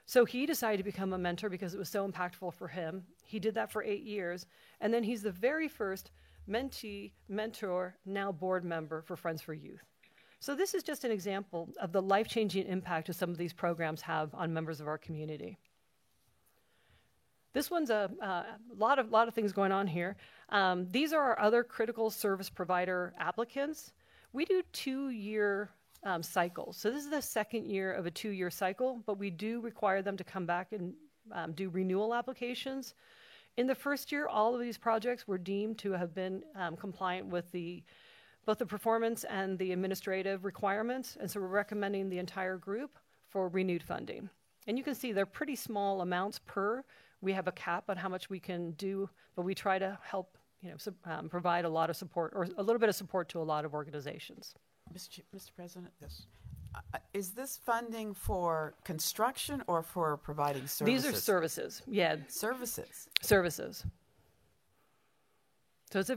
N: So he decided to become a mentor because it was so impactful for him. He did that for 8 years. And then he's the very first mentee, mentor, now board member for Friends for Youth. So this is just an example of the life-changing impact that some of these programs have on members of our community. This one's a lot of things going on here. These are our other critical service provider applicants. We do 2-year cycles. So this is the second year of a 2-year cycle, but we do require them to come back and do renewal applications. In the first year, all of these projects were deemed to have been compliant with both the performance and the administrative requirements, and so we're recommending the entire group for renewed funding. And you can see they're pretty small amounts per. We have a cap on how much we can do, but we try to help provide a lot of support, or a little bit of support to a lot of organizations.
G: Mr. President?
B: Yes.
G: Is this funding for construction or for providing services?
N: These are services, yeah.
G: Services?
N: Services. So it's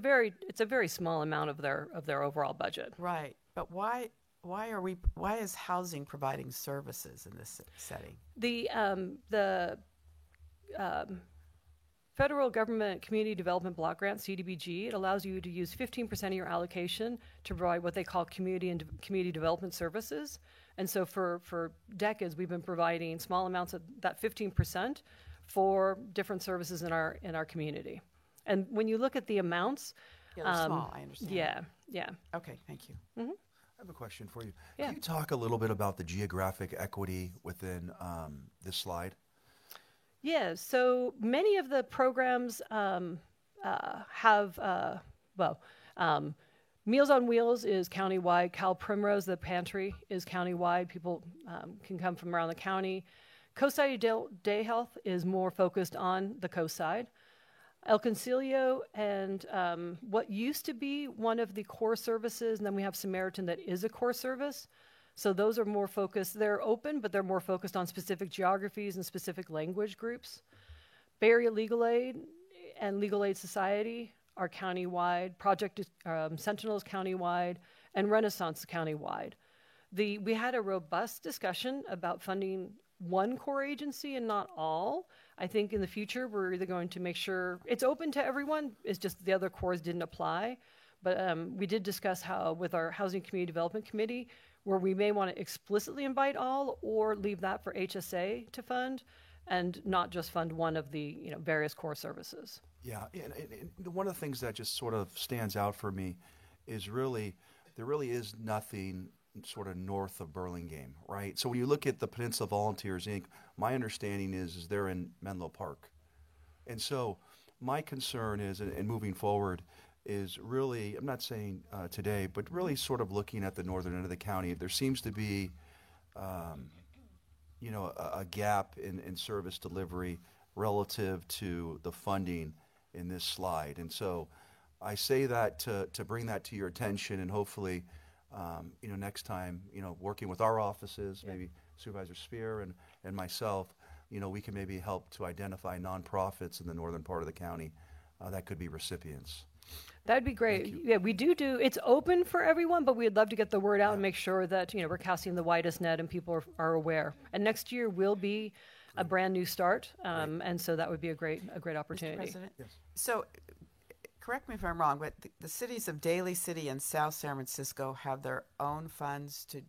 N: a very small amount of their overall budget.
G: Right, but why is housing providing services in this setting?
N: The federal government community development block grant, CDBG, it allows you to use 15% of your allocation to provide what they call community development services. And so for decades, we've been providing small amounts of that 15% for different services in our community. And when you look at the amounts,
G: they're small, I understand.
N: Yeah.
G: Okay, thank you.
N: Mm-hmm.
B: I have a question for you.
N: Yeah.
B: Can you talk a little bit about the geographic equity within this slide?
N: Yeah, so many of the programs have, Meals on Wheels is countywide. Cal Primrose, the pantry, is countywide. People can come from around the county. Coast Side Day Health is more focused on the coast side. El Concilio and what used to be one of the core services, and then we have Samaritan that is a core service. So those are more focused. They're open, but they're more focused on specific geographies and specific language groups. Bay Area Legal Aid and Legal Aid Society are countywide. Project Sentinel is countywide, and Renaissance is countywide. We had a robust discussion about funding one core agency and not all. I think in the future we're either going to make sure it's open to everyone. It's just the other cores didn't apply. But we did discuss how with our Housing Community Development Committee, where we may want to explicitly invite all or leave that for HSA to fund and not just fund one of the various core services.
B: Yeah, and one of the things that just sort of stands out for me is there really is nothing sort of north of Burlingame, right? So when you look at the Peninsula Volunteers, Inc., my understanding is they're in Menlo Park. And so my concern is, and moving forward, is really, I'm not saying today, but really sort of looking at the northern end of the county. There seems to be, a gap in service delivery relative to the funding in this slide. And so I say that to bring that to your attention, and hopefully, next time, working with our offices, maybe Supervisor Spear and myself, we can maybe help to identify nonprofits in the northern part of the county that could be recipients.
N: That'd be great. Yeah, we do. It's open for everyone, but we'd love to get the word out and make sure that we're casting the widest net and people are aware. And next year will be a brand new start, and so that would be a great opportunity.
G: Mr. President? Yes. So, correct me if I'm wrong, but the cities of Daly City and South San Francisco have their own funds to.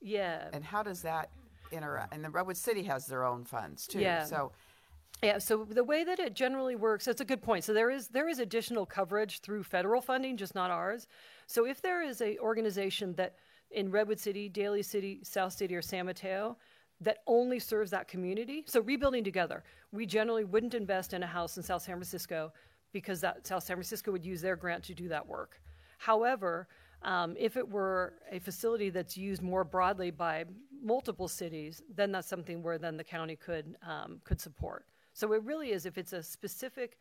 N: Yeah.
G: And how does that interact? And the Redwood City has their own funds too.
N: Yeah. So the way that it generally works, that's a good point. So there is additional coverage through federal funding, just not ours. So if there is a organization that in Redwood City, Daly City, South City, or San Mateo that only serves that community, so Rebuilding Together, we generally wouldn't invest in a house in South San Francisco because South San Francisco would use their grant to do that work. However, if it were a facility that's used more broadly by multiple cities, then that's something where then the county could support. So it really is, if it's a specific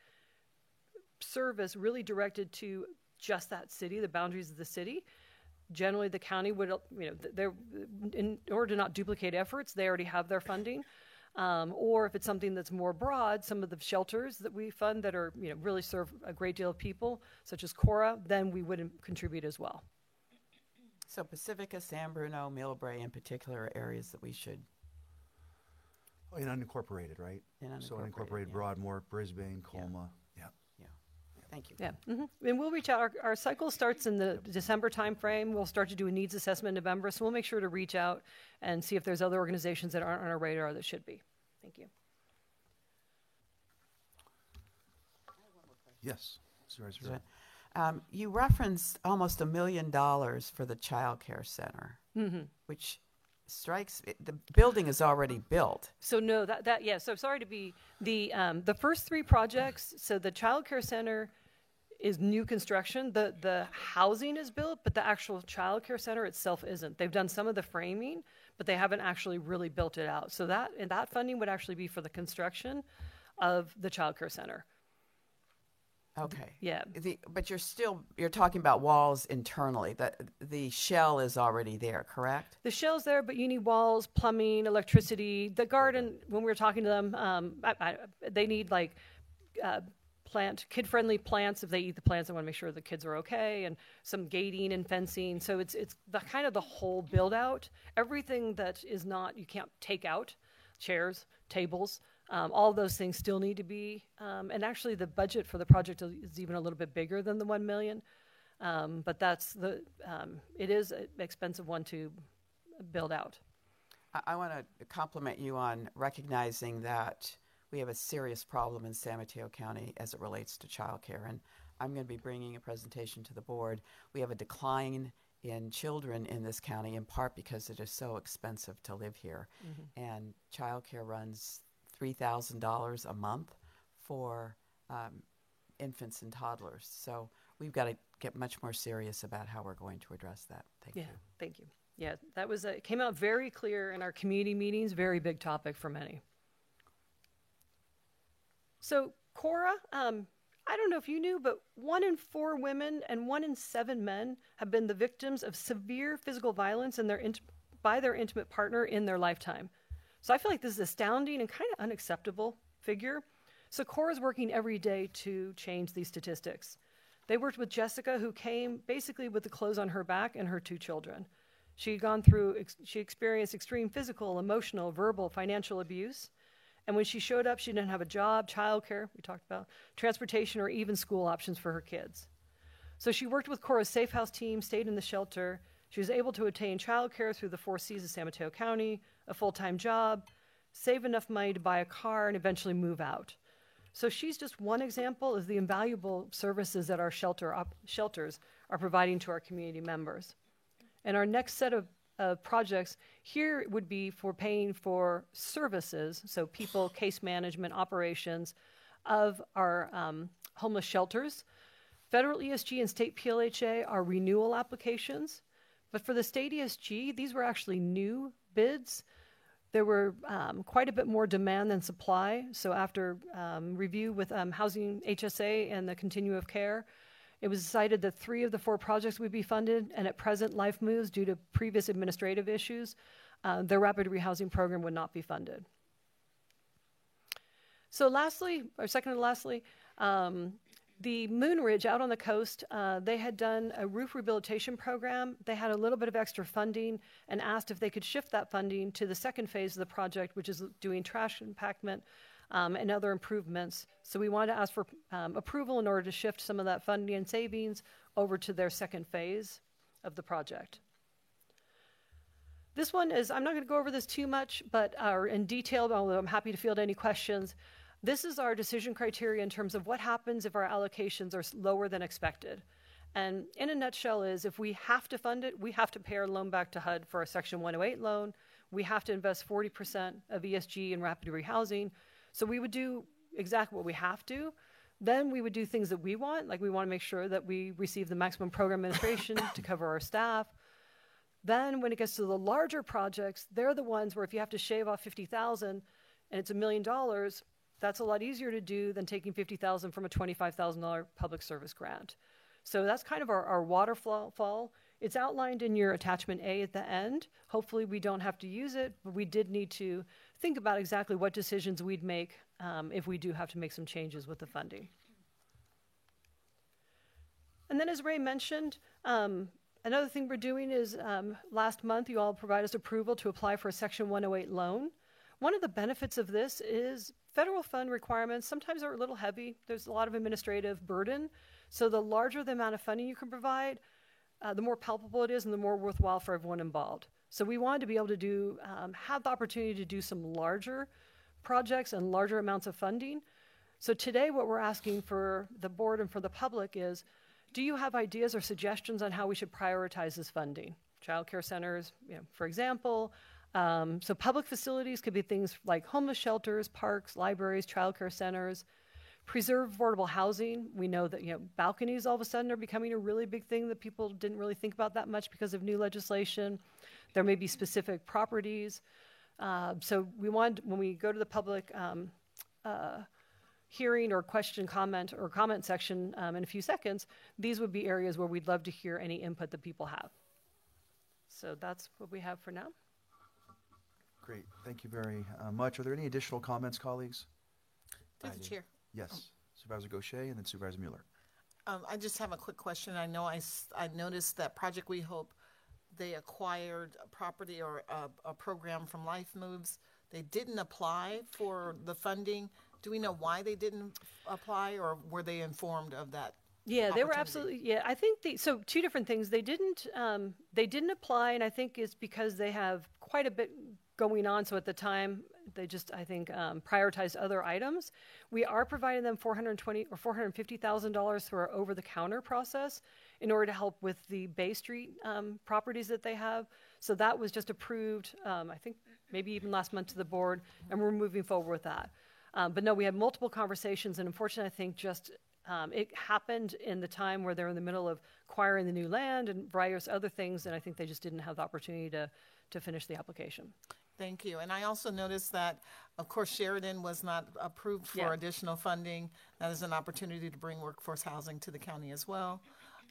N: service really directed to just that city, the boundaries of the city, generally the county would, in order to not duplicate efforts, they already have their funding. Or if it's something that's more broad, some of the shelters that we fund that are, really serve a great deal of people, such as Cora, then we would contribute as well.
G: So Pacifica, San Bruno, Millbrae in particular are areas that we should.
B: In unincorporated, right? So unincorporated, Broadmoor, Brisbane, Colma. Yeah.
G: Thank you.
N: Yeah. Mm-hmm. And we'll reach out. Our cycle starts in the December timeframe. We'll start to do a needs assessment in November. So we'll make sure to reach out and see if there's other organizations that aren't on our radar that should be. Thank you.
B: Yes.
G: You referenced almost $1 million for the child care center, which strikes the building is already built.
N: So no, so sorry to be the first three projects. So the child care center is new construction. The housing is built, but the actual child care center itself isn't. They've done some of the framing, but they haven't actually really built it out. So that funding would actually be for the construction of the child care center.
G: Okay.
N: Yeah.
G: But you're talking about walls internally. The shell is already there, correct?
N: The shell's there, but you need walls, plumbing, electricity. The garden, when we were talking to them, they need plant kid-friendly plants. If they eat the plants, I want to make sure the kids are okay, and some gating and fencing. So it's the kind of the whole build out. Everything that is not, you can't take out, chairs, tables, all those things still need to be. And actually, the budget for the project is even a little bit bigger than the $1 million. But that's it is an expensive one to build out.
G: I want to compliment you on recognizing that we have a serious problem in San Mateo County as it relates to childcare. And I'm going to be bringing a presentation to the board. We have a decline in children in this county, in part because it is so expensive to live here. Mm-hmm. And childcare runs $3,000 a month for infants and toddlers. So we've got to get much more serious about how we're going to address that. Thank you.
N: Thank you. Yeah, that was it came out very clear in our community meetings, very big topic for many. So Cora, I don't know if you knew, but 1 in 4 women and 1 in 7 men have been the victims of severe physical violence by their intimate partner in their lifetime. So I feel like this is astounding and kind of unacceptable figure. So Cora's working every day to change these statistics. They worked with Jessica, who came basically with the clothes on her back and her 2 children. She experienced extreme physical, emotional, verbal, financial abuse. And when she showed up, she didn't have a job, childcare, we talked about, transportation, or even school options for her kids. So she worked with Cora's Safe House team, stayed in the shelter. She was able to attain childcare through the 4 Cs of San Mateo County, a full-time job, save enough money to buy a car, and eventually move out. So she's just one example of the invaluable services that our shelters are providing to our community members. And our next set of projects here would be for paying for services, so people, case management, operations of our homeless shelters. Federal ESG and state PLHA are renewal applications, but for the state ESG, these were actually new bids. There were quite a bit more demand than supply, so after review with Housing HSA and the Continuum of Care, it was decided that 3 of the 4 projects would be funded, and at present, Life Moves, due to previous administrative issues, their rapid rehousing program would not be funded. So lastly, the Moon Ridge out on the coast, they had done a roof rehabilitation program. They had a little bit of extra funding and asked if they could shift that funding to the second phase of the project, which is doing trash compactment and other improvements. So we wanted to ask for approval in order to shift some of that funding and savings over to their second phase of the project. This one is, I'm not going to go over this too much, but in detail, although I'm happy to field any questions. This is our decision criteria in terms of what happens if our allocations are lower than expected. And in a nutshell is, if we have to fund it, we have to pay our loan back to HUD for a Section 108 loan. We have to invest 40% of ESG in rapid rehousing. So we would do exactly what we have to. Then we would do things that we want, like we want to make sure that we receive the maximum program administration to cover our staff. Then when it gets to the larger projects, they're the ones where if you have to shave off $50,000 and it's $1 million, that's a lot easier to do than taking $50,000 from a $25,000 public service grant. So that's kind of our waterfall. It's outlined in your attachment A at the end. Hopefully we don't have to use it, but we did need to think about exactly what decisions we'd make if we do have to make some changes with the funding. And then as Ray mentioned, another thing we're doing is last month you all provided us approval to apply for a Section 108 loan. One of the benefits of this is federal fund requirements sometimes are a little heavy. There's a lot of administrative burden. So the larger the amount of funding you can provide, the more palpable it is and the more worthwhile for everyone involved. So we wanted to be able to have the opportunity to do some larger projects and larger amounts of funding. So today what we're asking for the board and for the public is, do you have ideas or suggestions on how we should prioritize this funding? Child care centers, for example. So public facilities could be things like homeless shelters, parks, libraries, child care centers. Preserve affordable housing. We know that balconies all of a sudden are becoming a really big thing that people didn't really think about that much because of new legislation. There may be specific properties. So we want, when we go to the public hearing or comment section in a few seconds, these would be areas where we'd love to hear any input that people have. So that's what we have for now.
B: Great. Thank you very much. Are there any additional comments, colleagues?
V: Through the chair.
B: Yes. Supervisor Gaucher and then Supervisor Mueller.
V: I just have a quick question. I know I noticed that Project We Hope, they acquired a property or a program from Life Moves. They didn't apply for the funding. Do we know why they didn't apply, or were they informed of that?
N: Yeah, they were absolutely. Yeah, I think so. Two different things. They didn't apply, and I think it's because they have quite a bit going on. So at the time, they just, I think, prioritized other items. We are providing them $420,000 or $450,000 through our over-the-counter process in order to help with the Bay Street properties that they have. So that was just approved, I think, maybe even last month to the board, and we're moving forward with that. But no, we had multiple conversations, and unfortunately, I think just it happened in the time where they're in the middle of acquiring the new land and various other things, and I think they just didn't have the opportunity to finish the application.
V: Thank you. And I also noticed that, of course, Sheridan was not approved for additional funding. That is an opportunity to bring workforce housing to the county as well.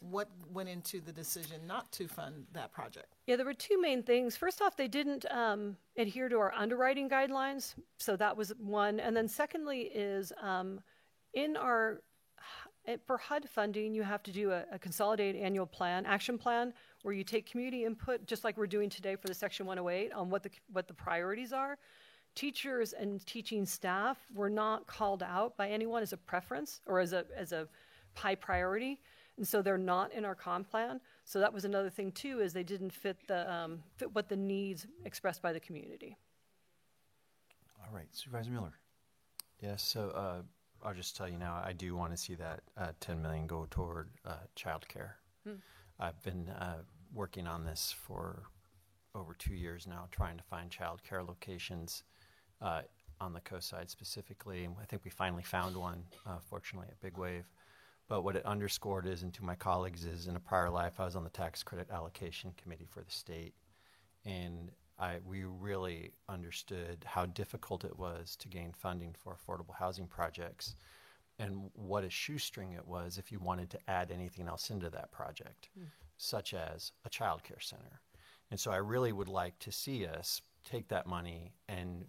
V: What went into the decision not to fund that project?
N: Yeah, there were two main things. First off, they didn't adhere to our underwriting guidelines, so that was one. And then secondly is for HUD funding, you have to do a consolidated annual action plan, where you take community input, just like we're doing today for the Section 108, on what the priorities are. Teachers and teaching staff were not called out by anyone as a preference or as a high priority, and so they're not in our comp plan. So that was another thing too, is they didn't fit what the needs expressed by the community.
B: All right, Supervisor Mueller.
F: Yes, so I'll just tell you now, I do want to see that $10 million go toward child care. I've been working on this for over 2 years now, trying to find child care locations on the coast side specifically. I think we finally found one, fortunately, at Big Wave. But what it underscored is, and to my colleagues, is in a prior life, I was on the tax credit allocation committee for the state. And we really understood how difficult it was to gain funding for affordable housing projects, and what a shoestring it was if you wanted to add anything else into that project, such as a child care center. And so I really would like to see us take that money and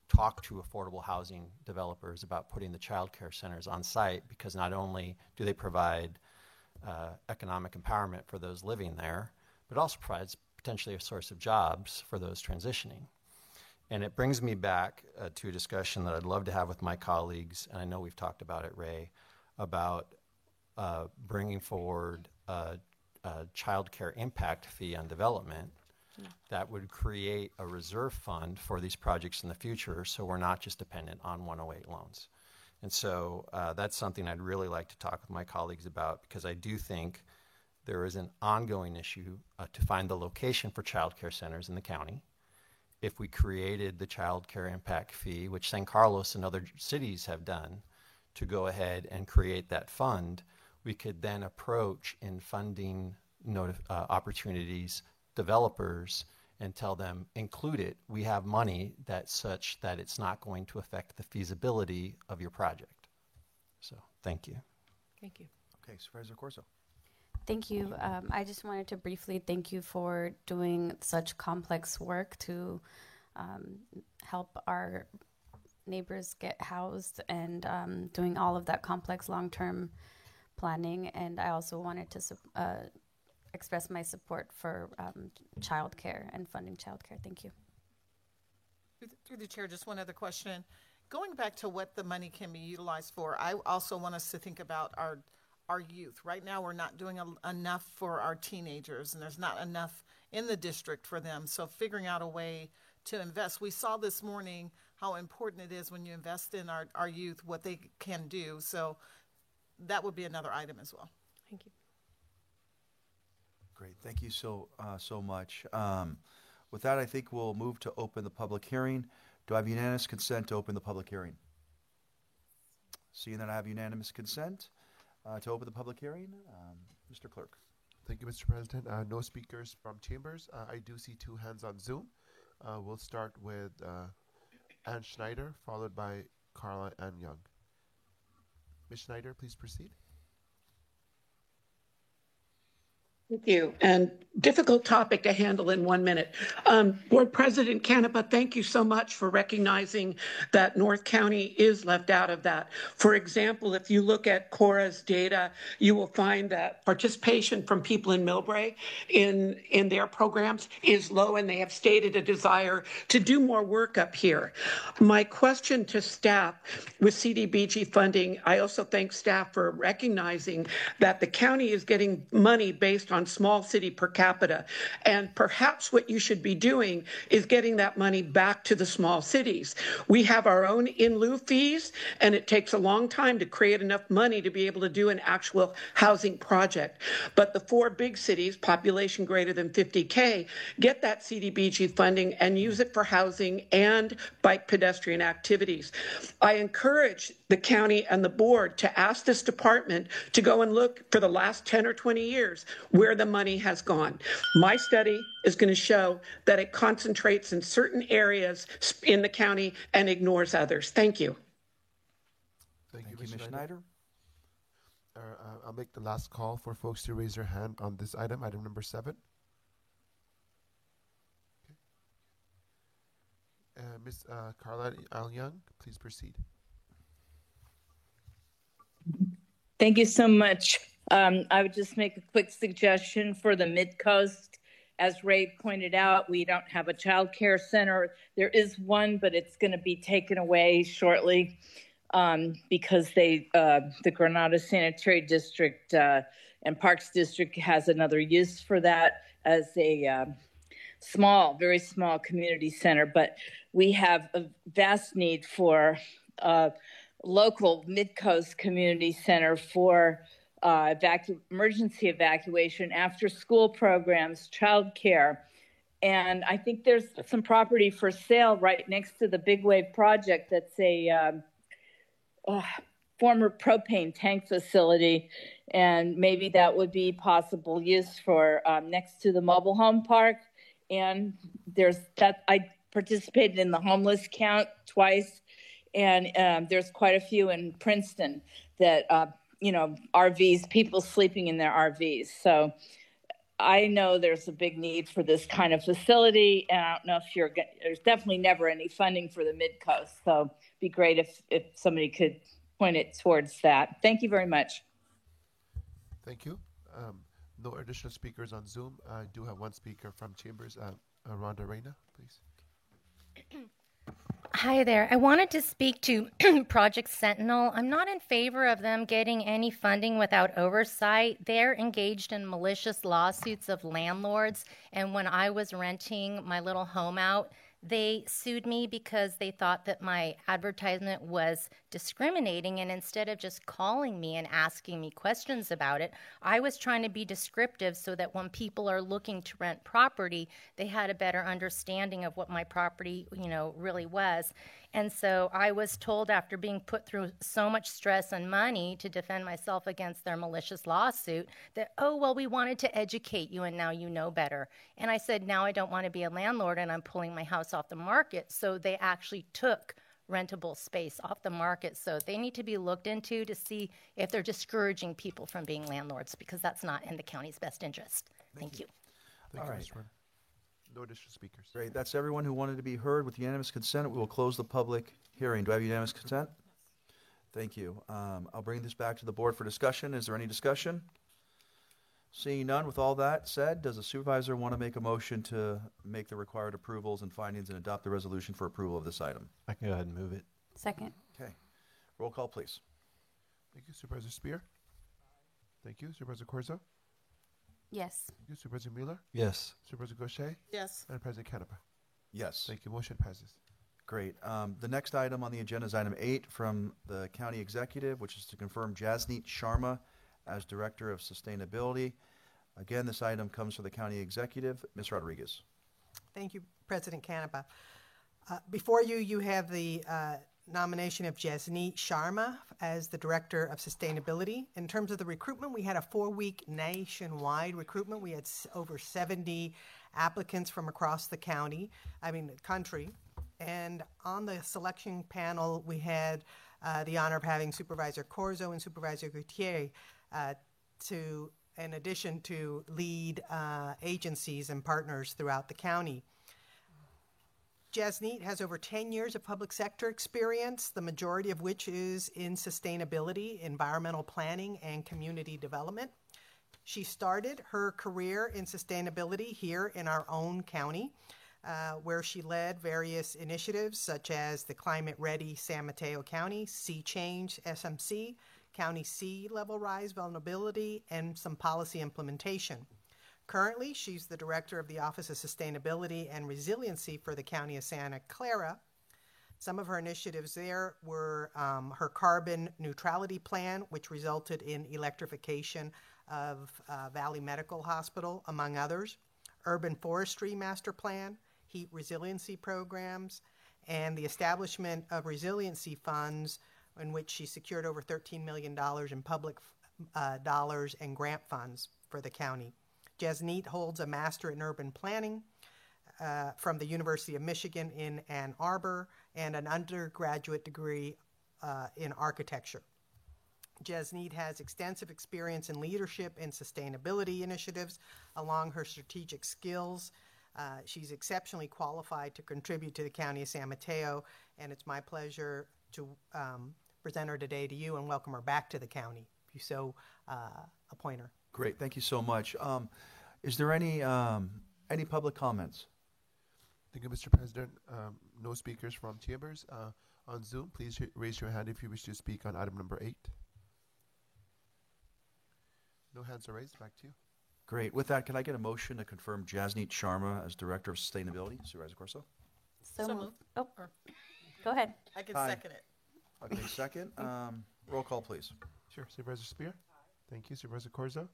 F: talk to affordable housing developers about putting the child care centers on site, because not only do they provide economic empowerment for those living there, but also provides potentially a source of jobs for those transitioning. And it brings me back to a discussion that I'd love to have with my colleagues, and I know we've talked about it, Ray, about bringing forward a child care impact fee on development that would create a reserve fund for these projects in the future, so we're not just dependent on 108 loans. And so that's something I'd really like to talk with my colleagues about, because I do think there is an ongoing issue to find the location for child care centers in the county. If we created the child care impact fee, which San Carlos and other cities have done, to go ahead and create that fund, we could then approach in funding opportunities developers and tell them, include it. We have money that's such that it's not going to affect the feasibility of your project. So thank you.
N: Thank you.
B: Okay, Supervisor Corso.
E: Thank you. I just wanted to briefly thank you for doing such complex work to help our neighbors get housed and doing all of that complex long-term planning. And I also wanted to express my support for childcare and funding childcare. Thank you.
V: Through the chair, just one other question. Going back to what the money can be utilized for, I also want us to think about our youth. Right now, we're not doing enough for our teenagers, and there's not enough in the district for them. So figuring out a way to invest. We saw this morning how important it is when you invest in our youth, what they can do. So that would be another item as well.
N: Thank you.
B: Great. Thank you so much. With that, I think we'll move to open the public hearing. Do I have unanimous consent to open the public hearing? Seeing that I have unanimous consent to open the public hearing, Mr. Clerk.
A: Thank you, Mr. President. No speakers from chambers. I do see 2 hands on Zoom. We'll start with Ann Schneider, followed by Carla Ann Young. Ms. Schneider, please proceed.
M: Thank you. And difficult topic to handle in 1 minute. Board President Canepa, thank you so much for recognizing that North County is left out of that. For example, if you look at Cora's data, you will find that participation from people in Millbrae in their programs is low, and they have stated a desire to do more work up here. My question to staff with CDBG funding, I also thank staff for recognizing that the county is getting money based on small city per capita. And perhaps what you should be doing is getting that money back to the small cities. We have our own in lieu fees, and it takes a long time to create enough money to be able to do an actual housing project. But the 4 big cities, population greater than 50K, get that CDBG funding and use it for housing and bike pedestrian activities. I encourage the county and the board to ask this department to go and look for the last 10 or 20 years where the money has gone. My study is going to show that it concentrates in certain areas in the county and ignores others. Thank you.
A: Thank you,
B: Ms. Schneider.
A: I'll make the last call for folks to raise their hand on this item, item number 7. Ms. Carla Al-Young, please proceed.
R: Thank you so much. I would just make a quick suggestion for the Mid-Coast. As Ray pointed out, we don't have a child care center. There is one, but it's going to be taken away shortly because the Granada Sanitary District and Parks District has another use for that as a very small community center. But we have a vast need for local Mid-Coast Community Center for emergency evacuation, after school programs, childcare. And I think there's some property for sale right next to the Big Wave project that's a former propane tank facility. And maybe that would be possible use for next to the mobile home park. And I participated in the homeless count twice. And there's quite a few in Princeton that, RVs, people sleeping in their RVs. So I know there's a big need for this kind of facility. And I don't know if there's definitely never any funding for the Mid-Coast. So it'd be great if somebody could point it towards that. Thank you very much.
A: Thank you. No additional speakers on Zoom. I do have one speaker from Chambers. Rhonda Reyna, please.
D: Hi there. I wanted to speak to Project Sentinel. I'm not in favor of them getting any funding without oversight. They're engaged in malicious lawsuits of landlords. And when I was renting my little home out, they sued me because they thought that my advertisement was discriminating. And instead of just calling me and asking me questions about it, I was trying to be descriptive so that when people are looking to rent property, they had a better understanding of what my property, really was. And so I was told, after being put through so much stress and money to defend myself against their malicious lawsuit, that, we wanted to educate you and now you know better. And I said, now I don't want to be a landlord and I'm pulling my house off the market. So they actually took rentable space off the market. So they need to be looked into to see if they're discouraging people from being landlords, because that's not in the county's best interest. Thank you.
A: Thank
B: All
A: you,
B: right.
A: Ms. Rhonda. No additional speakers.
B: Great. That's everyone who wanted to be heard. With unanimous consent, we will close the public hearing. Do I have unanimous consent? Thank you. I'll bring this back to the board for discussion. Is there any discussion? Seeing none, with all that said, does the supervisor want to make a motion to make the required approvals and findings and adopt the resolution for approval of this item?
F: I can go ahead and move it.
E: Second.
B: Okay. Roll call, please.
A: Thank you, Supervisor Spear. Thank you, Supervisor Corzo.
E: Yes.
A: Thank you, Supervisor Mueller.
F: Yes.
A: Supervisor Gaucher.
V: Yes.
A: And President Canepa.
B: Yes.
A: Thank you. Motion passes.
B: Great. The next item on the agenda is item 8 from the county executive, which is to confirm Jasneet Sharma as Director of Sustainability. Again, this item comes from the county executive. Ms. Rodriguez.
S: Thank you, President Canepa. Before you have the nomination of Jasneet Sharma as the Director of Sustainability. In terms of the recruitment, we had a 4-week nationwide recruitment. We had over 70 applicants from across the country. And on the selection panel, we had the honor of having Supervisor Corzo and Supervisor Gutierrez to in addition to lead agencies and partners throughout the county. Jasneet has over 10 years of public sector experience, the majority of which is in sustainability, environmental planning, and community development. She started her career in sustainability here in our own county, where she led various initiatives such as the Climate Ready San Mateo County, Sea Change SMC, County Sea Level Rise Vulnerability, and some policy implementation. Currently, she's the director of the Office of Sustainability and Resiliency for the County of Santa Clara. Some of her initiatives there were her carbon neutrality plan, which resulted in electrification of Valley Medical Hospital, among others, urban forestry master plan, heat resiliency programs, and the establishment of resiliency funds in which she secured over $13 million in public dollars and grant funds for the county. Jasneet holds a Master in Urban Planning from the University of Michigan in Ann Arbor and an undergraduate degree in architecture. Jasneet has extensive experience in leadership and sustainability initiatives along her strategic skills. She's exceptionally qualified to contribute to the County of San Mateo, and it's my pleasure to present her today to you and welcome her back to the county, if you so appoint her.
B: Great, thank you so much. Is there any public comments?
A: Thank you, Mr. President. No speakers from chambers. On Zoom, please raise your hand if you wish to speak on item number 8. No hands are raised. Back to you.
B: Great. With that, can I get a motion to confirm Jasneet Sharma as Director of Sustainability? Supervisor Corso?
E: So moved. Oh, go ahead.
V: I can
B: Aye.
V: second it.
B: Okay, second. Roll call, please.
A: Sure. Supervisor Spear? Thank you. Supervisor Corzo?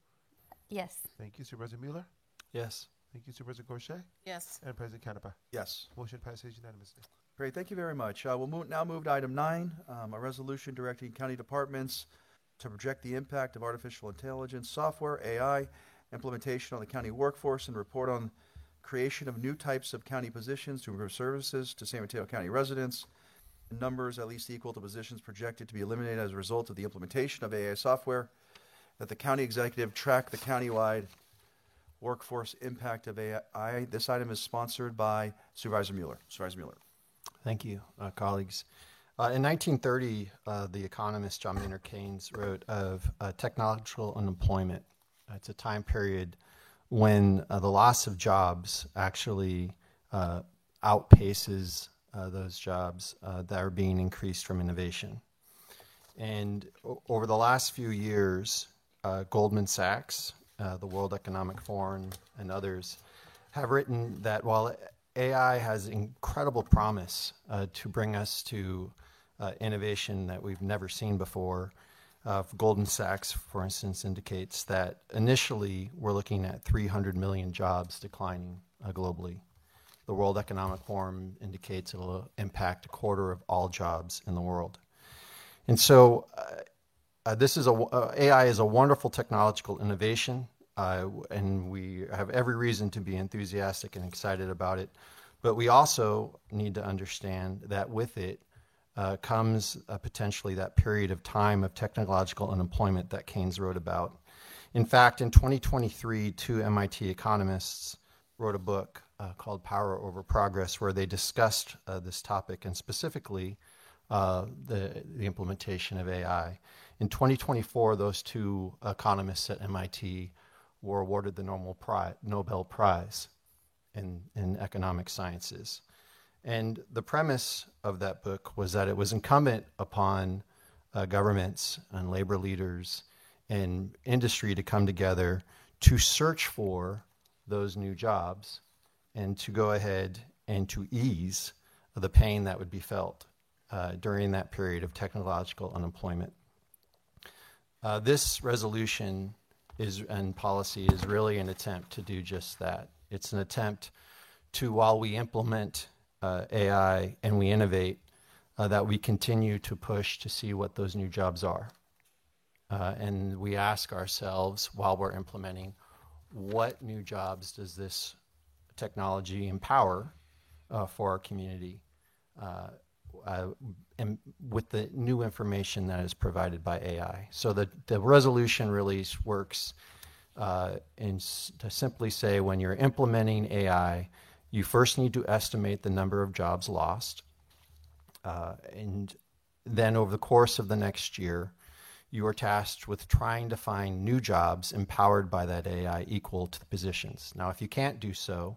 E: Yes.
A: Thank you. Supervisor Mueller?
F: Yes.
A: Thank you. Supervisor Gaucher?
V: Yes.
A: And President Canepa?
B: Yes.
A: Motion passes unanimously.
B: Great, thank you very much. We'll now move to item 9, a resolution directing county departments to project the impact of artificial intelligence software, AI, implementation on the county workforce, and report on creation of new types of county positions to improve services to San Mateo County residents, in numbers at least equal to positions projected to be eliminated as a result of the implementation of AI software, that the county executive track the countywide workforce impact of AI. This item is sponsored by Supervisor Mueller. Supervisor Mueller.
F: Thank you, colleagues. In 1930, the economist John Maynard Keynes wrote of technological unemployment. It's a time period when the loss of jobs actually outpaces those jobs that are being increased from innovation. And over the last few years, Goldman Sachs, the World Economic Forum, and others have written that while AI has incredible promise to bring us to innovation that we've never seen before, Goldman Sachs, for instance, indicates that initially we're looking at 300 million jobs declining globally. The World Economic Forum indicates it will impact a quarter of all jobs in the world. And so AI is a wonderful technological innovation, and we have every reason to be enthusiastic and excited about it. But we also need to understand that with it comes potentially that period of time of technological unemployment that Keynes wrote about. In fact, in 2023, 2 MIT economists wrote a book called Power Over Progress, where they discussed this topic and specifically the implementation of AI. In 2024, those 2 economists at MIT were awarded the Nobel Prize in economic sciences. And the premise of that book was that it was incumbent upon governments and labor leaders and industry to come together to search for those new jobs and to go ahead and to ease the pain that would be felt during that period of technological unemployment. This resolution and policy is really an attempt to do just that. It's an attempt to, while we implement AI and we innovate, that we continue to push to see what those new jobs are. And we ask ourselves while we're implementing, what new jobs does this technology empower for our community and with the new information that is provided by AI. So the resolution really works to simply say when you're implementing AI, you first need to estimate the number of jobs lost. And then over the course of the next year, you are tasked with trying to find new jobs empowered by that AI equal to the positions. Now, if you can't do so,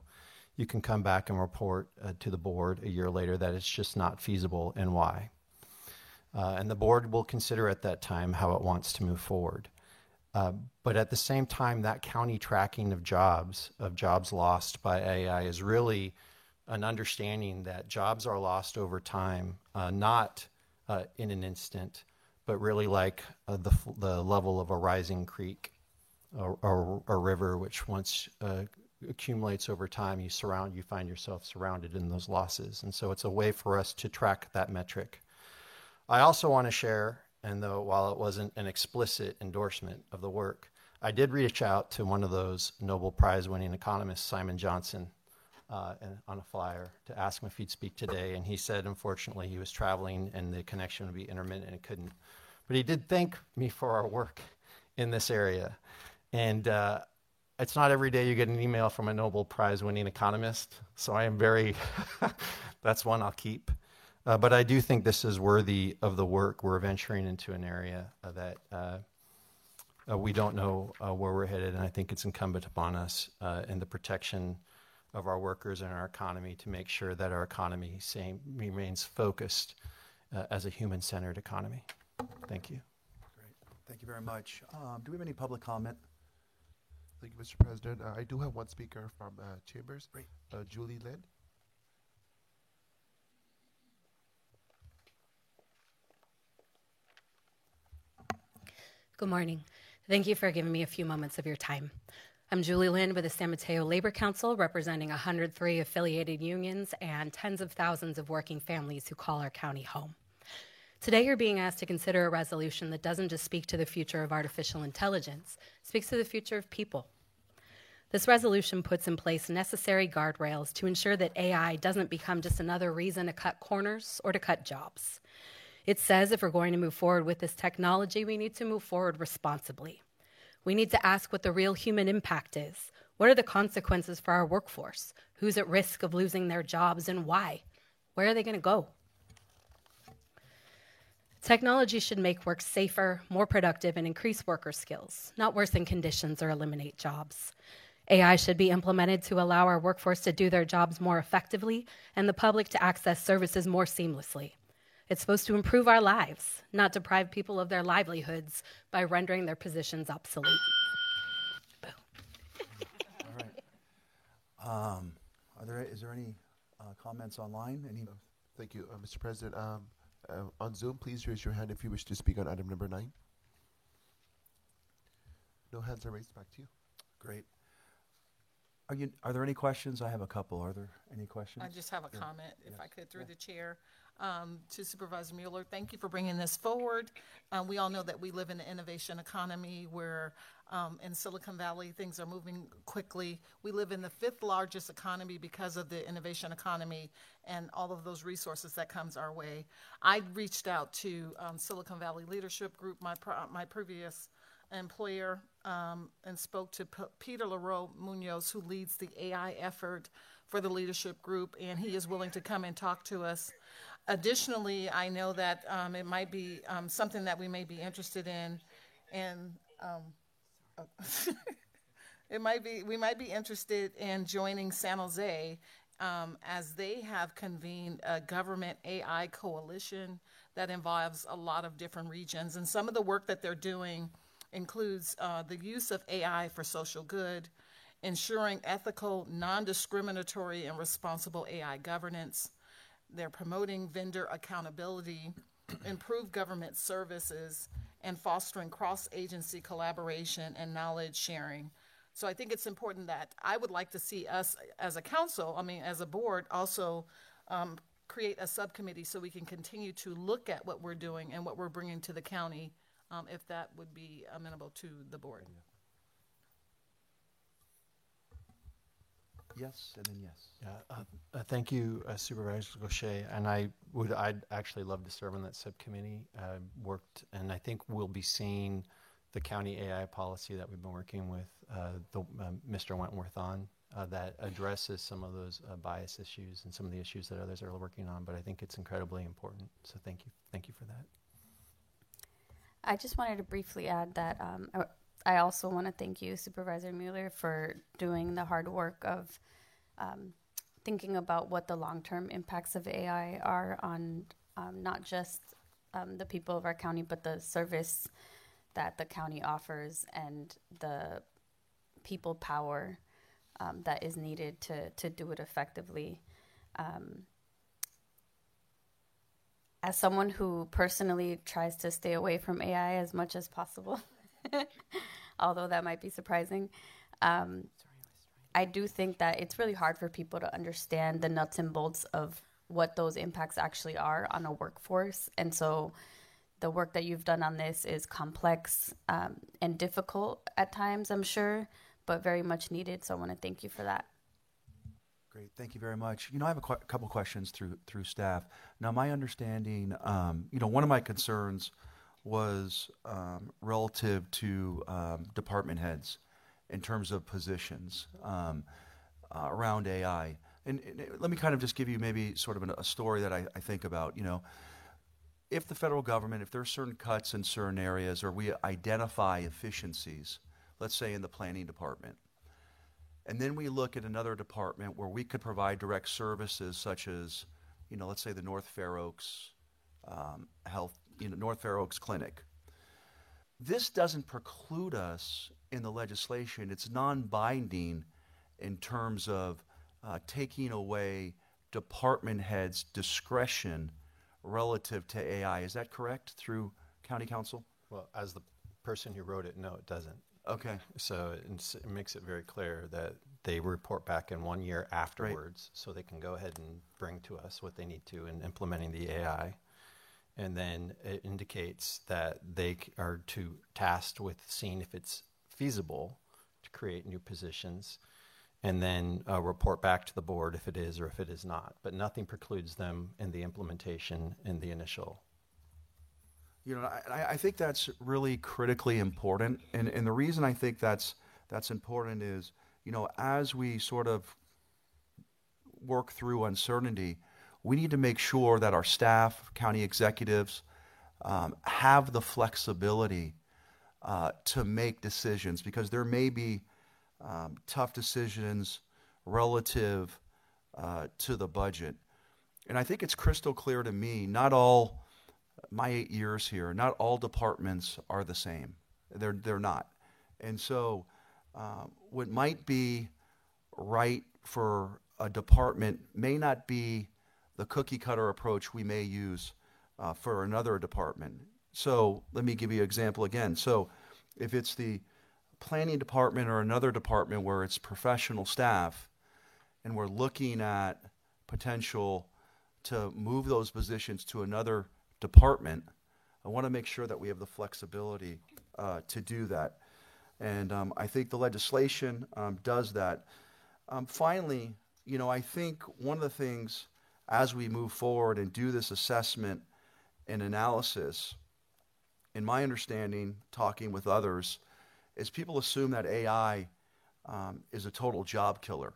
F: you can come back and report to the board a year later that it's just not feasible and why. And the board will consider at that time how it wants to move forward. But at the same time, that county tracking of jobs lost by AI is really an understanding that jobs are lost over time, not in an instant, but really like the level of a rising creek or a river, which once accumulates over time, you find yourself surrounded in those losses. And so it's a way for us to track that metric. I also want to share, and though while it wasn't an explicit endorsement of the work, I did reach out to one of those Nobel Prize winning economists, Simon Johnson, on a flyer to ask him if he'd speak today. And he said, unfortunately, he was traveling and the connection would be intermittent and couldn't. But he did thank me for our work in this area. And it's not every day you get an email from a Nobel Prize winning economist. So I am very, that's one I'll keep. But I do think this is worthy of the work. We're venturing into an area that we don't know where we're headed, and I think it's incumbent upon us in the protection of our workers and our economy to make sure that our economy remains focused as a human-centered economy. Thank you.
B: Great. Thank you very much. Do we have any public comment?
A: Thank you, Mr. President. I do have one speaker from Chambers, Julie Lynn.
L: Good morning. Thank you for giving me a few moments of your time. I'm Julie Lynn with the San Mateo Labor Council, representing 103 affiliated unions and tens of thousands of working families who call our county home. Today, you're being asked to consider a resolution that doesn't just speak to the future of artificial intelligence, it speaks to the future of people. This resolution puts in place necessary guardrails to ensure that AI doesn't become just another reason to cut corners or to cut jobs. It says if we're going to move forward with this technology, we need to move forward responsibly. We need to ask what the real human impact is. What are the consequences for our workforce? Who's at risk of losing their jobs and why? Where are they going to go? Technology should make work safer, more productive, and increase worker skills, not worsen conditions or eliminate jobs. AI should be implemented to allow our workforce to do their jobs more effectively and the public to access services more seamlessly. It's supposed to improve our lives, not deprive people of their livelihoods by rendering their positions obsolete.
B: All right. Is there any comments online?
A: Thank you, Mr. President. On Zoom, please raise your hand if you wish to speak on item number 9. No hands are raised. Back to you.
B: Great. Are there any questions? I have a couple. Are there any questions?
V: I just have a comment, if I could, through the chair. To Supervisor Mueller, thank you for bringing this forward. We all know that we live in an innovation economy where in Silicon Valley things are moving quickly. We live in the 5th largest economy because of the innovation economy and all of those resources that comes our way. I reached out to Silicon Valley Leadership Group, my previous employer, and spoke to Peter Leroy Munoz, who leads the AI effort for the leadership group, and he is willing to come and talk to us. Additionally, I know that it might be something that we may be interested in, and we might be interested in joining San Jose as they have convened a government AI coalition that involves a lot of different regions, and some of the work that they're doing includes the use of AI for social good, ensuring ethical, non-discriminatory, and responsible AI governance. They're promoting vendor accountability, improve government services, and fostering cross-agency collaboration and knowledge sharing. So I think it's important that I would like to see us as a council, as a board, also create a subcommittee so we can continue to look at what we're doing and what we're bringing to the county, if that would be amenable to the board.
B: Yes, and then yes.
F: Yeah, thank you, Supervisor Gaucher. And I'd actually love to serve on that subcommittee. Worked, and I think we'll be seeing the county AI policy that we've been working with Mr. Wentworth on that addresses some of those bias issues and some of the issues that others are working on. But I think it's incredibly important. So thank you for that.
E: I just wanted to briefly add that I also want to thank you, Supervisor Mueller, for doing the hard work of thinking about what the long-term impacts of AI are on not just the people of our county, but the service that the county offers and the people power that is needed to do it effectively. As someone who personally tries to stay away from AI as much as possible, although that might be surprising, I do think that it's really hard for people to understand the nuts and bolts of what those impacts actually are on a workforce. And so the work that you've done on this is complex and difficult at times, I'm sure, but very much needed. So I want to thank you for that.
B: Great, thank you very much. I have a couple questions through staff. Now, my understanding, one of my concerns was relative to department heads in terms of positions around AI. And let me kind of just give you maybe sort of a story that I think about. If the federal government, if there are certain cuts in certain areas, or we identify efficiencies, let's say in the planning department, and then we look at another department where we could provide direct services such as, let's say the North Fair Oaks North Fair Oaks Clinic. This doesn't preclude us in the legislation. It's non-binding in terms of taking away department heads' discretion relative to AI. Is that correct through County Council?
F: Well, as the person who wrote it, no, it doesn't.
B: Okay.
F: So it makes it very clear that they report back in 1 year afterwards, so they can go ahead and bring to us what they need to in implementing the AI. And then it indicates that they are tasked with seeing if it's feasible to create new positions, and then report back to the board if it is or if it is not. But nothing precludes them in the implementation in the initial.
B: I think that's really critically important. And the reason I think that's important is, as we sort of work through uncertainty, we need to make sure that our staff, county executives, have the flexibility to make decisions, because there may be tough decisions relative to the budget. And I think it's crystal clear to me, my 8 years here, not all departments are the same. They're not. And so what might be right for a department may not be the cookie cutter approach we may use for another department. So let me give you an example again. So if it's the planning department or another department where it's professional staff, and we're looking at potential to move those positions to another department, I want to make sure that we have the flexibility to do that. And I think the legislation does that. Finally, I think one of the things as we move forward and do this assessment and analysis, in my understanding, talking with others, is people assume that AI is a total job killer.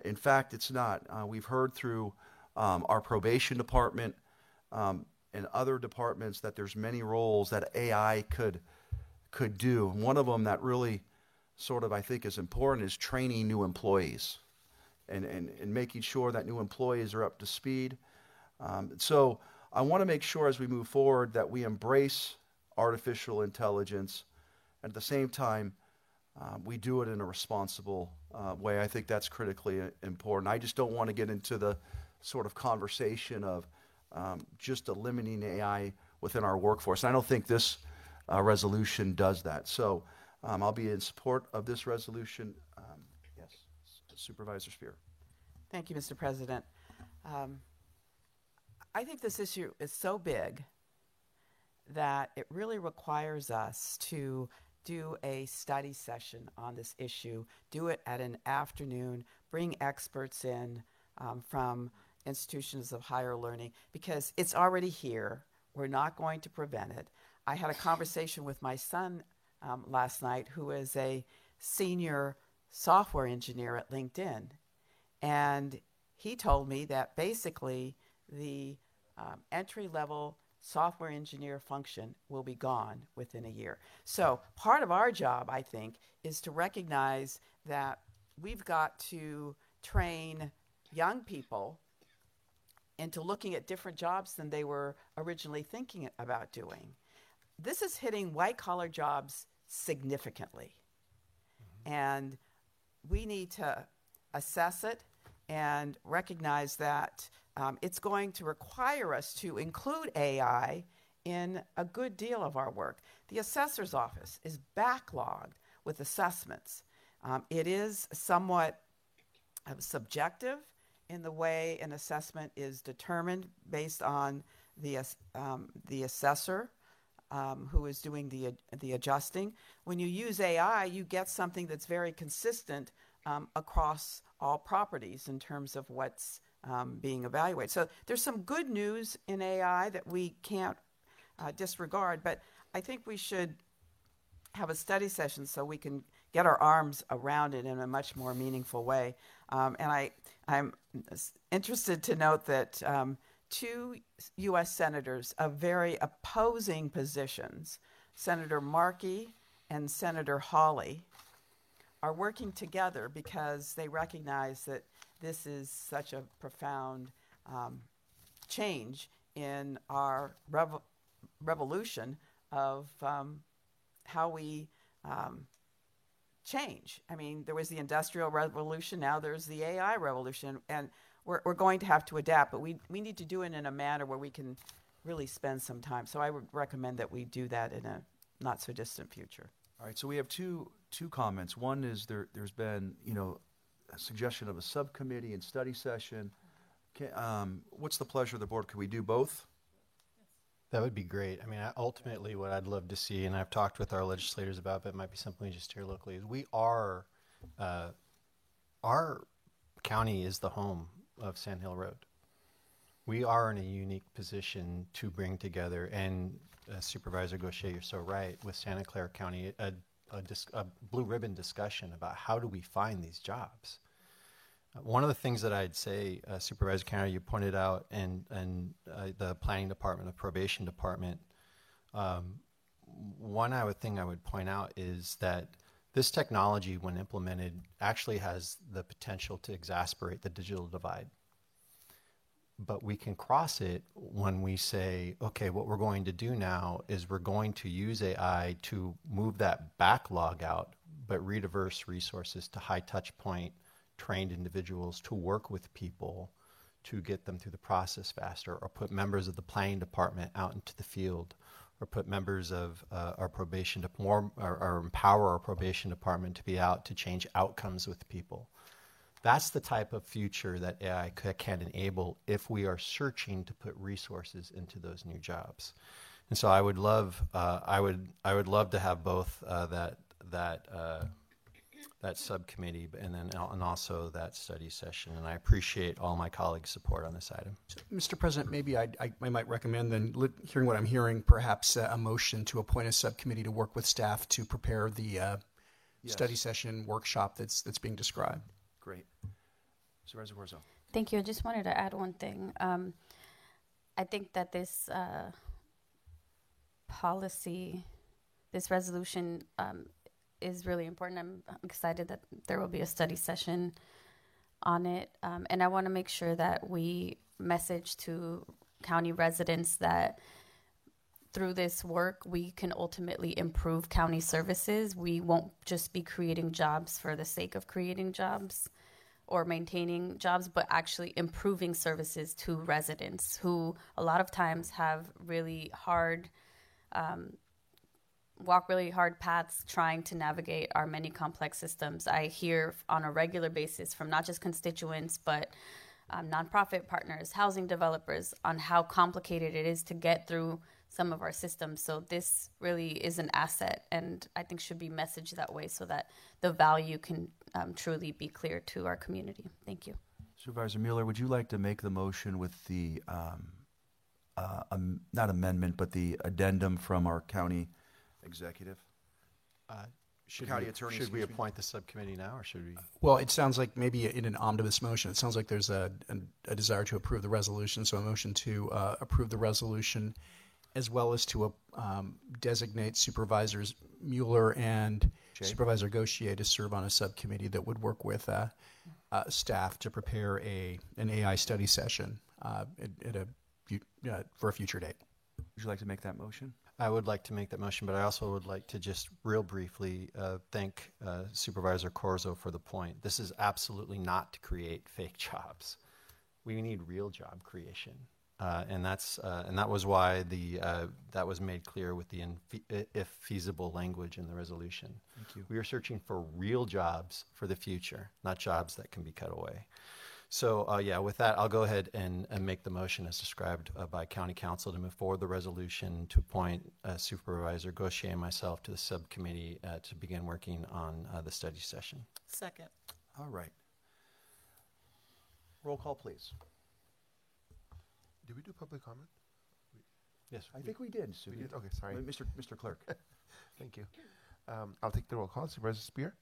B: In fact, it's not. We've heard through our probation department and other departments that there's many roles that AI could do. One of them that really sort of I think is important is training new employees and making sure that new employees are up to speed. So I want to make sure as we move forward that we embrace artificial intelligence, and at the same time we do it in a responsible way. I think that's critically important. I just don't want to get into the sort of conversation of just eliminating AI within our workforce. And I don't think this resolution does that. So I'll be in support of this resolution. Yes, Supervisor Spear.
G: Thank you, Mr. President. I think this issue is so big that it really requires us to do a study session on this issue, do it at an afternoon, bring experts in from institutions of higher learning, because it's already here. We're not going to prevent it. I had a conversation with my son last night, who is a senior software engineer at LinkedIn. And he told me that basically the entry-level software engineer function will be gone within a year. So part of our job, I think, is to recognize that we've got to train young people into looking at different jobs than they were originally thinking about doing. This is hitting white-collar jobs significantly. And we need to assess it and recognize that it's going to require us to include AI in a good deal of our work. The assessor's office is backlogged with assessments. It is somewhat subjective in the way an assessment is determined based on the assessor who is doing the adjusting. When you use AI, you get something that's very consistent across all properties in terms of what's being evaluated. So there's some good news in AI that we can't disregard, but I think we should have a study session so we can get our arms around it in a much more meaningful way. And I'm interested to note that two U.S. senators of very opposing positions, Senator Markey and Senator Hawley, are working together because they recognize that this is such a profound change in our revolution of how we change. I mean, there was the Industrial Revolution, now there's the AI revolution, and we're going to have to adapt, but we need to do it in a manner where we can really spend some time. So I would recommend that we do that in a not so distant future.
B: All right, so we have two comments. One is there's been, a suggestion of a subcommittee and study session. What's the pleasure of the board? Could we do both?
F: That would be great. I mean, ultimately, what I'd love to see, and I've talked with our legislators about, but it might be something just here locally, is our county is the home of Sand Hill Road. We are in a unique position to bring together, and Supervisor Gaucher, you're so right, with Santa Clara County, a blue ribbon discussion about how do we find these jobs. One of the things that I'd say, Supervisor Cantor, you pointed out, and the Planning Department, the Probation Department, one thing I would point out is that this technology, when implemented, actually has the potential to exacerbate the digital divide. But we can cross it when we say, okay, what we're going to do now is we're going to use AI to move that backlog out, but rediverse resources to high touch point trained individuals to work with people to get them through the process faster, or put members of the planning department out into the field, or put members of our probation or empower our probation department to be out to change outcomes with people. That's the type of future that AI can enable if we are searching to put resources into those new jobs. And so I would love, I would love to have both that subcommittee and also that study session. And I appreciate all my colleagues' support on this item.
P: So, Mr. President, maybe I might recommend then, hearing what I'm hearing, perhaps a motion to appoint a subcommittee to work with staff to prepare the study session workshop that's being described.
B: Great. Supervisor Corzo.
E: Thank you. I just wanted to add one thing. I think that this policy, this resolution is really important. I'm excited that there will be a study session on it. And I want to make sure that we message to county residents that through this work, we can ultimately improve county services. We won't just be creating jobs for the sake of creating jobs or maintaining jobs, but actually improving services to residents who a lot of times have really hard, walk really hard paths trying to navigate our many complex systems. I hear on a regular basis from not just constituents, but nonprofit partners, housing developers, on how complicated it is to get through some of our systems. So this really is an asset, and I think should be messaged that way so that the value can truly be clear to our community. Thank you.
B: Supervisor Mueller, would you like to make the motion with the not amendment, but the addendum from our county executive?
F: Should
B: County
F: we,
B: attorney,
F: should we
B: excuse me.
F: appoint the subcommittee now, or should we?
P: Well, it sounds like maybe in an omnibus motion, it sounds like there's a desire to approve the resolution. So a motion to approve the resolution, as well as to designate Supervisors Mueller and Supervisor Gauchier to serve on a subcommittee that would work with staff to prepare an AI study session for a future date.
B: Would you like to make that motion?
F: I would like to make that motion, but I also would like to just real briefly thank Supervisor Corzo for the point. This is absolutely not to create fake jobs. We need real job creation, and that was why that was made clear with the if feasible language in the resolution.
B: Thank you.
F: We are searching for real jobs for the future, not jobs that can be cut away. So, with that, I'll go ahead and make the motion as described by County Council to move forward the resolution to appoint Supervisor Gauchier and myself to the subcommittee to begin working on the study session.
V: Second.
B: All right. Roll call, please.
A: Did we do public comment?
F: Yes.
B: I think we did.
A: We did? Okay, sorry.
B: Mr. Clerk.
A: Thank you. I'll take the roll call. Supervisor Spear?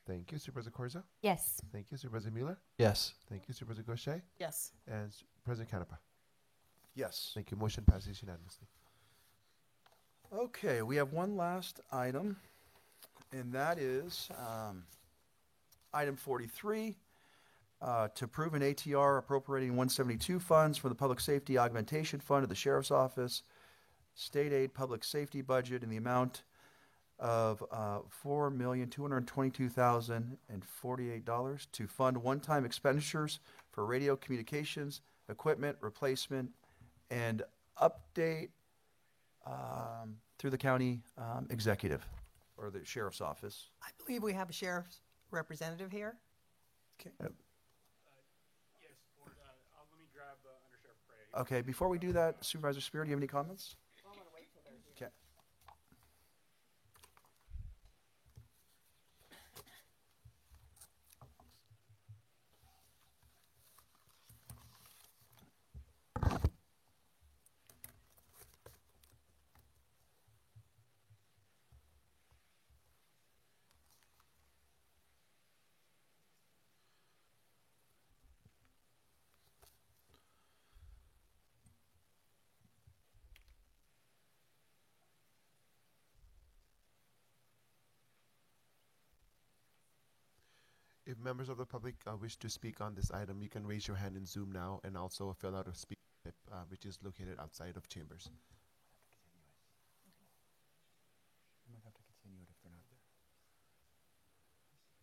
A: Thank you. Supervisor Corzo?
E: Yes.
A: Thank you. Supervisor Mueller?
F: Yes.
A: Thank you. Supervisor Gauchier?
V: Yes.
A: And President Canepa?
B: Yes.
A: Thank you. Motion passes unanimously.
B: Okay, we have one last item, and that is item 43, to approve an ATR appropriating 172 funds from the Public Safety Augmentation Fund of the Sheriff's Office, State Aid Public Safety Budget in the amount of $4,222,048 to fund one-time expenditures for radio communications, equipment replacement, and update through the county executive or the sheriff's office.
S: I believe we have a sheriff's representative here.
B: Okay.
Q: Yes, let me grab Undersheriff Prey.
B: Okay, before we do that, Supervisor Spear, do you have any comments? Okay.
A: If members of the public wish to speak on this item, you can raise your hand in Zoom now and also fill out a speak slip, which is located outside of chambers.
B: You might have to continue it if they're not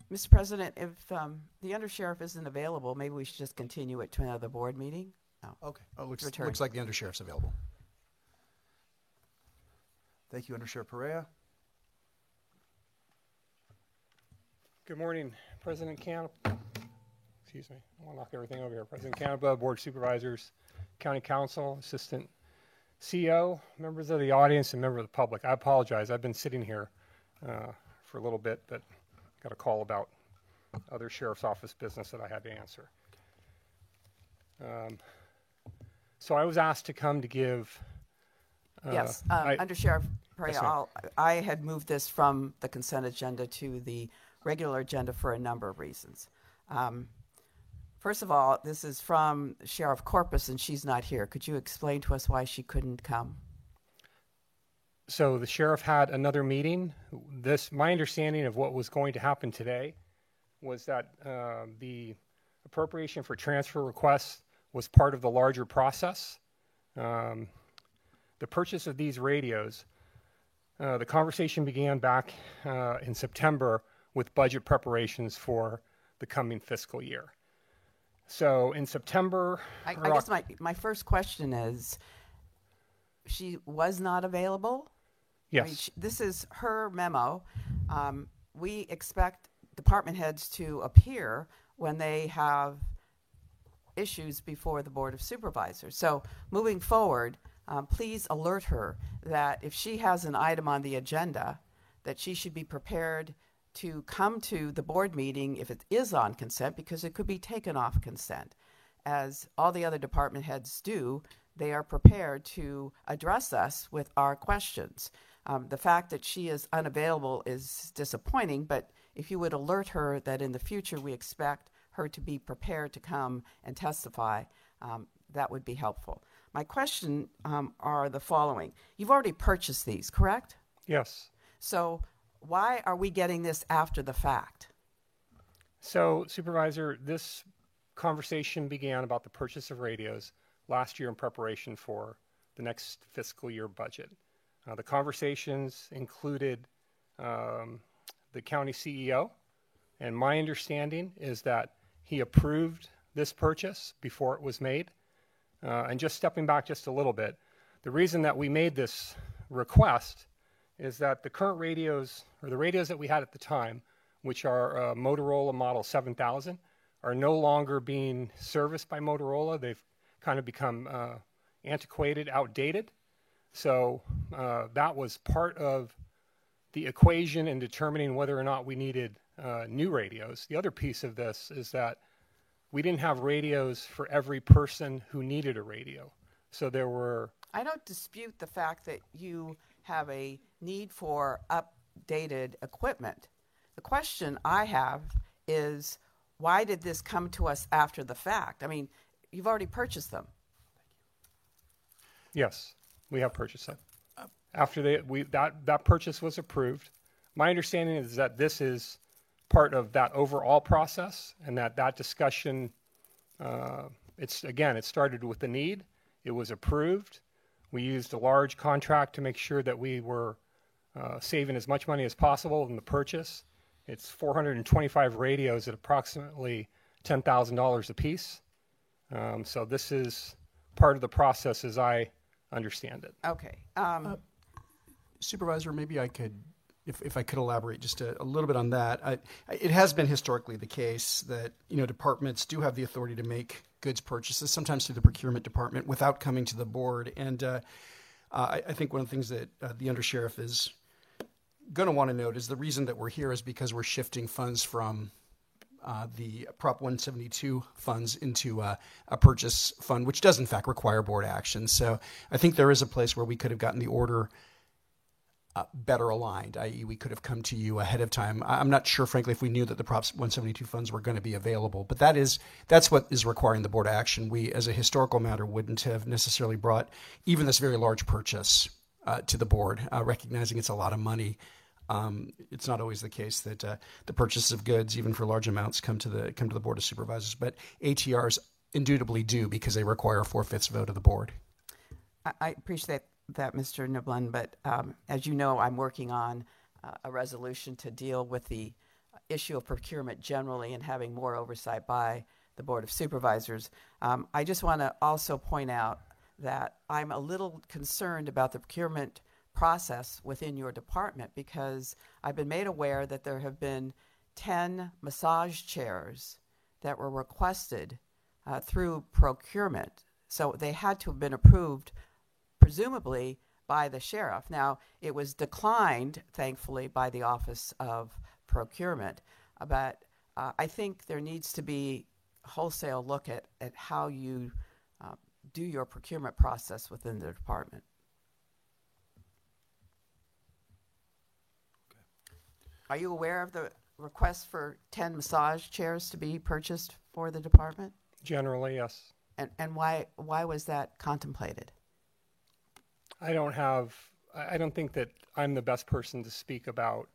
B: there.
G: Mr. President, if the undersheriff isn't available, maybe we should just continue it to another board meeting? No.
B: Okay.
P: Oh, looks
G: Return.
P: like the undersheriff's available.
B: Thank you, Undersheriff Perea.
Q: Good morning, President Canepa. Excuse me, I want to knock everything over here. President Canepa, Board of Supervisors, County Council, Assistant CEO, members of the audience, and members of the public. I apologize. I've been sitting here for a little bit, but got a call about other sheriff's office business that I had to answer. So I was asked to come to give.
G: Yes, Undersheriff Perea,
Q: Yes,
G: I had moved this from the consent agenda to the regular agenda for a number of reasons. First of all, this is from Sheriff Corpus, and she's not here. Could you explain to us why she couldn't come?
Q: So the sheriff had another meeting. My understanding of what was going to happen today was that the appropriation for transfer requests was part of the larger process. The purchase of these radios, the conversation began back in September with budget preparations for the coming fiscal year. So in September...
G: I guess my first question is, she was not available?
Q: Yes.
G: I mean, this is her memo. We expect department heads to appear when they have issues before the Board of Supervisors. So moving forward, please alert her that if she has an item on the agenda, that she should be prepared to come to the board meeting if it is on consent, because it could be taken off consent. As all the other department heads do, they are prepared to address us with our questions. The fact that she is unavailable is disappointing, but if you would alert her that in the future we expect her to be prepared to come and testify, that would be helpful. My question are the following. You've already purchased these, correct?
Q: Yes.
G: So why are we getting this after the fact?
Q: So, Supervisor, this conversation began about the purchase of radios last year in preparation for the next fiscal year budget. The conversations included the county CEO, and my understanding is that he approved this purchase before it was made. And just stepping back just a little bit, the reason that we made this request is that the current radios, or the radios that we had at the time, which are Motorola Model 7000, are no longer being serviced by Motorola. They've kind of become antiquated, outdated. So that was part of the equation in determining whether or not we needed new radios. The other piece of this is that we didn't have radios for every person who needed a radio. So there were...
G: I don't dispute the fact that you have a need for updated equipment. The question I have is, why did this come to us after the fact? I mean, you've already purchased them.
Q: Yes, we have purchased them. After that purchase was approved, my understanding is that this is part of that overall process, and that discussion, it started with the need. It was approved. We used a large contract to make sure that we were saving as much money as possible in the purchase. It's 425 radios at approximately $10,000 a piece. So this is part of the process as I understand it.
G: Okay.
P: Supervisor, maybe I could, if I could elaborate just a little bit on that. It has been historically the case that, departments do have the authority to make goods purchases, sometimes through the procurement department, without coming to the board. And I think one of the things that the undersheriff is going to want to note is the reason that we're here is because we're shifting funds from the Prop 172 funds into a purchase fund, which does in fact require board action. So I think there is a place where we could have gotten the order better aligned, i.e. we could have come to you ahead of time. I'm not sure, frankly, if we knew that the Prop 172 funds were going to be available, but that's what is requiring the board action. We, as a historical matter, wouldn't have necessarily brought even this very large purchase to the board, recognizing it's a lot of money. It's not always the case that the purchase of goods, even for large amounts, come to the Board of Supervisors, but ATRs indubitably do because they require a 4/5 vote of the board.
G: I appreciate that, Mr. Niblin, but as you know, I'm working on a resolution to deal with the issue of procurement generally and having more oversight by the Board of Supervisors. I just want to also point out that I'm a little concerned about the procurement process within your department because I've been made aware that there have been 10 massage chairs that were requested through procurement. So they had to have been approved, presumably, by the sheriff. Now, it was declined, thankfully, by the Office of Procurement. But I think there needs to be a wholesale look at how you do your procurement process within the department. Are you aware of the request for 10 massage chairs to be purchased for the department?
Q: Generally, yes.
G: And why was that contemplated?
Q: I don't think that I'm the best person to speak about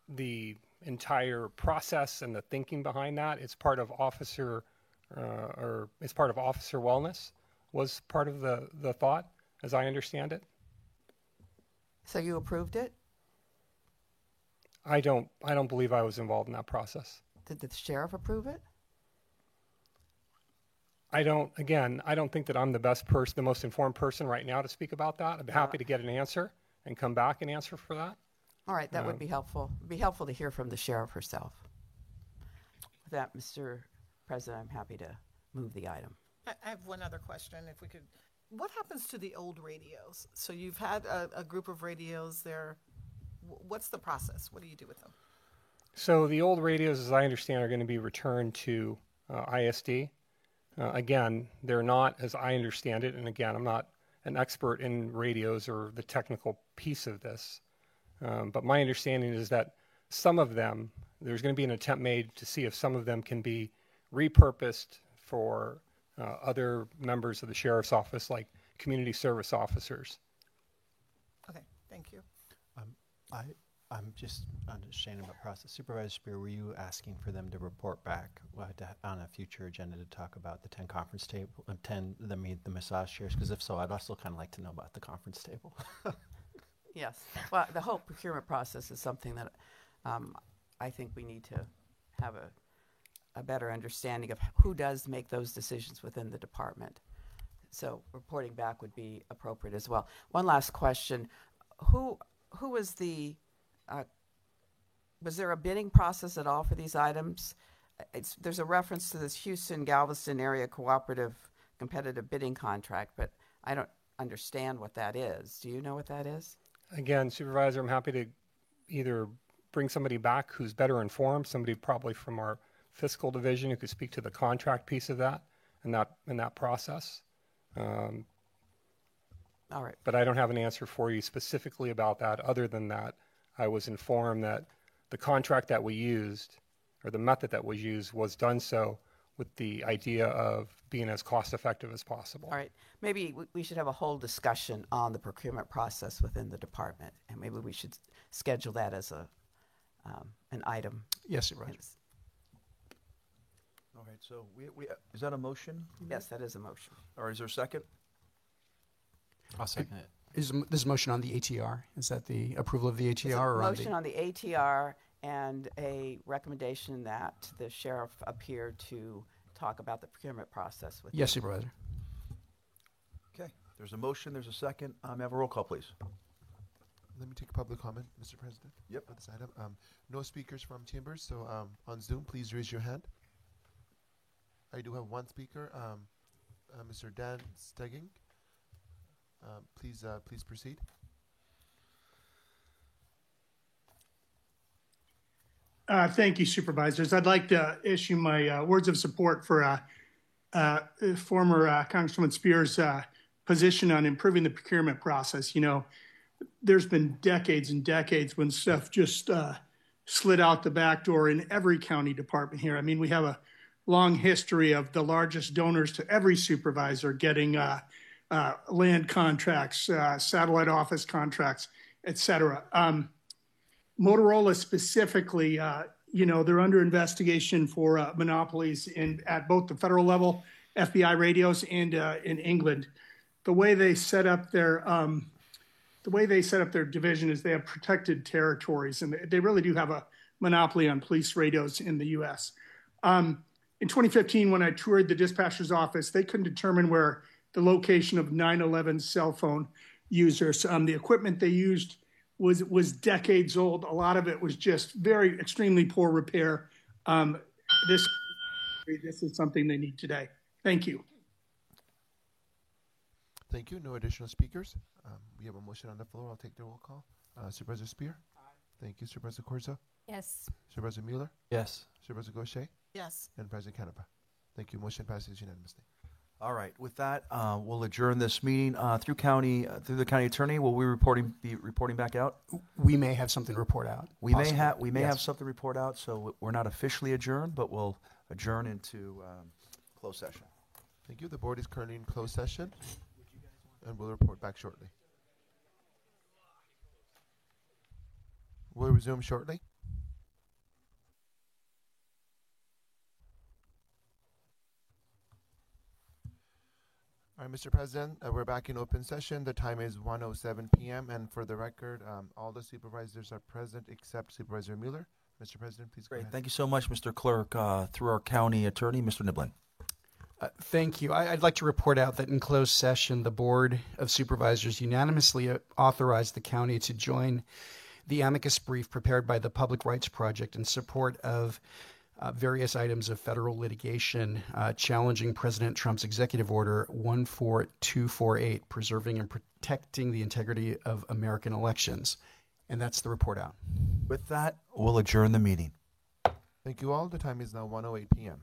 Q: the entire process and the thinking behind that. It's part of officer wellness was part of the thought, as I understand it.
G: So you approved it?
Q: I don't believe I was involved in that process.
G: Did the sheriff approve it?
Q: I don't think that I'm the best person, the most informed person right now to speak about that. I'd be happy to get an answer and come back and answer for that.
G: All right, that would be helpful. It'd be helpful to hear from the sheriff herself. With that, Mr. President, I'm happy to move the item.
V: I have one other question, if we could. What happens to the old radios? So you've had a group of radios there. What's the process? What do you do with them?
Q: So the old radios, as I understand, are going to be returned to ISD. Again, they're not, as I understand it, and again, I'm not an expert in radios or the technical piece of this, but my understanding is that some of them, there's going to be an attempt made to see if some of them can be repurposed for other members of the sheriff's office, like community service officers.
V: Okay, thank you.
F: I'm just understanding about process. Supervisor Spear, were you asking for them to report back on a future agenda to talk about the 10 conference table, the massage chairs? Because if so, I'd also kind of like to know about the conference table.
G: Yes. Well, the whole procurement process is something that I think we need to have a better understanding of who does make those decisions within the department. So reporting back would be appropriate as well. One last question. Who was the was there a bidding process at all for these items? There's a reference to this Houston-Galveston area cooperative competitive bidding contract, but I don't understand what that is. Do you know what that is?
Q: Again, Supervisor, I'm happy to either bring somebody back who's better informed, somebody probably from our fiscal division who could speak to the contract piece of that and that process.
G: All right.
Q: But I don't have an answer for you specifically about that. Other than that, I was informed that the contract that we used, or the method that was used, was done so with the idea of being as cost effective as possible.
G: All right. Maybe we should have a whole discussion on the procurement process within the department, and maybe we should schedule that as an item.
P: Yes, Supervisor.
B: All right, so is that a motion?
G: Yes, that is a motion.
B: Or is there a second?
F: I'll second it.
P: Is this motion on the ATR? Is that the approval of the ATR? Or
G: motion on the ATR and a recommendation that the sheriff appear to talk about the procurement process with
P: Yes, Supervisor.
B: Okay, there's a motion, there's a second. May I have a roll call, please?
A: Let me take a public comment, Mr. President.
B: Yep.
A: On this item. No speakers from chambers, so on Zoom, please raise your hand. I do have one speaker, Mr. Dan Stegging. Please proceed.
H: Thank you, supervisors. I'd like to issue my words of support for former Congresswoman Spears' position on improving the procurement process. You know, there's been decades and decades when stuff just slid out the back door in every county department here. I mean, we have a long history of the largest donors to every supervisor getting land contracts, satellite office contracts, et cetera. Motorola specifically, they're under investigation for monopolies at both the federal level, FBI radios, and in England. The way they set up their division is they have protected territories, and they really do have a monopoly on police radios in the U.S. In 2015, when I toured the dispatcher's office, they couldn't determine where the location of 911 cell phone users. The equipment they used was decades old. A lot of it was just extremely poor repair. This is something they need today. Thank you.
A: Thank you. No additional speakers. We have a motion on the floor. I'll take the roll call. Supervisor Spear? Aye. Thank you. Supervisor Corzo?
L: Yes.
A: Supervisor Mueller?
F: Yes.
A: Supervisor Gaucher?
V: Yes.
A: And President Canepa? Thank you. Motion passes unanimously.
B: All right. With that, we'll adjourn this meeting through the county attorney. Will we be reporting back out?
P: We may have something to report out.
B: We may have something to report out. So we're not officially adjourned, but we'll adjourn into closed session.
A: Thank you. The board is currently in closed session, and we'll report back shortly. We'll resume shortly. All right, Mr. President, we're back in open session. The time is 1:07 p.m. And for the record, all the supervisors are present except Supervisor Mueller. Mr. President, please go ahead.
B: Thank you so much, Mr. Clerk. Through our county attorney, Mr. Niblin.
P: Thank you. I'd like to report out that in closed session, the Board of Supervisors unanimously authorized the county to join the amicus brief prepared by the Public Rights Project in support of various items of federal litigation challenging President Trump's executive order 14248, preserving and protecting the integrity of American elections. And that's the report out.
B: With that, we'll adjourn the meeting.
A: Thank you all. The time is now 1:08 p.m.